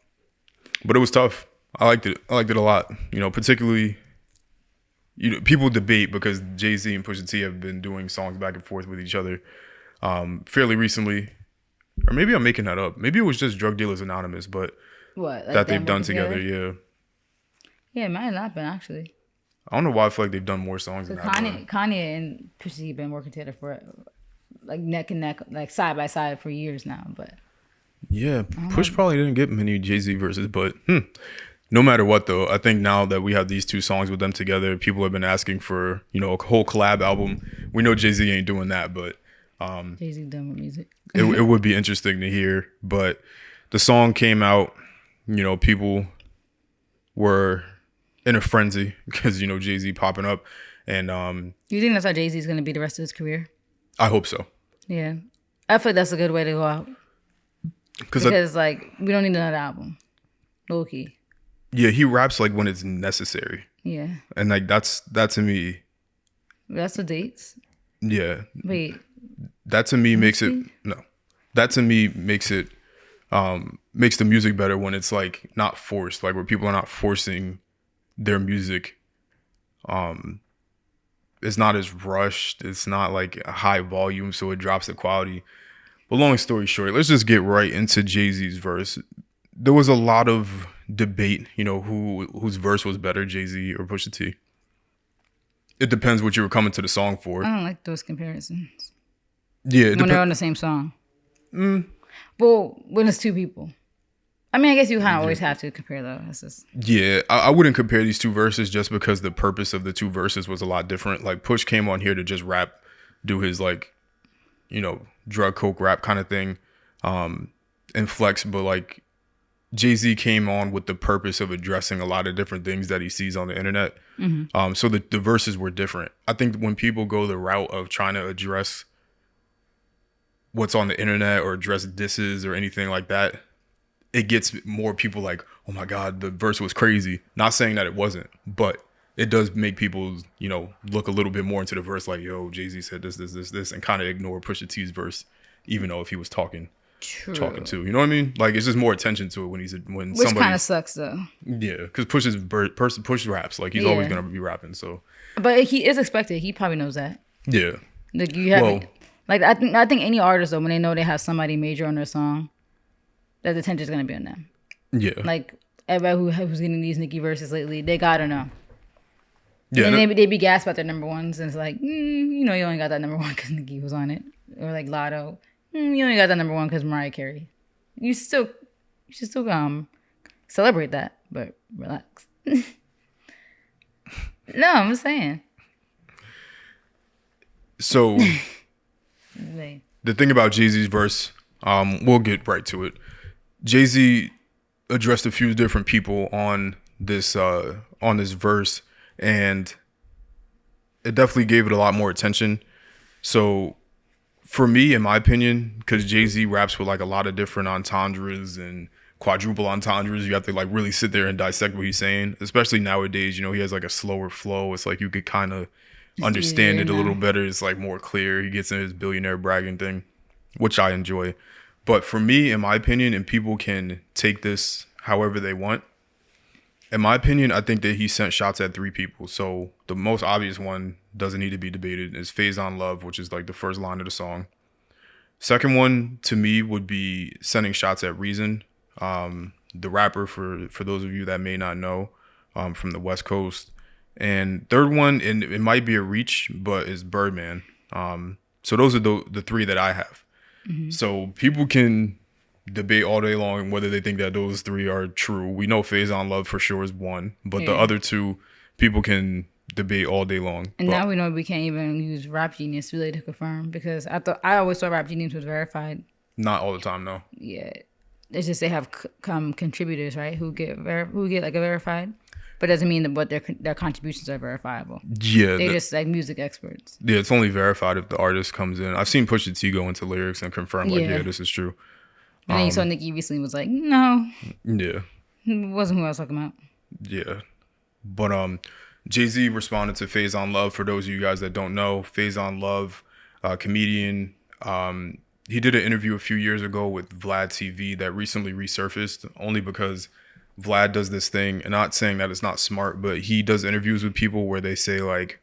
it was tough. I liked it. I liked it a lot. Particularly, people debate because Jay-Z and Pusha T have been doing songs back and forth with each other fairly recently. Or maybe I'm making that up. Maybe it was just Drug Dealers Anonymous, but what, like that they've done together, yeah. Yeah, it might not been actually. I don't know why I feel like they've done more songs than that. Kanye and Pusha T have been working together for like neck and neck, like side by side for years now. But yeah, Push probably didn't get many Jay-Z verses, but no matter what though, I think now that we have these two songs with them together, people have been asking for a whole collab album. We know Jay-Z ain't doing that, but Jay-Z done with music. it would be interesting to hear. But the song came out, people were in a frenzy because Jay-Z popping up, and you think that's how Jay-Z is going to be the rest of his career? I hope so. Yeah, I feel like that's a good way to go out because we don't need another album, low key. Yeah, he raps like when it's necessary. Yeah, and like that to me. That's the dates. Yeah. Wait. That to me makes it no. That to me makes the music better when it's like not forced, like where people are not forcing their music. It's not as rushed. It's not like a high volume, so it drops the quality. But long story short, let's just get right into Jay-Z's verse. There was a lot of debate, whose verse was better, Jay-Z or Pusha T. It depends what you were coming to the song for. I don't like those comparisons. Yeah, when they're on the same song. Well, when it's two people. I mean, I guess you kind of always have to compare though. Yeah, I wouldn't compare these two verses just because the purpose of the two verses was a lot different. Like Push came on here to just rap, do his drug coke rap kind of thing, and flex. But like Jay-Z came on with the purpose of addressing a lot of different things that he sees on the internet. So the verses were different. I think when people go the route of trying to address what's on the internet or address disses or anything like that, it gets more people like, oh my God, the verse was crazy. Not saying that it wasn't, but it does make people, look a little bit more into the verse like, yo, Jay-Z said this, and kind of ignore Pusha T's verse, even though if he was talking to, you know what I mean? Like, it's just more attention to it when which kind of sucks though. Yeah, because Push raps, like he's always gonna be rapping. So, but he is expected. He probably knows that. Yeah. Like you have, I think any artist though, when they know they have somebody major on their song, that the attention's gonna be on them. Yeah. Like everybody who's getting these Nicki verses lately, they gotta know. Yeah. And they be gassed about their number ones, and it's like, you only got that number one because Nicki was on it, or like Lotto. You only got that number one because Mariah Carey. You should still celebrate that, but relax. No, I'm just saying. So the thing about Jay-Z's verse, we'll get right to it. Jay-Z addressed a few different people on this verse, and it definitely gave it a lot more attention. So for me, in my opinion, because Jay-Z raps with like a lot of different entendres and quadruple entendres, you have to like really sit there and dissect what he's saying, especially nowadays. He has like a slower flow. It's like you could kind of understand it a little better. It's like more clear. He gets in his billionaire bragging thing, which I enjoy. But for me, in my opinion, and people can take this however they want, in my opinion, I think that he sent shots at three people. So the most obvious one doesn't need to be debated is Faison Love, which is like the first line of the song. Second one to me would be sending shots at Reason, the rapper, for those of you that may not know, from the West Coast. And third one, and it might be a reach, but is Birdman. So those are the three that I have. So people can debate all day long whether they think that those three are true. We know Faison Love for sure is one, but the other two people can debate all day long. And now we know we can't even use Rap Genius really to confirm, because I always thought Rap Genius was verified. Not all the time, no. Yeah, it's just they have contributors, right, who get like a verified, but doesn't mean that what their contributions are verifiable. Yeah, they're just like music experts. Yeah, it's only verified if the artist comes in. I've seen Pusha T go into lyrics and confirm this is true. And then you saw Nicki recently was like, no. Yeah. It wasn't who I was talking about. Yeah. But Jay-Z responded to Faison Love. For those of you guys that don't know, Faison Love, comedian, he did an interview a few years ago with Vlad TV that recently resurfaced, only because Vlad does this thing, and not saying that it's not smart, but he does interviews with people where they say like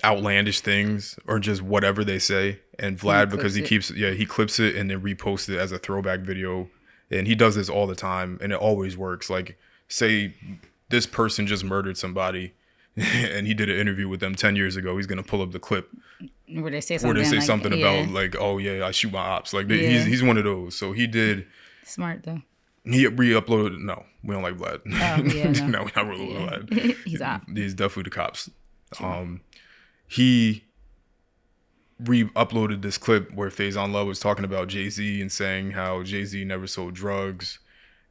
outlandish things or just whatever they say. And Vlad, because he clips it and then reposts it as a throwback video. And he does this all the time, and it always works. Like, say this person just murdered somebody and he did an interview with them 10 years ago. He's going to pull up the clip where they say something, about like, oh yeah, I shoot my ops. Like he's one of those. So he did. Smart though. He re-uploaded. No, we don't like Vlad. Oh, yeah, no, we're not really Vlad. He's out. He's definitely the cops. He re-uploaded this clip where Faison Love was talking about Jay-Z and saying how Jay-Z never sold drugs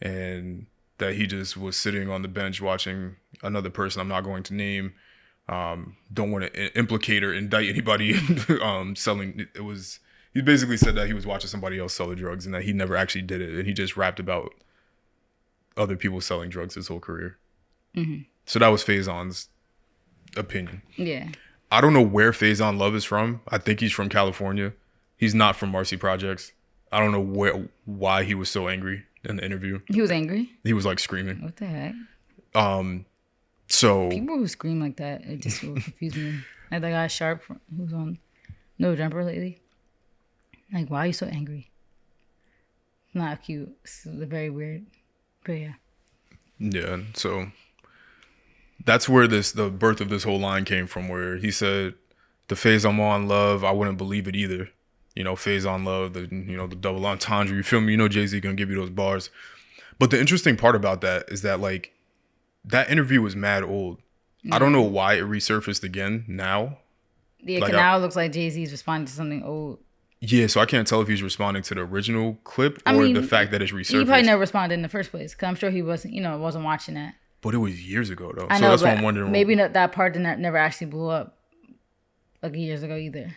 and that he just was sitting on the bench watching another person I'm not going to name. Don't want to implicate or indict anybody selling. He basically said that he was watching somebody else sell the drugs and that he never actually did it, and he just rapped about other people selling drugs his whole career. So that was Faison's opinion. Yeah. I don't know where Faison Love is from. I think he's from California. He's not from Marcy Projects. I don't know why he was so angry in the interview. He was angry. He was like screaming. What the heck? So People who scream like that, it just will confuse me. Like that guy Sharp who's on No Jumper lately. Like, why are you so angry? Not cute. It's very weird. But yeah. yeah, so that's where the birth of this whole line came from, where he said, "The phase I'm on, love, I wouldn't believe it either." You know, phase on love, the double entendre. You feel me? You know, Jay-Z gonna give you those bars. But the interesting part about that is that like that interview was mad old. I don't know why it resurfaced again now. Yeah, Like, now it looks like Jay-Z's responding to something old. Yeah, so I can't tell if he's responding to the original clip or the fact that it's resurfaced. He probably never responded in the first place, because I'm sure he wasn't watching that. But it was years ago though. I So know, that's but what I'm wondering. Maybe that part never actually blew up like years ago either.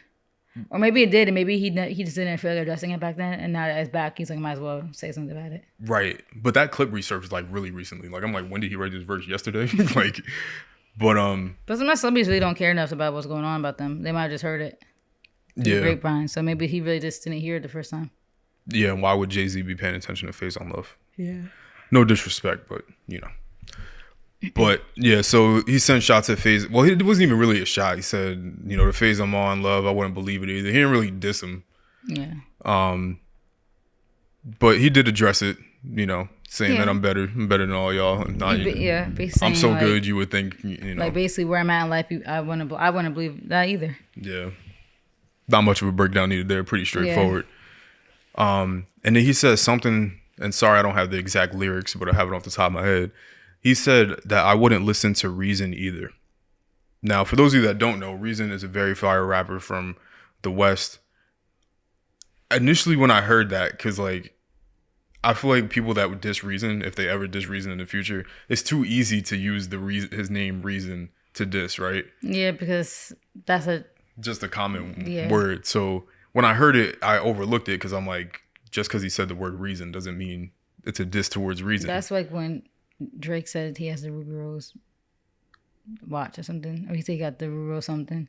Or maybe it did, and maybe he just didn't feel like addressing it back then, and now that it's back, he's like, might as well say something about it. Right. But that clip resurfaced like really recently. Like I'm like, when did he write this verse? Yesterday? Like, but sometimes celebrities really don't care enough about what's going on about them. They might have just heard it. Yeah. Grapevine. So maybe he really just didn't hear it the first time. Yeah, and why would Jay-Z be paying attention to Phase on Love? Yeah. No disrespect, but you know. But yeah, so he sent shots at Phase. Well, it wasn't even really a shot. He said, you know, the Phase I'm on, love, I wouldn't believe it either. He didn't really diss him. Yeah. But he did address it, you know, saying that I'm better than all y'all. And I'm so like, good, you would think, you know. Like basically where I'm at in life, I wouldn't believe that either. Yeah. Not much of a breakdown needed there. Pretty straightforward. Yeah. And then he says something, and sorry I don't have the exact lyrics, but I have it off the top of my head. He said that I wouldn't listen to Reason either. Now, for those of you that don't know, Reason is a very fire rapper from the West. Initially, when I heard that, because like, I feel like people that would diss Reason, if they ever diss Reason in the future, it's too easy to use his name Reason to diss, right? Yeah, because that's just a common word. So when I heard it, I overlooked it because I'm like, just because he said the word Reason doesn't mean it's a diss towards Reason. That's like when Drake said he has the Ruby Rose watch or something, or he said he got the Ruby Rose something.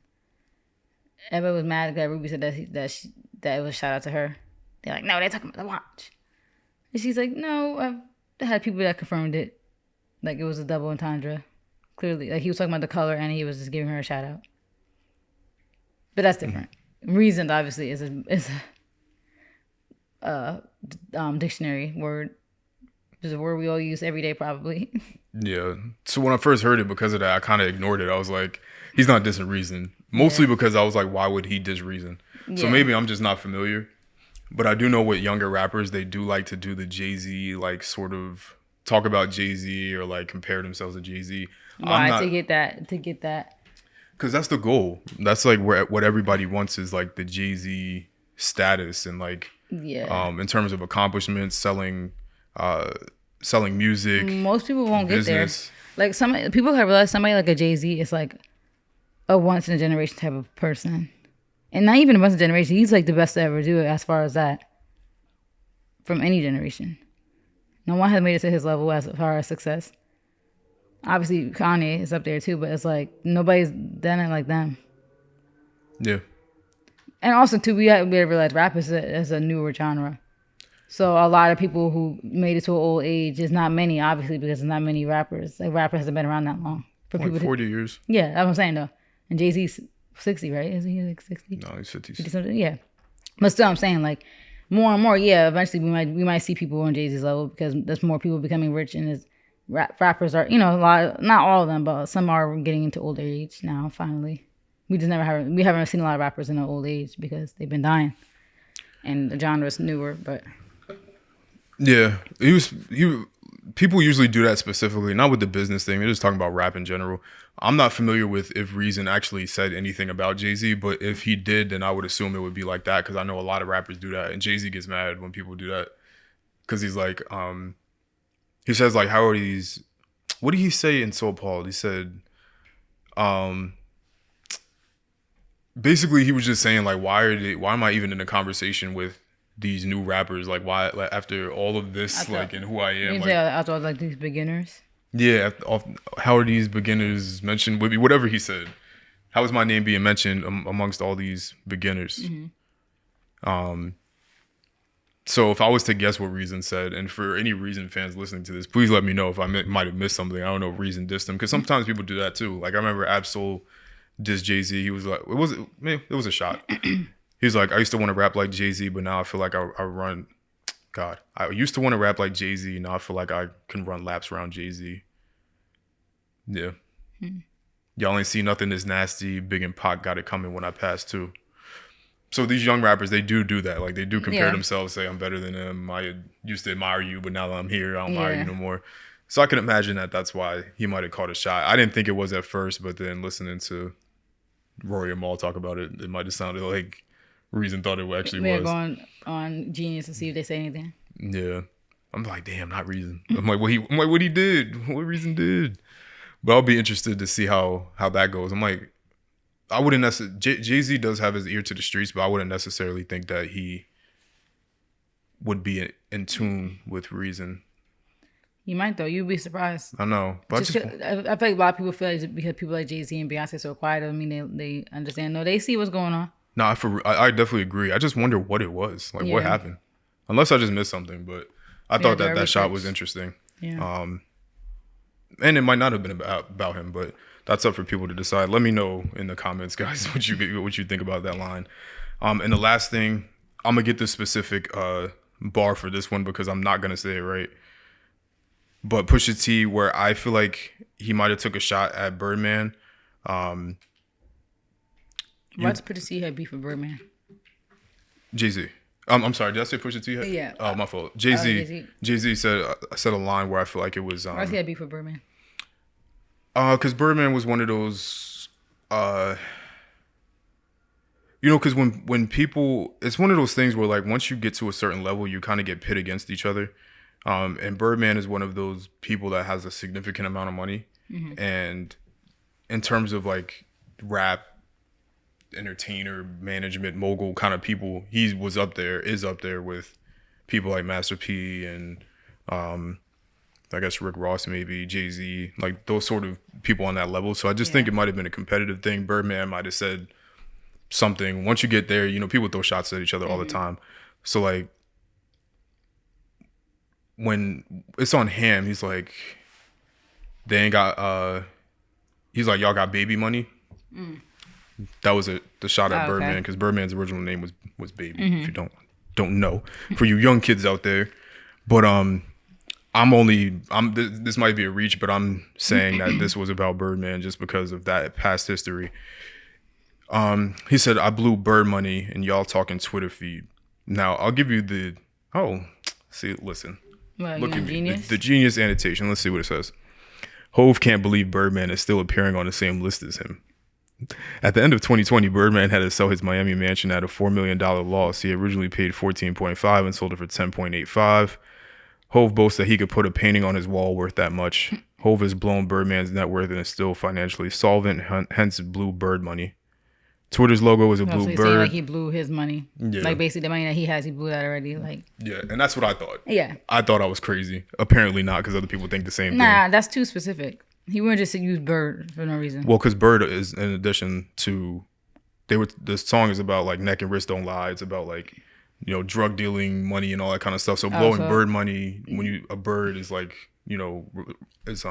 Everybody was mad that Ruby said that it was a shout out to her. They're like, no, they're talking about the watch. And she's like, no, I've had people that confirmed it. Like it was a double entendre. Clearly, like he was talking about the color and he was just giving her a shout out. But that's different. Reason obviously is a dictionary word. It's a word we all use every day probably. Yeah. So when I first heard it, because of that, I kind of ignored it. I was like, he's not dissing Reason. Mostly because I was like, why would he diss Reason? Yeah. So maybe I'm just not familiar. But I do know with younger rappers, they do like to do the Jay-Z, like sort of talk about Jay-Z or like compare themselves to Jay-Z. Why? To get that. Because that's the goal. That's like what everybody wants is like the Jay-Z status and like, in terms of accomplishments, selling music. Most people won't business. Get there. Like some people have realized somebody like a Jay-Z is like a once in a generation type of person. And not even a once in a generation. He's like the best to ever do it as far as that. From any generation. No one has made it to his level as far as success. Obviously, Kanye is up there too, but it's like nobody's done it like them. Yeah. And also, too, we have to realize rap is a newer genre. So a lot of people who made it to an old age, is not many, obviously, because there's not many rappers. Like, rapper hasn't been around that long. For like 40 years. Yeah, that's what I'm saying, though. And Jay-Z's 60, right? Isn't he like 60? No, he's 50. 50 something? Yeah. But still, I'm saying, like, more and more, eventually we might see people on Jay-Z's level because there's more people becoming rich and his rappers are, a lot, not all of them, but some are getting into older age now, finally. We haven't seen a lot of rappers in an old age because they've been dying. And the genre is newer, but... Yeah, people usually do that specifically, not with the business thing. They're just talking about rap in general. I'm not familiar with if Reason actually said anything about Jay-Z, but if he did, then I would assume it would be like that because I know a lot of rappers do that, and Jay-Z gets mad when people do that because he's like, he says like, how are these? What did he say in So Appalled? He said, basically he was just saying like, why am I even in a conversation with these new rappers? Like, why, like, after all of this, like, and who I am, you like, say I thought like these beginners. Yeah, how are these beginners mentioned with me? Whatever he said. How is my name being mentioned amongst all these beginners? Mm-hmm. So if I was to guess what Reason said, and for any Reason fans listening to this, please let me know if I might have missed something. I don't know if Reason dissed him, because sometimes people do that too. Like I remember Absol dissed Jay-Z. He was like, it was a shot. He was like, I used to want to rap like Jay-Z, but now I feel like I run. God, I used to want to rap like Jay-Z. Now I feel like I can run laps around Jay-Z. Yeah. Y'all ain't see nothing this nasty. Big and Pac got it coming when I pass too. So these young rappers, they do that. Like they do compare themselves, say I'm better than them. I used to admire you, but now that I'm here, I don't admire you no more. So I can imagine that's why he might have caught a shot. I didn't think it was at first, but then listening to Rory and Mal talk about it, it might have sounded like Reason thought it actually was. We're going on Genius to see if they say anything. Yeah. I'm like, damn, not Reason. I'm like, what he did? What Reason did? But I'll be interested to see how that goes. I'm like, I wouldn't necessarily. Jay-Z does have his ear to the streets, but I wouldn't necessarily think that he would be in tune with Reason. You might though. You'd be surprised. I know, but I feel like a lot of people feel like because people like Jay-Z and Beyonce are so quiet, doesn't mean they understand. No, they see what's going on. No, I definitely agree. I just wonder what it was. Like what happened. Unless I just missed something, but I thought that shot was interesting. Yeah. And it might not have been about him, but that's up for people to decide. Let me know in the comments, guys, what you think about that line. And the last thing, I'm gonna get the specific bar for this one because I'm not gonna say it right. But Pusha T, where I feel like he might have took a shot at Birdman. Why does Pusha T have beef with Birdman? Jay-Z. I'm sorry, did I say Pusha T? Yeah. Oh, my fault. Jay-Z said a line where I feel like it was. Why does he have beef with Birdman? Because Birdman was one of those, because when people, it's one of those things where like once you get to a certain level, you kind of get pit against each other. And Birdman is one of those people that has a significant amount of money. Mm-hmm. And in terms of like rap, entertainer, management, mogul kind of people, is up there with people like Master P and I guess Rick Ross, maybe Jay-Z, like those sort of people on that level. So I just think it might have been a competitive thing. Birdman might have said something. Once you get there, people throw shots at each other all the time. So like when it's on him, he's like, they ain't got, he's like, y'all got baby money. That was the shot at Birdman, because Birdman's original name was Baby. Mm-hmm. If you don't know, for you young kids out there. But this might be a reach, but I'm saying that this was about Birdman just because of that past history. He said, I blew bird money and y'all talking Twitter feed. Now I'll give you listen. What, look at me. Genius? The Genius annotation. Let's see what it says. Hove can't believe Birdman is still appearing on the same list as him. At the end of 2020, Birdman had to sell his Miami mansion at a $4 million loss. He originally paid $14.5 and sold it for $10.85. Hove boasts that he could put a painting on his wall worth that much. Hove has blown Birdman's net worth and is still financially solvent, hence blew bird money. Twitter's logo is a blue bird. Like he blew his money. Yeah. Like basically the money that he has, he blew that already. Like. Yeah, and that's what I thought. Yeah. I thought I was crazy. Apparently not, because other people think the same thing. Nah, that's too specific. He wouldn't just use bird for no reason. Well, because bird is in addition to, the song is about like neck and wrist don't lie. It's about like, drug dealing, money, and all that kind of stuff. So blowing bird money, when a bird is like, is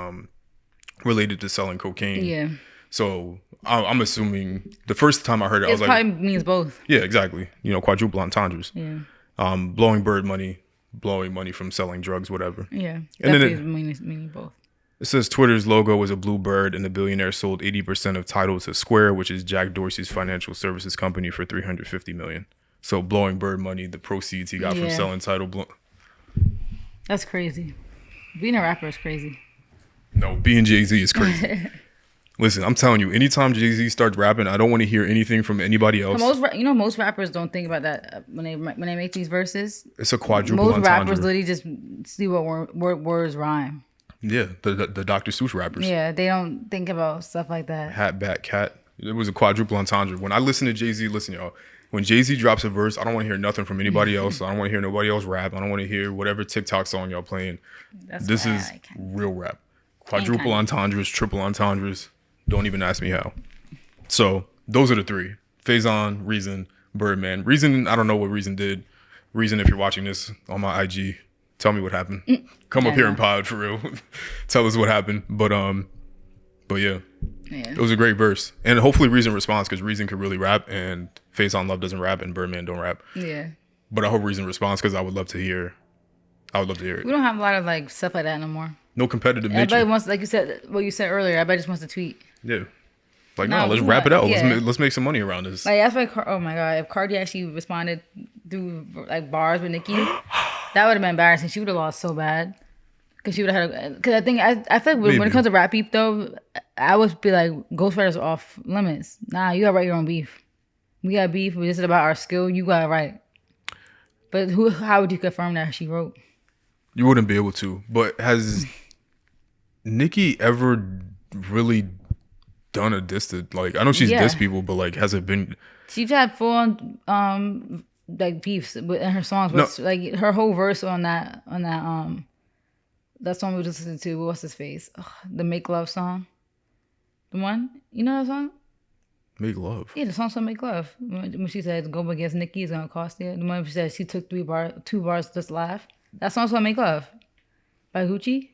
related to selling cocaine. Yeah. So I'm assuming the first time I heard it, I was like, it probably means both. Yeah, exactly. Quadruple entendres. Yeah. Blowing bird money, blowing money from selling drugs, whatever. Yeah. And then meaning both. It says Twitter's logo was a blue bird, and the billionaire sold 80% of Tidal to Square, which is Jack Dorsey's financial services company, for $350 million. So blowing bird money, the proceeds he got from selling Tidal. That's crazy. Being a rapper is crazy. No, being Jay-Z is crazy. Listen, I'm telling you, anytime Jay-Z starts rapping, I don't want to hear anything from anybody else. Most rappers don't think about that when they make these verses. It's a quadruple entendre. Most rappers literally just see what words rhyme. Yeah, the Dr. Seuss rappers. Yeah, they don't think about stuff like that. Hat, bat, cat. It was a quadruple entendre. When I listen to Jay-Z, listen, y'all. When Jay-Z drops a verse, I don't want to hear nothing from anybody else. I don't want to hear nobody else rap. I don't want to hear whatever TikTok song y'all playing. This is real rap. Quadruple entendres, triple entendres. Don't even ask me how. So those are the three. Faison, Reason, Birdman. Reason, I don't know what Reason did. Reason, if you're watching this on my IG, tell me what happened. Come up here and pod for real. Tell us what happened. But yeah. It was a great verse. And hopefully Reason responds, because Reason could really rap, and Face on Love doesn't rap, and Birdman don't rap. Yeah. But I hope Reason responds, because I would love to hear it. We don't have a lot of like stuff like that no more. No competitive Everybody nature. wants, like you said, what you said earlier. Everybody just wants to tweet. Yeah. Like, No, no, let's we wrap it out. want- yeah. Let's make some money around this. Like that's why. Oh my god! If Cardi actually responded through like bars with Nicki, that would have been embarrassing. She would have lost so bad. Cause she would have had. Cause I think I feel like when Maybe. it comes to rap beef though, I would be like ghostwriters are off limits. Nah, you gotta write your own beef. We got beef. This is about our skill. You gotta write. But how would you confirm that she wrote? You wouldn't be able to. But has Nicki ever really done a diss to, like, I know she's dissed people, but like, has it been? She's had full on like beefs in her songs. But like her whole verse on that that song we just listened to. What's his face? Ugh, the Make Love song. The one, you know that song? Make Love. Yeah, the song's called Make Love. When she said go against Nicki, it's gonna cost you. The one she said she took 2 bars just laugh. That song's called Make Love by Gucci.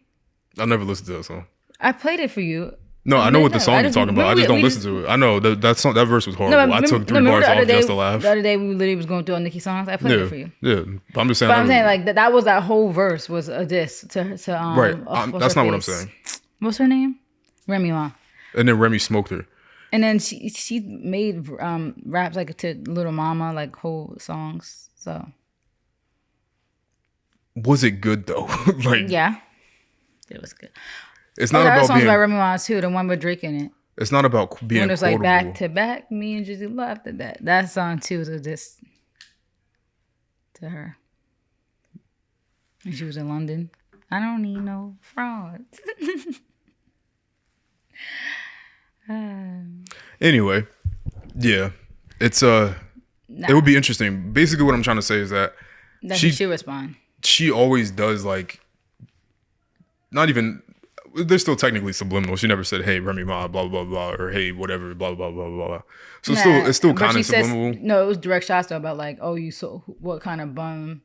I never listened to that song. I played it for you. No, I know what the song I you're talking about. I just don't listen to it. I know that song, that verse was horrible. I took 3 bars off just to laugh. The other day we literally was going through all Nicki songs. I played it for you. Yeah, I'm just saying. But I'm saying like that was that whole verse was a diss to right. That's not what I'm saying. What's her name? Remy Ma. And then Remy smoked her. And then she made raps like to Little Mama, like whole songs. So was it good though? Like, yeah, it was good. It's not about songs being. by Remy Ma too. The one with Drake in it. It's not about being. When it's like quotable. back to back, me and Drizzy laughed at that. That song too was a diss to her. And she was in London. I don't need no frauds. Anyway, yeah, it's it would be interesting. Basically, what I'm trying to say is that she should respond. She always does, like, not even. They're still technically subliminal. She never said, "Hey, Remy Ma, blah blah blah," or "Hey, whatever, blah blah blah blah blah." So it's still kind of subliminal. No, it was direct shots though about like, oh, you so what kind of bum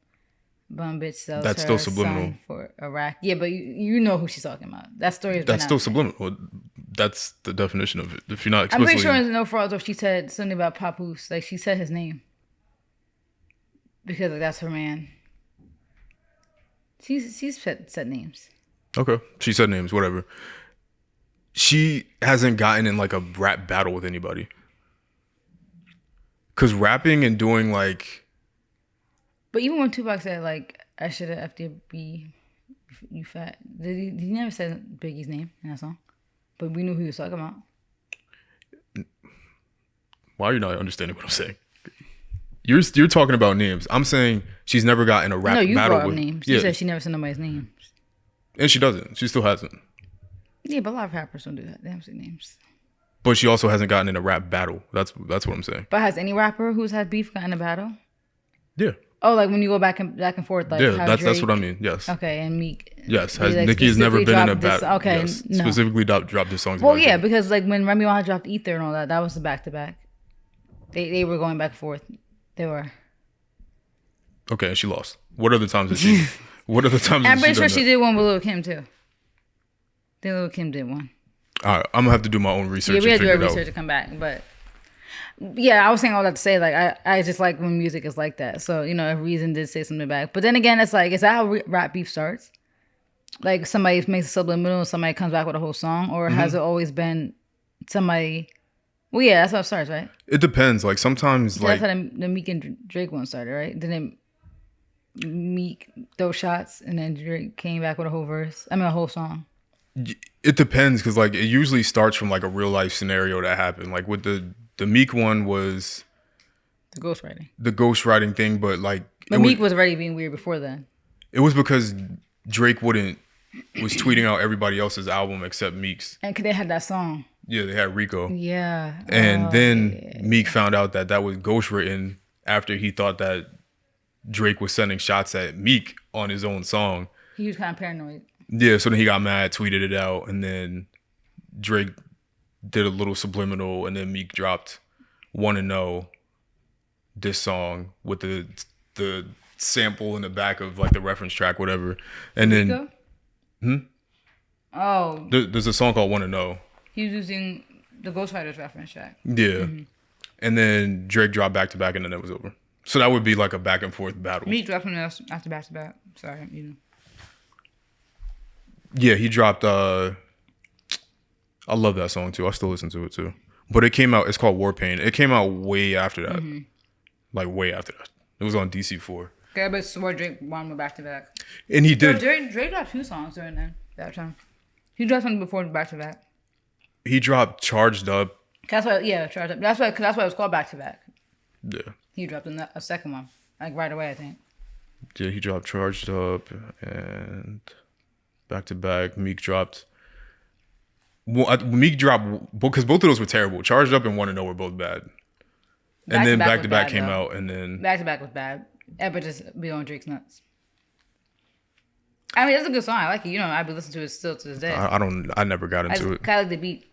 bitch sells That's her still subliminal son for Iraq? Yeah, but you know who she's talking about. That story. That's still subliminal. That's the definition of it. If you're not explicitly, I'm pretty sure in No Frauds, if she said something about Papoose, like she said his name because like, that's her man. She's said names. Okay, she said names, whatever. She hasn't gotten in like a rap battle with anybody. Cause rapping and doing like. But even when Tupac said like, "I should have FDB, you fat," he never said Biggie's name in that song, but we knew who he was talking about. Why are you not understanding what I'm saying? You're talking about names. I'm saying she's never gotten a rap battle with. No, you brought up names. You said she never said nobody's name. And she doesn't. She still hasn't. Yeah, but a lot of rappers don't do that. They don't say names. But she also hasn't gotten in a rap battle. That's what I'm saying. But has any rapper who's had beef gotten in a battle? Yeah. Oh, like when you go back and forth, like yeah, that's what I mean. Yes. Okay, and Meek. Yes, Nicki has never been in a battle. Okay, yes. no. Specifically dropped this songs. Well, yeah, because like when Remy Ma dropped Ether and all that, that was the back to back. They were going back and forth. They were. Okay, and she lost. What other times did she? What other times? I'm pretty sure she did one with Lil' Kim too. Then Lil' Kim did one. All right, I'm gonna have to do my own research. Yeah, we had to do our research research to come back, but yeah, I was saying all that to say like I just like when music is like that. So you know, if Reason did say something back, but then again, it's like is that how rap beef starts? Like somebody makes a subliminal, and somebody comes back with a whole song, or has it always been somebody? Well, yeah, that's how it starts, right? It depends. Like sometimes, that's how the Meek and Drake one started, right? Then Meek throw shots, and then Drake came back with a whole verse. I mean, a whole song. It depends because like it usually starts from like a real life scenario that happened. Like with the Meek one was the ghostwriting. The ghostwriting thing, but like Meek was already being weird before then. It was because Drake was tweeting out everybody else's album except Meek's. And they had that song. Yeah, they had Rico. Yeah. And then Meek found out that was ghostwritten after he thought that Drake was sending shots at Meek on his own song. He was kind of paranoid. Yeah, so then he got mad, tweeted it out, and then Drake did a little subliminal, and then Meek dropped 1 and 0. diss song with the sample in the back of like the reference track, whatever. And then Oh, there's a song called "Wanna Know." he was using the Ghostwriters reference track. Yeah, and then Drake dropped back to back, and then it was over. So that would be like a back and forth battle. Meek dropped something else after back to back. Sorry, you know. Yeah, he dropped. I love that song too. I still listen to it too. But it came out. It's called War Pain. It came out way after that. Like way after that. It was on DC4. Okay, but swore Drake won back to back. And he did. Drake dropped 2 songs during that time. He dropped something before back to back. He dropped Charged Up. That's why, yeah, Charged Up. That's why it was called back to back. Yeah. He dropped a second one, like right away, I think. Yeah, he dropped Charged Up and back to back. Meek dropped. Well, Meek dropped because both of those were terrible. Charged Up and Wanna Know were both bad. And then back to back came out, and then back to back was bad. Ever just be on Drake's nuts. I mean, it's a good song. I like it. You know, I've been listening to it still to this day. I never got into it. Kind of like the beat.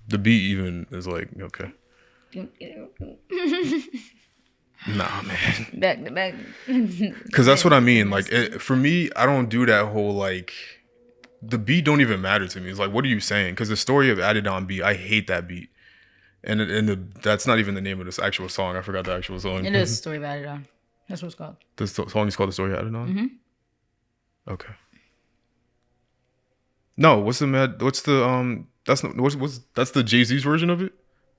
The beat even is like okay. Nah, man. Back to back. Because that's what I mean. Like for me, I don't do that whole like. The beat don't even matter to me. It's like, what are you saying? Because the story of Adidon beat, I hate that beat. And that's not even the name of this actual song. I forgot the actual song. It is Story of Adidon. That's what it's called. The song is called The Story of Adidon? Mm-hmm. Okay. No, that's the Jay-Z's version of it?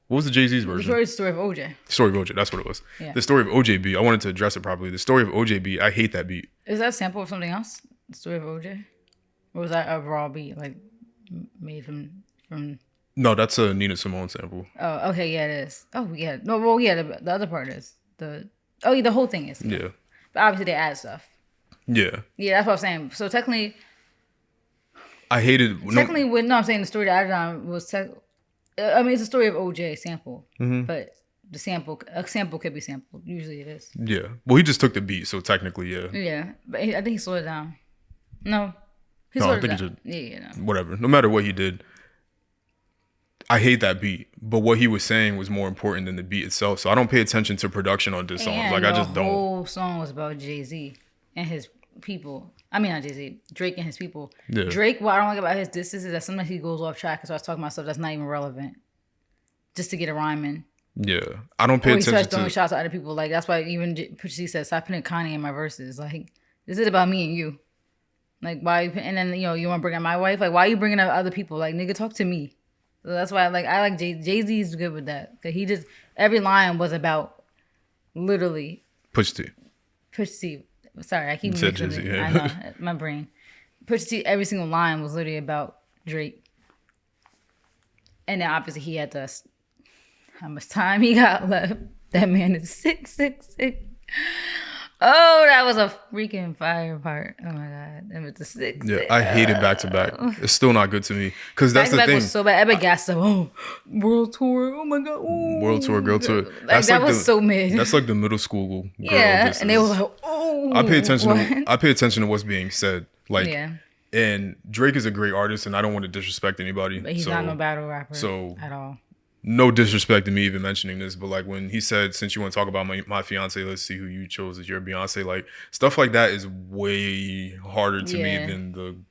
What was the Jay-Z's version? The story of OJ. The Story of OJ, that's what it was. Yeah. The Story of OJ beat, I wanted to address it properly. The Story of OJ beat, I hate that beat. Is that a sample of something else? The Story of OJ? Or was that a raw beat, like made from? No, that's a Nina Simone sample. Oh, okay, yeah, it is. Oh, yeah, no, well, yeah, the other part is the whole thing is. Yeah. But obviously they add stuff. Yeah. Yeah, that's what I'm saying. So technically, I hated. I'm saying the story that Adidon was. I mean, it's a story of OJ sample, but a sample could be sampled. Usually it is. Yeah. Well, he just took the beat, so technically, yeah. Yeah, but I think he slowed it down. No. He did. Yeah, no. Whatever. No matter what he did, I hate that beat. But what he was saying was more important than the beat itself. So I don't pay attention to production on this song. Like I just don't. The whole song was about Jay-Z and his people. I mean, not Jay-Z, Drake and his people. Yeah. Drake, what I don't like about his disses is that sometimes he goes off track and starts talking about stuff that's not even relevant, just to get a rhyme in. Yeah, I don't pay Or he attention starts to. throwing shots at other people. Like that's why even Pusha T said, "Stop putting Kanye in my verses." Like this is about me and you. Like why? And then you want to bring up my wife. Like why are you bringing up other people? Like nigga, talk to me. So that's why I like Jay-Z's good with that. Cause he just every line was about literally Pusha T. Pusha T. Sorry, I keep said mixing Jay-Z, it. yeah. I know my brain. Pusha T. Every single line was literally about Drake. And then obviously he had to. How much time he got left? That man is 666. Oh, that was a freaking fire part. Oh my god, that was the 6. Yeah, I hated back to back. It's still not good to me because that's the Back thing. was so bad. Everybody gassed up. Oh, world tour. Oh my god. Ooh. World tour, girl tour. Like, that was so mid. That's like the middle school girl. Yeah, and they were like, oh. I pay attention. what? I pay attention to what's being said. Like, Yeah. and Drake is a great artist, and I don't want to disrespect anybody. But he's not no battle rapper at all. No disrespect to me even mentioning this, but like when he said, since you want to talk about my fiance, let's see who you chose as your Beyonce. Like stuff like that is way harder to me than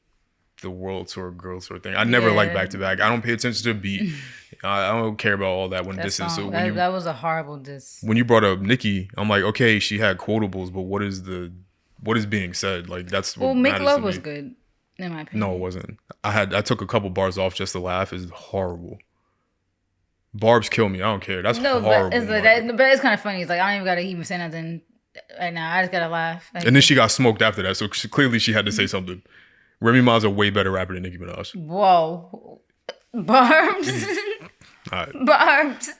the world tour, girl tour thing. I never like back to back. I don't pay attention to the beat. I don't care about all that when That this is. So song, that was a horrible diss. when you brought up Nicki, I'm like, okay, she had quotables, but what is being said? Like that's what Make matters Love to was me. good, in my opinion. No, it wasn't. I took a couple bars off just to laugh. It's horrible. Barbs kill me. I don't care. That's horrible. But it's kind of funny. It's like I don't even gotta even say nothing right now. I just gotta laugh. Like, And then she got smoked after that, so clearly she had to say something. Remy Ma's a way better rapper than Nicki Minaj. whoa, Barbs, All right. Barbs,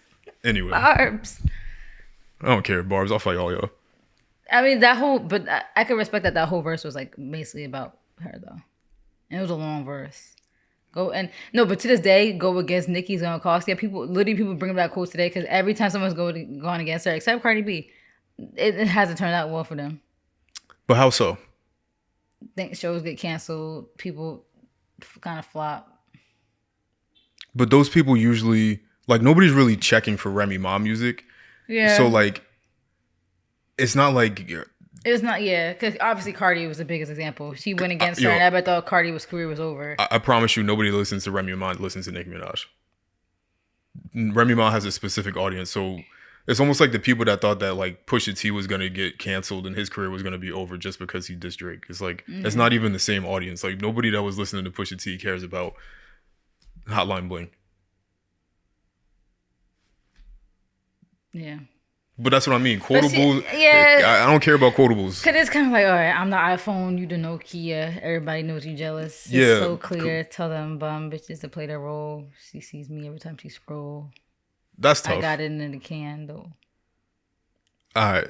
Anyway, Barbs. I don't care. Barbs, I'll fight all y'all. I mean that whole, but I can respect that whole verse was like basically about her though, and it was a long verse. But to this day, go against Nicki's gonna cost. Yeah, people bring up that quote today because every time someone's gone against her, except Cardi B, it hasn't turned out well for them. But how so? Think shows get canceled, people kind of flop. But those people usually, like, nobody's really checking for Remy Ma music. Yeah. So, like, it's not like It's not, yeah, because obviously Cardi was the biggest example. She went against her, yo, and everybody thought Cardi's career was over. I promise you, nobody listens to Remy Ma listens to Nicki Minaj. Remy Ma has a specific audience, so it's almost like the people that thought that like Pusha T was gonna get canceled and his career was gonna be over just because he dissed Drake. It's like it's not even the same audience. Like nobody that was listening to Pusha T cares about Hotline Bling. Yeah. But that's what I mean. Quotables. yeah. I don't care about quotables. Cause it's kind of like, all right, I'm the iPhone, you the Nokia. Everybody knows you jealous. It's Yeah. so clear. Tell them bum bitches to play their role. She sees me every time she scroll. That's tough. I got it in the can though. All right.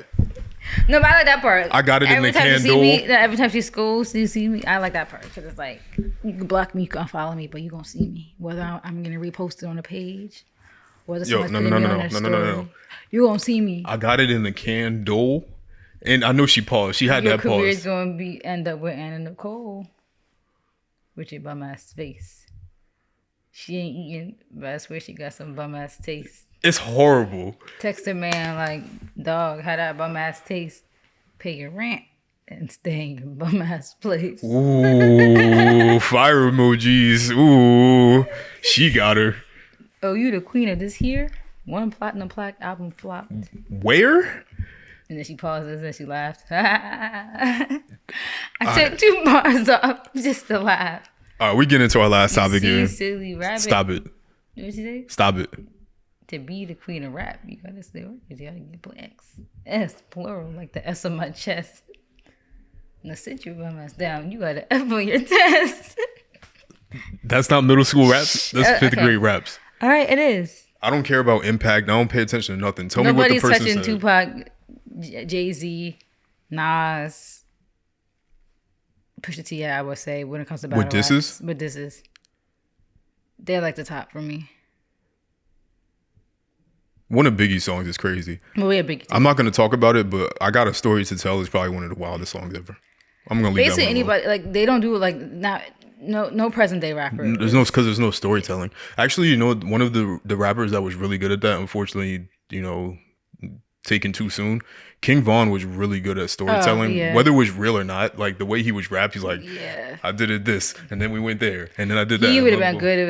No, but I like that part. I got it in the can though. Every time she scrolls, you see me. I like that part because it's like you can block me, you can follow me, but you gonna see me. Whether I'm gonna repost it on the page, whether someone's putting me on their story, you gonna see me. I got it in the can though, and I know she paused. She had Your that pause. career is gonna end up with Anna Nicole, with your bum ass face. She ain't eating, but I swear she got some bum ass taste. It's horrible. Text a man like, dog, how that bum ass taste? Pay your rent and stay in your bum ass place. Ooh, fire emojis. Ooh, she got her. Oh, you the queen of this here? One platinum plaque album flopped. Where? And then she pauses and she laughed. I took 2 bars off just to laugh. All right, we get into our last topic here. Silly rabbit. Stop it. What you say? Stop it. To be the queen of rap, you gotta stay working. You gotta get plaques. S, plural, like the S on my chest. Now sit your bum ass down. You got an F on your test. That's not middle school raps. That's fifth grade raps. All right, it is. I don't care about impact. I don't pay attention to nothing. Tell Nobody's me what the person touching said. Tupac, Jay-Z, Nas, Pusha T, I would say, when it comes to battle With disses? raps. With disses. They're like the top for me. One of Biggie's songs is crazy. Well, we have Biggie too. I'm not going to talk about it, but I Got a Story to Tell is probably one of the wildest songs ever. I'm going to leave Basically, that one anybody, like, they don't do it like, not, no present day rapper. because there's no storytelling. Actually, you know, one of the rappers that was really good at that, unfortunately, you know, taken too soon. King Von was really good at storytelling, yeah. whether it was real or not. Like the way he was rap, he's like, Yeah. I did it this, and then we went there, and then I did that. He would have Blah, been blah, blah. good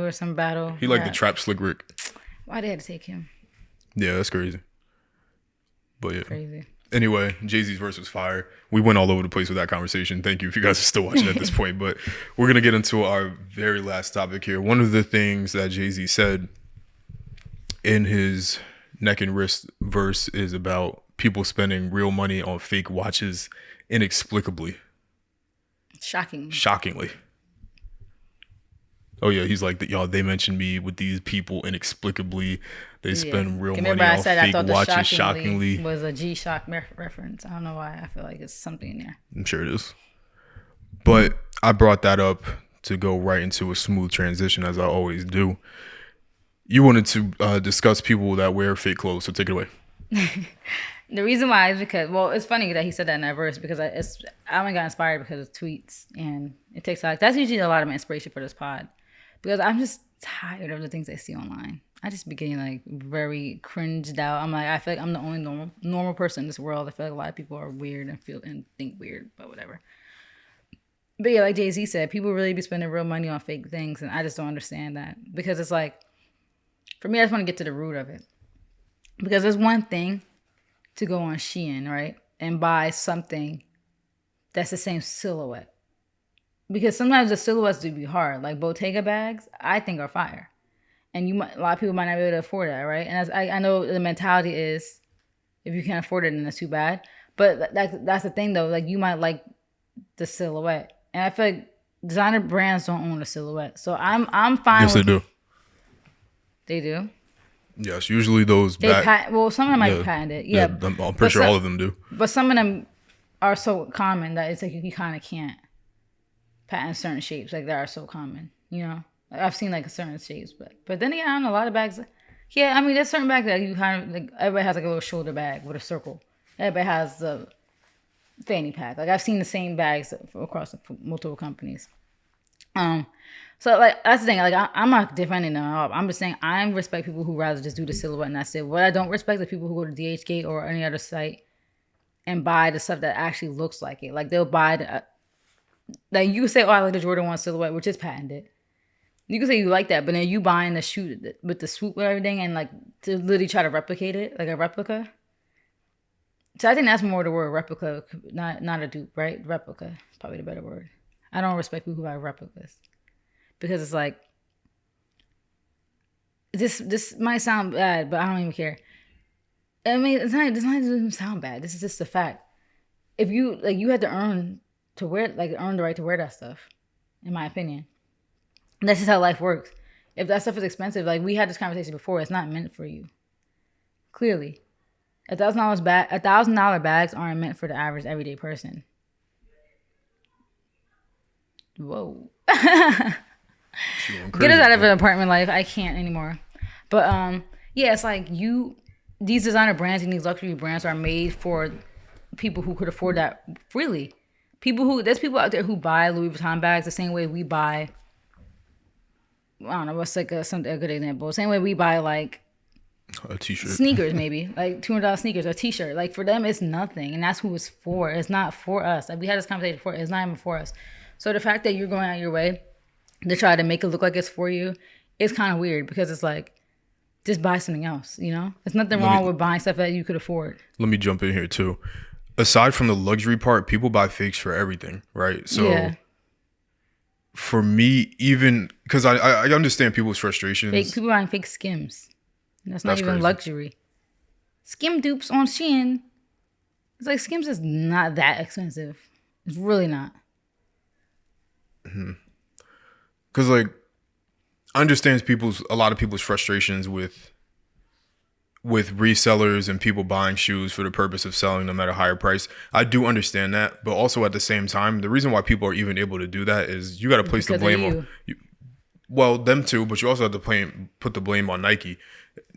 with some battle. He like the rap. trap Slick Rick. Why they had to take him? Yeah, that's crazy. But yeah. Crazy. Anyway, Jay-Z's verse was fire. We went all over the place with that conversation. Thank you if you guys are still watching at this point. But we're going to get into our very last topic here. One of the things that Jay-Z said in his Neck and Wrist verse is about people spending real money on fake watches inexplicably. Shockingly. Oh, yeah. He's like, y'all, they mentioned me with these people inexplicably. They spend real money on fake watches shockingly. Was a G-Shock reference. I don't know why. I feel like it's something in there. I'm sure it is. But I brought that up to go right into a smooth transition, as I always do. You wanted to discuss people that wear fake clothes, so take it away. The reason why is because, well, it's funny that he said that in that verse because I only got inspired because of tweets and it takes like that's usually a lot of my inspiration for this pod because I'm just tired of the things I see online. I just be getting like very cringed out. I'm like, I feel like I'm the only normal person in this world. I feel like a lot of people are weird and feel and think weird, but whatever. But yeah, like Jay-Z said, people really be spending real money on fake things, and I just don't understand that because it's like, for me, I just want to get to the root of it because there's one thing to go on Shein, right, and buy something that's the same silhouette. Because sometimes the silhouettes do be hard. Like Bottega bags, I think are fire. And a lot of people might not be able to afford that, right? And I know the mentality is, if you can't afford it, then it's too bad. But that's the thing, though. Like, you might like the silhouette. And I feel like designer brands don't own a silhouette. So I'm fine with... Yes, they do. They do? Yes, usually those... well, some of them might patent it. Yeah. I'm pretty sure all of them do. But some of them are so common that it's like you kind of can't patent certain shapes. Like, they are so common, you know? Like, I've seen, like, certain shapes. But then again, I don't know, a lot of bags... Yeah, I mean, there's certain bags that you kind of... Like, everybody has, like, a little shoulder bag with a circle. Everybody has the fanny pack. Like, I've seen the same bags across multiple companies. So, like, that's the thing. Like, I'm not defending them at all. I'm just saying I respect people who rather just do the silhouette and that's it. What I don't respect is people who go to DHgate or any other site and buy the stuff that actually looks like it. Like they'll buy like you can say, oh, I like the Jordan 1 silhouette, which is patented. You can say you like that, but then you buying the shoe with the swoop and everything and like to literally try to replicate it, like a replica. So I think that's more the word replica, not a dupe, right? Replica, probably the better word. I don't respect people who buy replicas because it's like, this might sound bad, but I don't even care. I mean, it's not even sound bad. This is just a fact. If you like, you had to earn the right to wear that stuff, in my opinion. And that's just how life works. If that stuff is expensive, like we had this conversation before, it's not meant for you. Clearly, $1,000 bags aren't meant for the average everyday person. Whoa. Get us out of an apartment life. I can't anymore. But yeah, it's like these designer brands and these luxury brands are made for people who could afford that freely. There's people out there who buy Louis Vuitton bags the same way we buy. I don't know what's like a good example. Same way we buy like a t-shirt, sneakers, maybe like $200 sneakers, or a t-shirt. Like for them, it's nothing, and that's who it's for. It's not for us. Like we had this conversation before. It's not even for us. So the fact that you're going out your way to try to make it look like it's for you, it's kind of weird because it's like, just buy something else, you know? There's nothing wrong with buying stuff that you could afford. Let me jump in here too. Aside from the luxury part, people buy fakes for everything, right? So yeah. For me, even because I understand people's frustrations. People buying fake Skims. That's not even crazy. Luxury. Skim dupes on Shein. It's like Skims is not that expensive. It's really not. Because like, I understand a lot of people's frustrations with resellers and people buying shoes for the purpose of selling them at a higher price. I do understand that, but also at the same time, the reason why people are even able to do that is you got to place the blame on well, them too, but you also have to put the blame on Nike.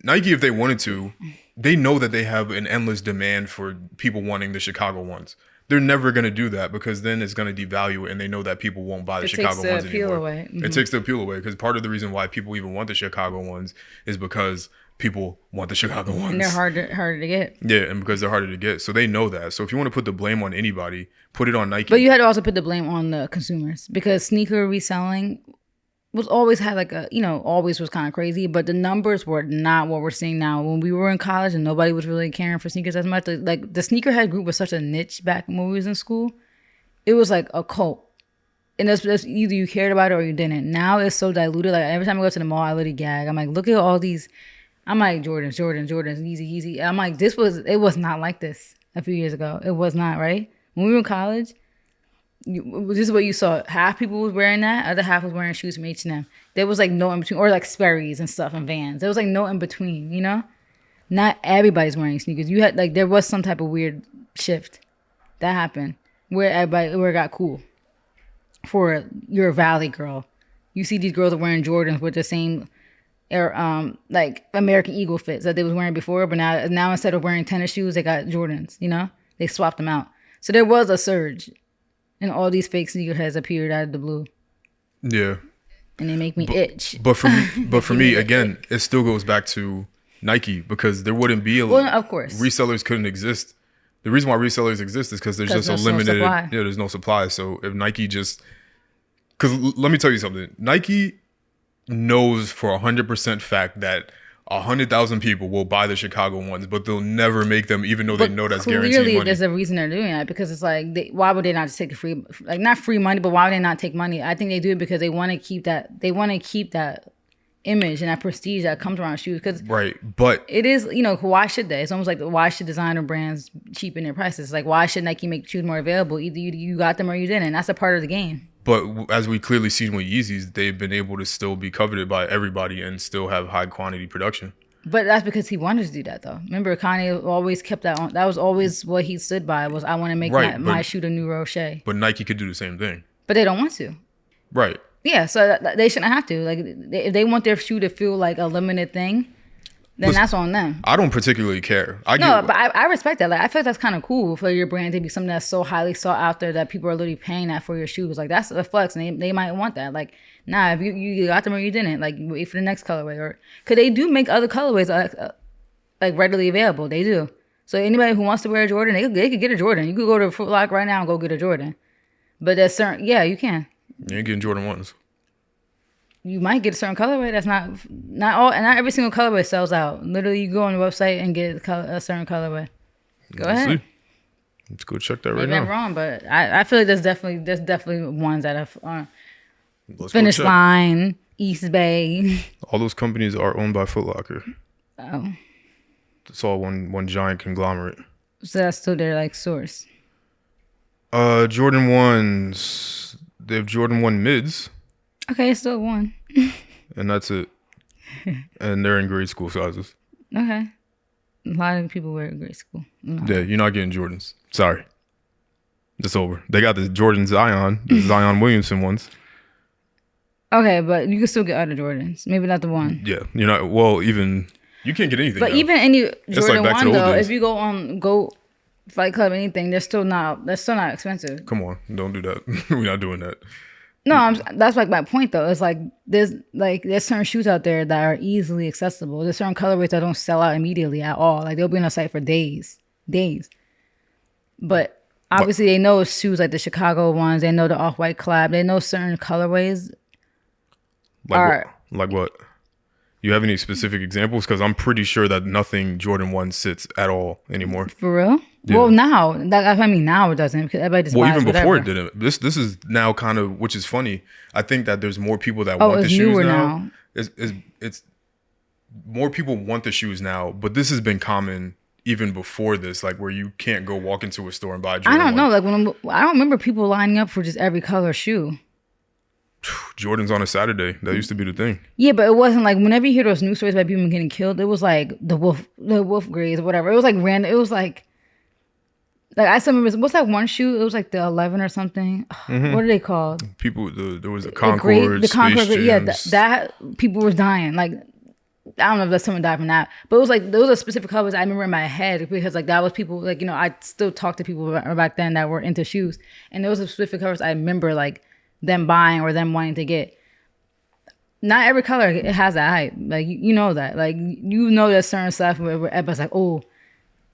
Nike, if they wanted to, they know that they have an endless demand for people wanting the Chicago ones. They're never going to do that because then it's going to devalue it, and they know that people won't buy the Chicago ones anymore. Away. Mm-hmm. It takes the appeal away because part of the reason why people even want the Chicago ones is because people want the Chicago ones. And they're harder to get. Yeah, and because they're harder to get. So they know that. So if you want to put the blame on anybody, put it on Nike. But you had to also put the blame on the consumers because sneaker reselling always was kind of crazy, but the numbers were not what we're seeing now. When we were in college and nobody was really caring for sneakers as much, like the sneakerhead group was such a niche back when we was in school. It was like a cult. And that's either you cared about it or you didn't. Now it's so diluted. Like every time I go to the mall, I literally gag. I'm like, look at all these. I'm like, Jordans, Yeezy. I'm like, it was not like this a few years ago. It was not, right? When we were in college, this is what you saw. Half people was wearing that, other half was wearing shoes from H&M. There was like no in between, or like Sperry's and stuff and Vans. There was like no in between, you know? Not everybody's wearing sneakers. You had like, there was some type of weird shift that happened where it got cool. For you're a Valley girl, you see these girls are wearing Jordans with the same like American Eagle fits that they was wearing before, but now instead of wearing tennis shoes, they got Jordans, you know? They swapped them out. So there was a surge. And all these fake sneakerheads appeared out of the blue. Yeah. And they make me itch. But for me, again, it still goes back to Nike because there wouldn't be of course. Resellers couldn't exist. The reason why resellers exist is because there's just a limited, there's no supply. So if Nike because let me tell you something, Nike knows for 100% fact that 100,000 people will buy the Chicago ones, but they'll never make them, even though they know that's guaranteed money. Clearly, there's a reason they're doing that because it's like, why would they not just take not free money, but why would they not take money? I think they do it because they want to keep that. They want to keep that image and that prestige that comes around shoes. Right, but it is, why should they? It's almost like why should designer brands cheapen their prices? Like why should Nike make shoes more available? Either you got them or you didn't. That's a part of the game. But as we clearly seen with Yeezys, they've been able to still be coveted by everybody and still have high quantity production. But that's because he wanted to do that, though. Remember, Kanye always kept that on. That was always what he stood by, was I want to make my shoe the new Roche. But Nike could do the same thing. But they don't want to. Right. Yeah, so they shouldn't have to. Like, if they want their shoe to feel like a limited thing, then that's on them. I don't particularly care. But I respect that. Like, I feel like that's kind of cool for your brand to be something that's so highly sought after that people are literally paying that for your shoes. Like, that's a flex, and they might want that. Like, nah, if you got them or you didn't, like, wait for the next colorway. Or because they do make other colorways like readily available. They do. So anybody who wants to wear a Jordan, they could get a Jordan. You could go to Foot Locker right now and go get a Jordan. But there's certain, yeah, you can. You ain't getting Jordan 1s. You might get a certain colorway. That's not every single colorway sells out. Literally, you go on the website and get a certain colorway. Go ahead. See. Let's go check that right Maybe I'm now. wrong, but I feel like there's definitely ones that have Let's go Finish check. Line, East Bay. All those companies are owned by Foot Locker. Oh, It's all one giant conglomerate. so that's still their like source. Jordan 1s. They have Jordan 1 mids, Okay, it's still one. and that's it. And they're in grade school sizes. Okay, a lot of people wear it at grade school. No. Yeah, you're not getting Jordans. Sorry. It's over. They got the Jordan Zion, the Zion Williamson ones. Okay, but you can still get other Jordans. Maybe not the one. Yeah, you're not. Well, even you can't get anything. But now. even any like Jordan back to one the old though, days. if you go on Fight Club, anything, they're still not expensive. Come on, don't do that. We're not doing that. No, that's like my point though. It's like there's certain shoes out there that are easily accessible. There's certain colorways that don't sell out immediately at all. Like they'll be on the site for days. But obviously they know shoes like the Chicago ones. They know the Off-White collab. They know certain colorways. Like what? You have any specific examples? Because I'm pretty sure that nothing Jordan 1 sits at all anymore. For real? Yeah. Well, now now it doesn't because everybody just Well, buys even before whatever. it didn't. This is now kind of, which is funny. I think that there's more people that Oh, want the it's shoes newer now. now. It's more people want the shoes now, but this has been common even before this, like where you can't go walk into a store and buy a Jordan I don't 1. know. Like I don't remember people lining up for just every color shoe. Jordans on a Saturday. That used to be the thing. Yeah, but it wasn't like whenever you hear those news stories about people getting killed, it was like the wolf grades or whatever. It was like random. It was like I still remember what's that one shoe? It was like the 11 or something. Mm-hmm. What are they called? People, there was the Concord, The Concord. Space Yeah, Jams. that people were dying. Like I don't know if that's someone died from that, but it was like those are specific colors I remember in my head because like that was people like I still talk to people back then that were into shoes, and those are specific colors I remember like them buying or them wanting to get. Not every color it has that hype. Like you know that. Like there's certain stuff where everybody's like, oh,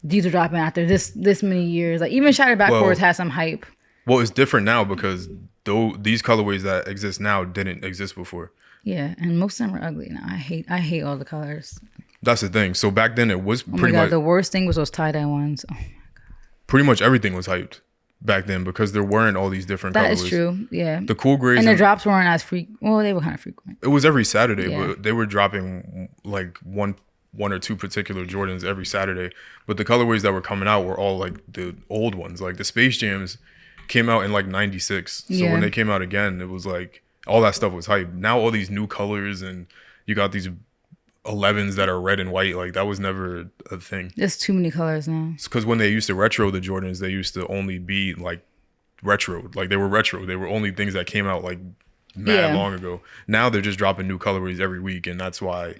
these are dropping after this many years. Like even Shattered Backboards has some hype. Well, it's different now because these colorways that exist now didn't exist before. Yeah, and most of them are ugly now. I hate all the colors. That's the thing. So back then it was Oh my pretty god, much the worst thing was those tie-dye ones. Oh, pretty much everything was hyped back then because there weren't all these different that colorways. is true. Yeah. The cool grays And the drops weren't as well, they were kind of frequent. it was every Saturday, Yeah. but they were dropping like one or two particular Jordans every Saturday. But the colorways that were coming out were all like the old ones. Like the Space Jams came out in like 96. So Yeah. when they came out again, it was like all that stuff was hype. Now all these new colors and you got these 11s that are red and white. Like that was never a thing. There's too many colors now. It's because when they used to retro the Jordans, they used to only be like retro. Like they were retro. They were only things that came out like mad Yeah. long ago. Now they're just dropping new colorways every week, and that's why.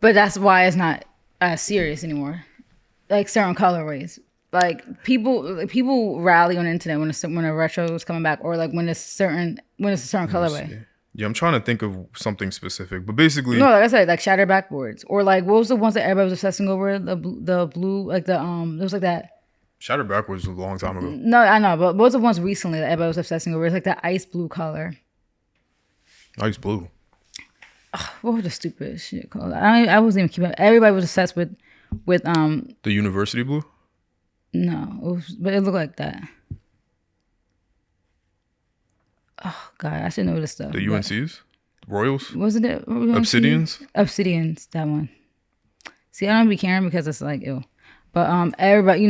But that's why it's not as serious anymore. Like certain colorways. Like people rally on the internet when a retro is coming back, or like when it's a certain colorway. Yeah, I'm trying to think of something specific, but basically, No, like I said, like Shattered Backboards, or like what was the ones that everybody was obsessing over? The blue, like it was like that. Shattered Backwards was a long time ago. No, I know, but what was the ones recently that everybody was obsessing over? It's like that ice blue color. Ice blue. What was the stupid shit called? I wasn't even keeping. Everybody was obsessed with The University blue. no, but it looked like that. Oh god, I should know this stuff. The UNCs, Royals, Wasn't it Obsidians. Obsidians, that one. See, I don't be caring because it's like ew. But everybody,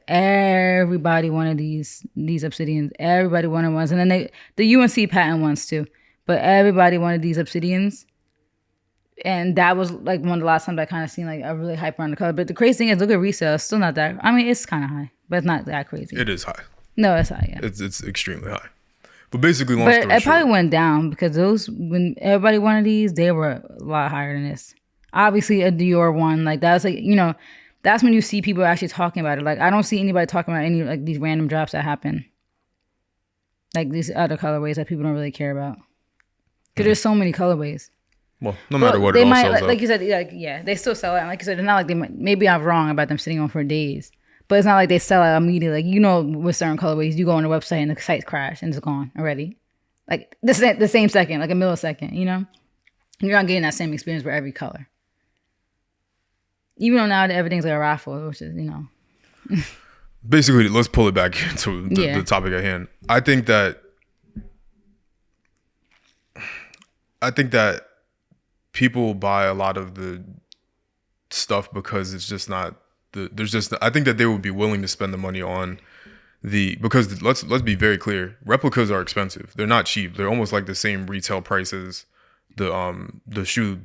everybody wanted these Obsidians. Everybody wanted ones, and then the UNC patent ones too. But everybody wanted these Obsidians, and that was like one of the last times I kind of seen like a really hype around the color. But the crazy thing is, look at resale. It's still not that. I mean, it's kind of high, but it's not that crazy. It is high. No, it's high. Yeah. It's extremely high. But basically, long But story it probably short, went down because when everybody wanted these, they were a lot higher than this. Obviously, a Dior one, like that's like, that's when you see people actually talking about it. Like, I don't see anybody talking about any like these random drops that happen. Like these other colorways that people don't really care about. Because there's so many colorways. Well, no matter what, they it all might sells like out. you said, like yeah, they still sell out. Like you said, it's not like they might. Maybe I'm wrong about them sitting on for days, but it's not like they sell out immediately. Like with certain colorways, you go on the website and the site's crash and it's gone already. Like the same second, like a millisecond. You're not getting that same experience for every color. Even though now everything's like a raffle, which is Basically, let's pull it back to the topic at hand. I think that people buy a lot of the stuff because it's just not I think that they would be willing to spend the money on because let's be very clear, replicas are expensive. They're not cheap. They're almost like the same retail price as the shoe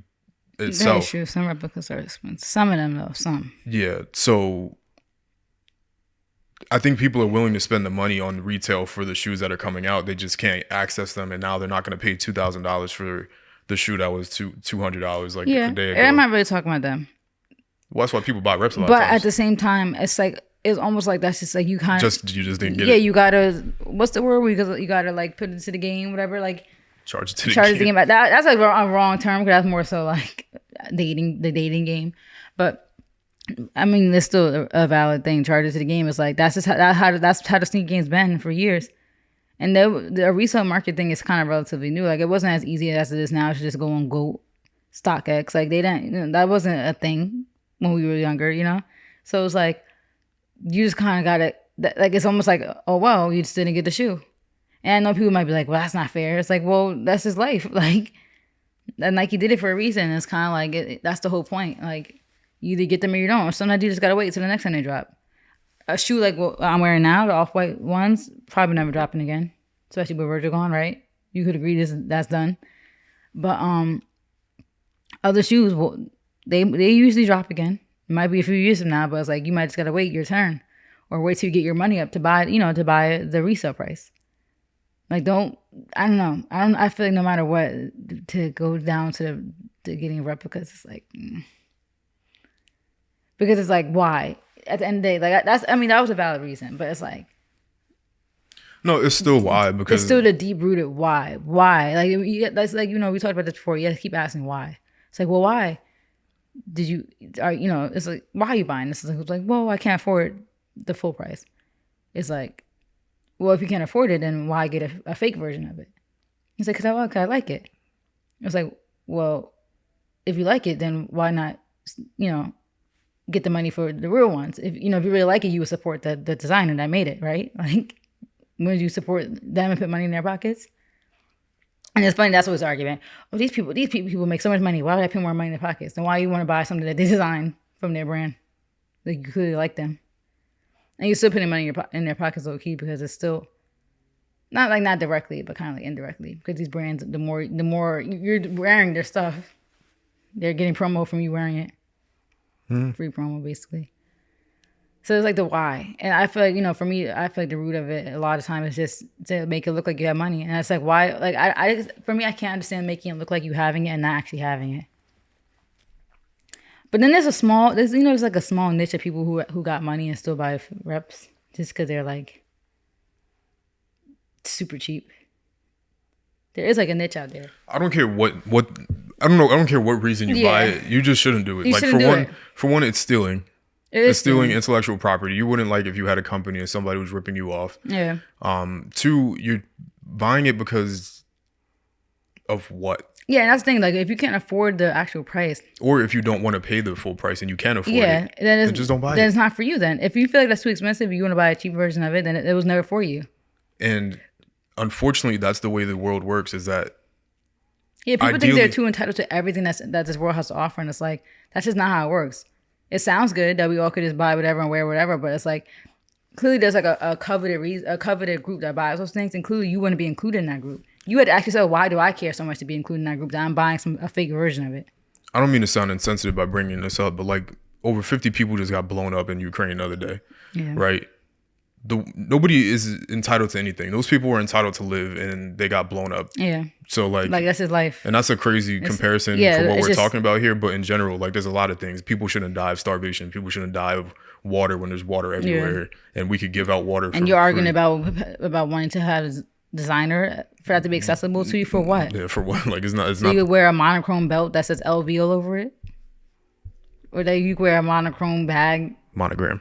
itself. That's true. Some replicas are expensive. Some of them though, some. Yeah. So I think people are willing to spend the money on retail for the shoes that are coming out. They just can't access them, and now they're not going to pay $2,000 for the shoe that was $200 like a day ago. I'm not really talking about them. Well, that's why people buy reps a lot. But at the same time, it's almost like that's just like you kind of you just didn't get it. Yeah, you gotta. What's the word? You gotta like put it to the game, whatever. Like charge it to the game. That's like a wrong term because that's more so like the dating game. But I mean, it's still a valid thing. Charge it to the game. It's like that's how the sneaker game's been for years. And the resale market thing is kind of relatively new. Like it wasn't as easy as it is now to just go on GOAT, StockX. Like they didn't. That wasn't a thing when we were younger. So it was like you just kind of got it. Like it's almost like, oh well, you just didn't get the shoe. And I know people might be like, well, that's not fair. It's like, well, that's his life. Like Nike did it for a reason. It's kind of like that's the whole point. Like you either get them or you don't. Or sometimes you just gotta wait till the next time they drop. A shoe like what I'm wearing now, the off-white ones, probably never dropping again. Especially with Virgil gone, right? You could agree that's done. But other shoes, well, they usually drop again. It might be a few years from now, but it's like you might just gotta wait your turn, or wait till you get your money up to buy the resale price. Like I don't know. I feel like no matter what, to go down to getting replicas, it's like because it's like why at the end of the day, like that was a valid reason, but it's like no, it's still why because it's still the deep rooted why like that's like we talked about this before. You have to keep asking why. It's like, well, why did you it's like, why are you buying this? It's like, well, I can't afford the full price. It's like, well, if you can't afford it, then why get a fake version of it? He's like, because I like it. It's like, well, if you like it, then why not get the money for the real ones? If you really like it, you would support the designer that made it, right? Like, wouldn't you support them and put money in their pockets? And it's funny, that's what's the argument. Oh, these people make so much money. Why would I put more money in their pockets? Then why you want to buy something that they designed from their brand? Like, you clearly like them. And you're still putting money in their pockets low key because it's still not directly, but kind of like indirectly. Because these brands, the more you're wearing their stuff, they're getting promo from you wearing it. Free promo, basically. So it's like the why. And I feel like, for me, I feel like the root of it a lot of times is just to make it look like you have money. And it's like, why? Like, for me, I can't understand making it look like you having it and not actually having it. But then there's like a small niche of people who got money and still buy reps just because they're like super cheap. There is like a niche out there. I don't care what I don't know. I don't care what reason you buy it. You just shouldn't do it. For one, it's stealing. It's stealing intellectual property. You wouldn't like if you had a company and somebody was ripping you off. Yeah. Two, you're buying it because of what? Yeah, and that's the thing. Like, if you can't afford the actual price, or if you don't want to pay the full price and you can't afford it, then just don't buy it. Then it's not for you. Then, if you feel like that's too expensive, you want to buy a cheap version of it, then it was never for you. And unfortunately, that's the way the world works. Is that people think they're too entitled to everything that this world has to offer, and it's like that's just not how it works. It sounds good that we all could just buy whatever and wear whatever, but it's like clearly there's like a coveted group that buys those things, and clearly you wouldn't be included in that group. You had to ask yourself, why do I care so much to be included in that group that I'm buying a fake version of it? I don't mean to sound insensitive by bringing this up, but like over 50 people just got blown up in Ukraine the other day, right? Nobody is entitled to anything. Those people were entitled to live, and they got blown up. Yeah. So like that's his life. And that's a crazy comparison for what we're talking about here. But in general, like there's a lot of things. People shouldn't die of starvation. People shouldn't die of water when there's water everywhere, and we could give out water. And you're arguing about wanting to have designer for that to be accessible to you for what? Yeah, for what? Like it's So not you could wear a monochrome belt that says LV all over it, or that you could wear a monochrome bag. monogram.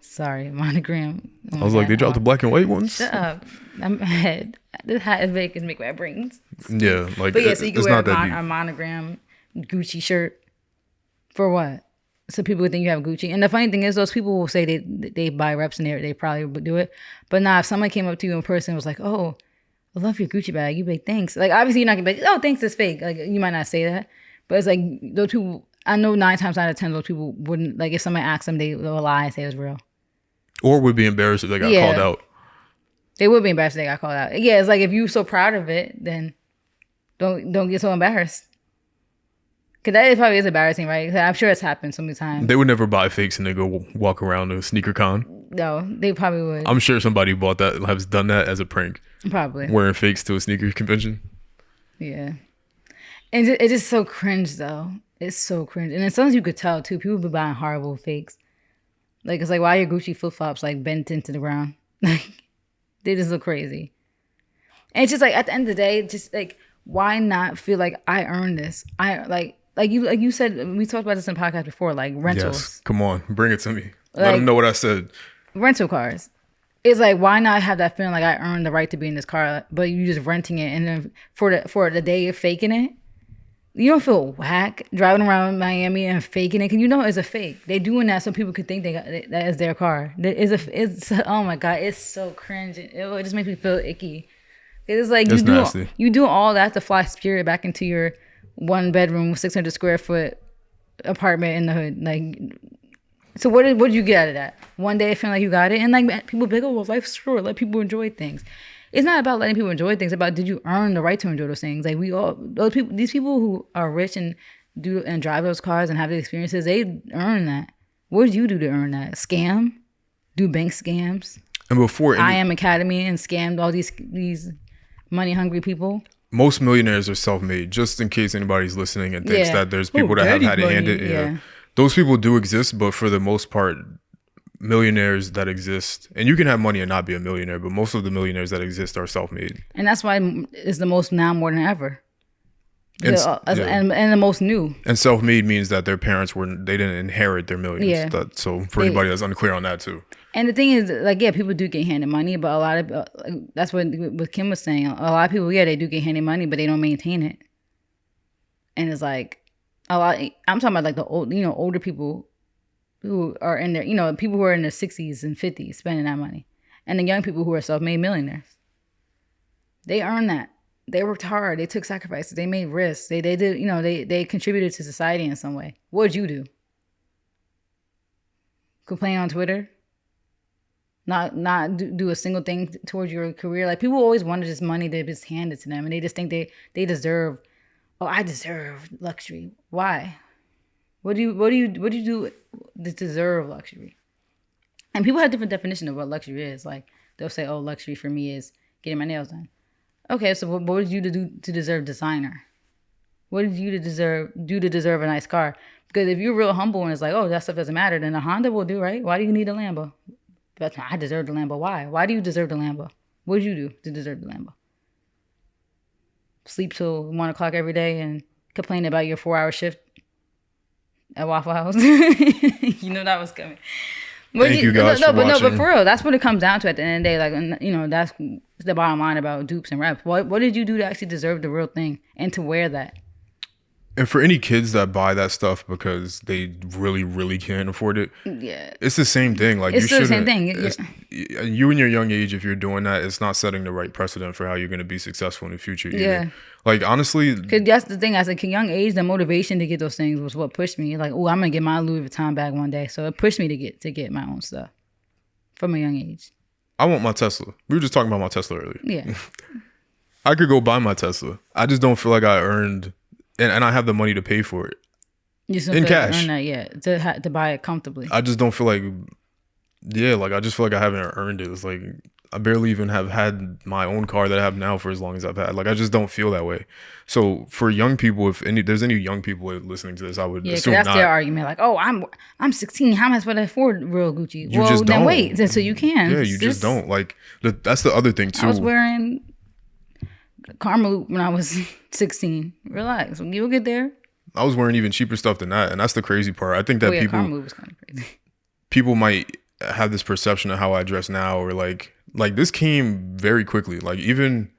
Sorry, monogram. Oh I was like, they dropped the black and white ones. Shut up. I'm ahead. This hat is big and make my brains. Yeah, like But yeah, so you can it's wear not that deep. a monogram Gucci shirt for what? So people would think you have Gucci. And the funny thing is, those people will say they buy reps and they probably would do it. But now, if someone came up to you in person and was like, "Oh, I love your Gucci bag," you'd be like, "Thanks." Like obviously you're not gonna be like, "Oh, thanks, it's fake." Like you might not say that, but it's like those people. I know 9 times out of 10 those people wouldn't, like, if somebody asked them, they'll lie and say it was real. Or would be embarrassed if they got Yeah. called out. They would be embarrassed if they got called out. Yeah, it's like if you're so proud of it, then don't get so embarrassed. Cause that probably is embarrassing, right? 'Cause I'm sure it's happened so many times. They would never buy fakes and they go walk around a sneaker con. No, they probably would. I'm sure somebody bought that, has done that as a prank, Probably. wearing fakes to a sneaker convention. Yeah. And it's just so cringe though. It's so cringe. And then sometimes you could tell too, people be buying horrible fakes. Like it's like, why are your Gucci flip flops like bent into the ground? Like they just look crazy. And it's just like at the end of the day, just like why not feel like I earned this? I like you said, we talked about this in the podcast before, like rentals. Yes, come on, bring it to me. Let Like- them know what I said. Rental cars. It's like, why not have that feeling like I earned the right to be in this car, but you just renting it, and then for the day you're faking it, you don't feel whack driving around Miami and faking it, because you know it's a fake. They're doing that so people could think that is their car. It's oh my god, it's so cringe. It just makes me feel icky. It's like That's nasty. you do all that to fly Spirit back into your 1-bedroom 600 square foot apartment in the hood, like. So what did you get out of that? One day feeling like you got it, and like people be like, oh well, life's short. Let people enjoy things. It's not about letting people enjoy things. It's about, did you earn the right to enjoy those things? Like these people who are rich and drive those cars and have the experiences, they earn that. What did you do to earn that? Scam? Do bank scams? And before I Am Academy and scammed all these money hungry people. most millionaires are self-made, just in case anybody's listening and thinks Yeah. that there's people that have daddy had it money. handed. Yeah. Those people do exist, but for the most part, millionaires that exist, and you can have money and not be a millionaire, but most of the millionaires that exist are self-made. And that's why it's the most now more than ever. And, And the most new. and self-made means that their parents they didn't inherit their millions. Yeah. So for anybody that's unclear on that too. And the thing is, like, yeah, people do get handed money, but a lot of that's what Kim was saying. A lot of people, yeah, they do get handed money, but they don't maintain it. And it's like a lot. I'm talking about like the old, older people who are in their, people who are in their 60s and 50s spending that money, and the young people who are self-made millionaires. They earned that. They worked hard. They took sacrifices. They made risks. They did, they contributed to society in some way. What did you do? Complain on Twitter? Not do a single thing towards your career. Like, people always wanted this money to just handed to them, and they just think they deserve. Oh, I deserve luxury. Why? What do you do to deserve luxury? And people have different definition of what luxury is. Like, they'll say, "Oh, luxury for me is getting my nails done." Okay, so what did you do to deserve designer? What did you do to deserve a nice car? Because if you're real humble and it's like, oh, that stuff doesn't matter, then a Honda will do, right? Why do you need a Lambo? But I deserve the Lambo. Why? Why do you deserve the Lambo? What did you do to deserve the Lambo? Sleep till 1 o'clock every day and complain about your 4-hour shift at Waffle House. You know that was coming. Thank you guys for but watching. for real, that's what it comes down to at the end of the day. Like, that's the bottom line about dupes and reps. What did you do to actually deserve the real thing and to wear that? And for any kids that buy that stuff because they really, really can't afford it, Yeah. it's the same thing. Like, It's you still the same shouldn't- thing. You in your young age, if you're doing that, it's not setting the right precedent for how you're going to be successful in the future either. Yeah. Like, honestly, Because that's the thing. As a young age, the motivation to get those things was what pushed me. Like, oh, I'm going to get my Louis Vuitton bag one day. So it pushed me to get my own stuff from a young age. I want my Tesla. We were just talking about my Tesla earlier. Yeah. I could go buy my Tesla. I just don't feel like I earned, and I have the money to pay for it. You just In don't feel like cash. earn that yet to buy it comfortably. I just don't feel like, I just feel like I haven't earned it. It's like, I barely even have had my own car that I have now for as long as I've had. Like, I just don't feel that way. So for young people, if there's any young people listening to this, I would Yeah, 'cause assume that's not. their argument. Like, oh, I'm 16. How am I supposed to afford real Gucci? You well, just then don't. wait until you can. Yeah, you just don't. Like, that's the other thing too. I was wearing Karma Loop when I was 16. Relax, you'll get there. I was wearing even cheaper stuff than that, and that's the crazy part. I think that Karma Loop was kind of crazy. People might have this perception of how I dress now, or like this came very quickly. Like even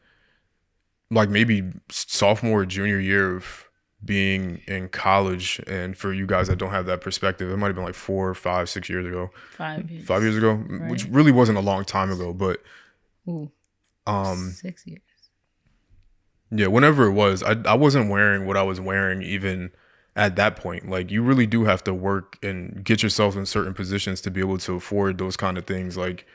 like maybe sophomore or junior year of being in college, and for you guys that don't have that perspective, it might have been like 4, 5, 6 years ago. 5 years. 5 years ago, Right. which really wasn't a long time ago, but 6 years. yeah, whenever it was, I wasn't wearing what I was wearing even at that point. Like you really do have to work and get yourself in certain positions to be able to afford those kind of things, like,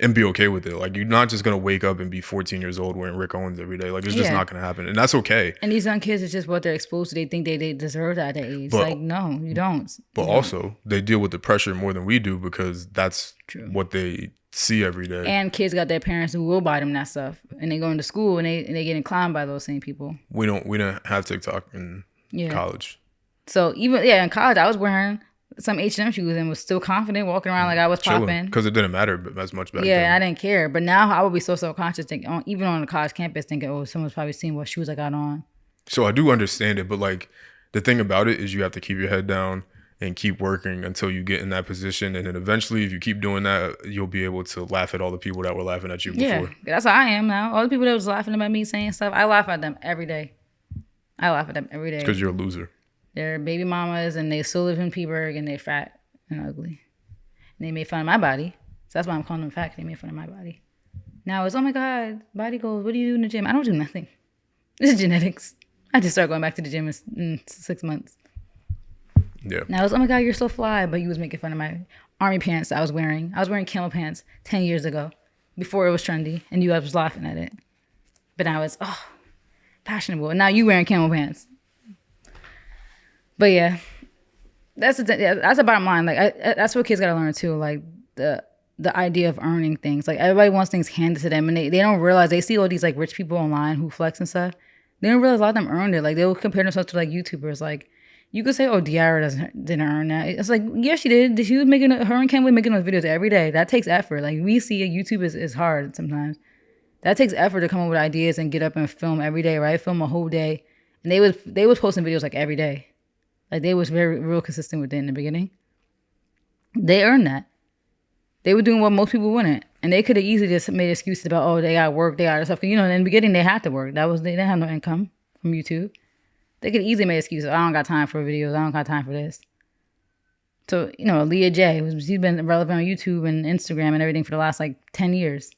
and be okay with it. Like you're not just gonna wake up and be 14 years old wearing Rick Owens every day. Like it's just not gonna happen, and that's okay. And these young kids, it's just what they're exposed to. They think they deserve that at their age. But- like no, you don't. But also they deal with the pressure more than we do because that's True. what they see every day. And kids got their parents who will buy them that stuff, and they go into school and they get inclined by those same people. We didn't have TikTok in college. So even in college, I was wearing some H&M shoes and was still confident walking around like I was popping. Because it didn't matter as much back then. Yeah, I didn't care. But now I would be so self-conscious, even on the college campus, thinking, oh, someone's probably seen what shoes I got on. So I do understand it, but like the thing about it is you have to keep your head down and keep working until you get in that position. And then eventually, if you keep doing that, you'll be able to laugh at all the people that were laughing at you Yeah, before. that's how I am now. All the people that was laughing at me saying stuff, I laugh at them every day. It's because you're a loser. They're baby mamas and they still live in Peaburg and they're fat and ugly. And they made fun of my body. So that's why I'm calling them fat, 'cause they made fun of my body. Now it's, oh my God, body goals. What do you do in the gym? I don't do nothing. This is genetics. I just started going back to the gym in 6 months. Yeah. Now it's, oh my God, you're so fly. But you was making fun of my army pants that I was wearing. I was wearing camel pants 10 years ago before it was trendy. And you guys was laughing at it. But now it's, fashionable. And now you wearing camel pants. But yeah, that's the bottom line. Like that's what kids gotta learn too. Like the idea of earning things. Like everybody wants things handed to them, and they don't realize. They see all these like rich people online who flex and stuff. They don't realize a lot of them earned it. Like they'll compare themselves to like YouTubers. Like you could say, oh, Diara didn't earn that. It's like, yeah, she did. She was making her and Ken were making those videos every day. That takes effort. Like we see YouTube is hard sometimes. That takes effort to come up with ideas and get up and film every day, right? Film a whole day, and they was posting videos like every day. Like they was very real consistent with it in the beginning. They earned that. They were doing what most people wouldn't, and they could have easily just made excuses about, oh, they got work, they got stuff. In the beginning they had to work. They didn't have no income from YouTube. They could easily make excuses. I don't got time for videos. I don't got time for this. So Leah J, she's been relevant on YouTube and Instagram and everything for the last like 10 years.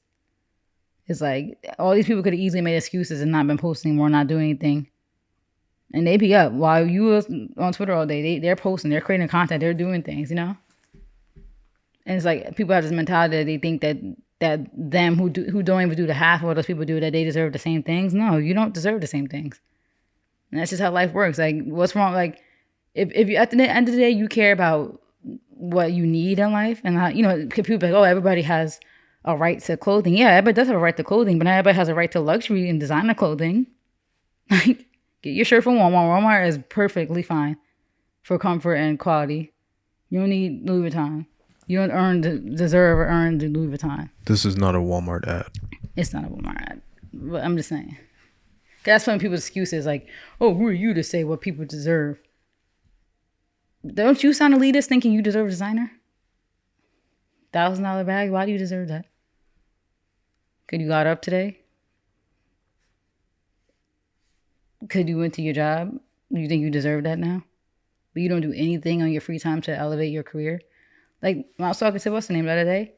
It's like all these people could have easily made excuses and not been posting anymore, not doing anything. And they be up while you was on Twitter all day. They're posting, they're creating content, they're doing things, And it's like people have this mentality that they think that them who don't even do the half of what those people do, that they deserve the same things. No, you don't deserve the same things. And that's just how life works. Like, what's wrong? Like, if you at the end of the day you care about what you need in life, and how, people be like, oh, everybody has a right to clothing. Yeah, everybody does have a right to clothing, but not everybody has a right to luxury and designer clothing. Like, get your shirt from Walmart. Walmart is perfectly fine for comfort and quality. You don't need Louis Vuitton. You don't deserve or earn the Louis Vuitton. This is not a Walmart ad. It's not a Walmart ad. But I'm just saying. That's when people's excuses like, oh, who are you to say what people deserve? Don't you sound elitist thinking you deserve a designer? $1,000 bag? Why do you deserve that? Could you got up today? Could you went to your job? You think you deserve that now? But you don't do anything on your free time to elevate your career? Like, when I was talking to, what's the name the other day?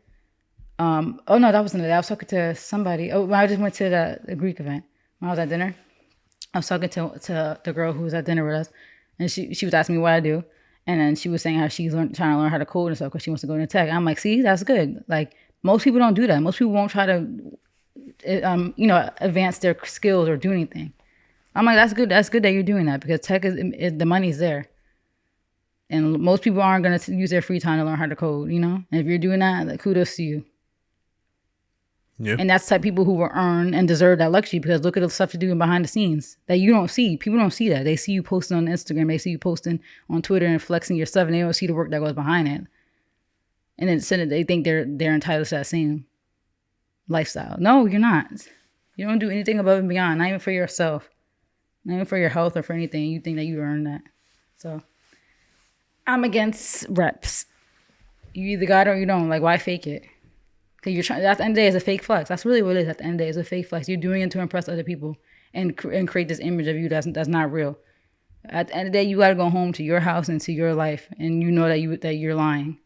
Oh, no, that wasn't the day. I was talking to somebody. Oh, when I just went to the Greek event. When I was at dinner, I was talking to the girl who was at dinner with us. And she was asking me what I do. And then she was saying how she's trying to learn how to code and stuff because she wants to go into tech. I'm like, see, that's good. Like, most people don't do that. Most people won't try to, advance their skills or do anything. I'm like, that's good. That's good that you're doing that because tech the money's there. And most people aren't going to use their free time to learn how to code, And if you're doing that, like, kudos to you. Yeah. And that's the type of people who will earn and deserve that luxury because look at the stuff you're doing behind the scenes that you don't see. People don't see that. They see you posting on Instagram. They see you posting on Twitter and flexing your stuff, and they don't see the work that goes behind it. And then they think they're entitled to that same lifestyle. No, you're not. You don't do anything above and beyond, not even for yourself, not even for your health or for anything. You think that you earned that. So I'm against reps. You either got it or you don't. Like, why fake it? Because you're trying. At the end of the day, it's a fake flex. That's really what it is. At the end of the day, it's a fake flex. You're doing it to impress other people and create this image of you that's not real. At the end of the day, you got to go home to your house and to your life, and you know that you're lying.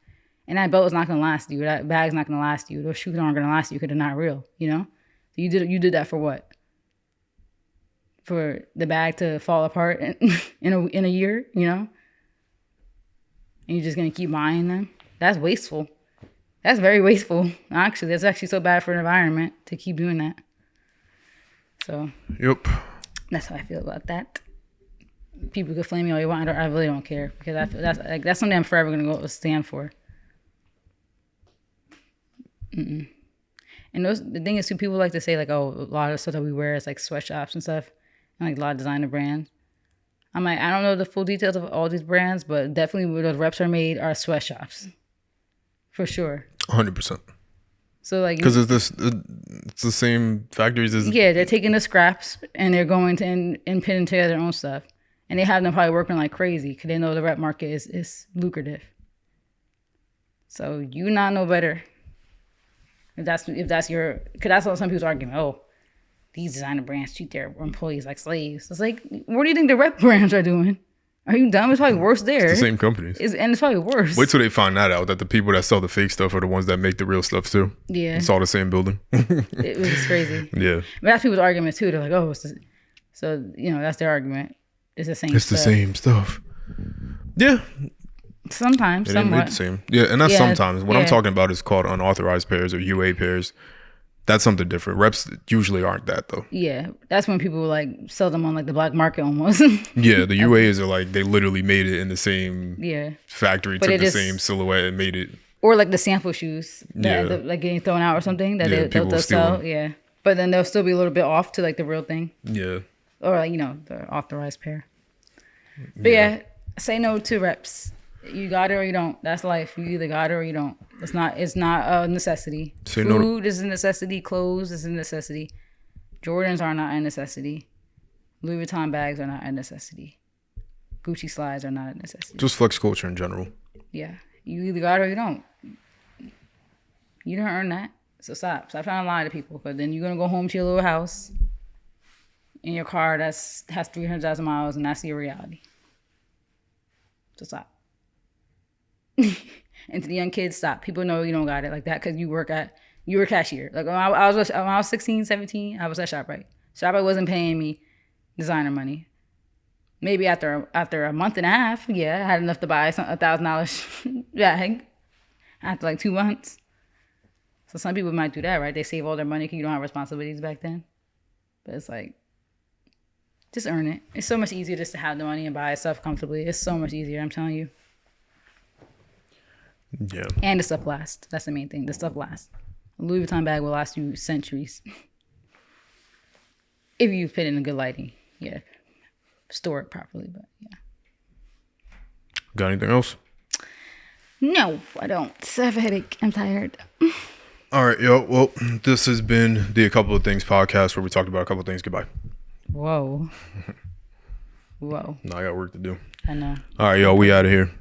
And that belt is not gonna last you. That bag's not gonna last you. Those shoes aren't gonna last you because they're not real. You know. So you did that for what? For the bag to fall apart in a year, you know? And you're just gonna keep buying them? That's wasteful. That's very wasteful. Actually, that's actually so bad for the environment to keep doing that. So Yep. that's how I feel about that. People could flame me all you want. I really don't care because I feel that's something I'm forever gonna go stand for. And the thing is too, people like to say like, oh, a lot of stuff that we wear is like sweatshops and stuff, and like a lot of designer brands. I'm like, I don't know the full details of all these brands, but definitely where those reps are made are sweatshops, for sure. 100%. So like, Because it's the same factories as yeah, they're taking the scraps and they're going to and putting together their own stuff, and they have them probably working like crazy because they know the rep market is lucrative. So you not know better. If that's your, because that's what some people's argument. Oh, these designer brands treat their employees like slaves. It's like, what do you think the rep brands are doing? Are you dumb? It's probably worse there. It's the same companies. And it's probably worse. Wait till they find that out, that the people that sell the fake stuff are the ones that make the real stuff too. Yeah. It's all the same building. It was crazy. Yeah. But that's people's argument too. They're like, oh, so, you know, that's their argument. It's the same It's stuff. the same stuff. Yeah. Sometimes, It ain't somewhat. the same. Yeah, and that's Yeah, sometimes. What I'm yeah. talking about is called unauthorized pairs or UA pairs. That's something different. Reps usually aren't that though. Yeah. That's when people like sell them on like the black market almost. Yeah, the UAs are like they literally made it in the same Yeah. factory, But took it the is- same silhouette and made it. Or like the sample shoes that Yeah. like getting thrown out or something that Yeah, they'll people steal sell. them. Yeah. But then they'll still be a little bit off to like the real thing. Yeah. Or like, you know, the authorized pair. But yeah, say no to reps. You got it or you don't. That's life. You either got it or you don't. It's not a necessity. Say no to- Food is a necessity. Clothes is a necessity. Jordans are not a necessity. Louis Vuitton bags are not a necessity. Gucci slides are not a necessity. Just flex culture in general. Yeah. You either got it or you don't. You don't earn that. So stop. Stop trying to lie to people. Because then you're going to go home to your little house in your car has 300,000 miles, and that's your reality. So stop. And to the young kids, stop. People know you don't got it like that because you were a cashier. Like when I was 16, 17, I was at ShopRite. ShopRite wasn't paying me designer money. Maybe after a month and a half, yeah, I had enough to buy a $1,000 bag after like 2 months. So some people might do that, right? They save all their money because you don't have responsibilities back then. But it's like, just earn it. It's so much easier just to have the money and buy stuff comfortably. It's so much easier, I'm telling you. Yeah. And the stuff lasts. That's the main thing. The stuff lasts. A Louis Vuitton bag will last you centuries. If you put it in good lighting. Yeah. Store it properly, but yeah. Got anything else? No, I don't. I have a headache. I'm tired. All right, yo. Well, this has been the A Couple of Things podcast where we talked about a couple of things. Goodbye. Whoa. Whoa. No, I got work to do. I know. All right, yo. We out of here.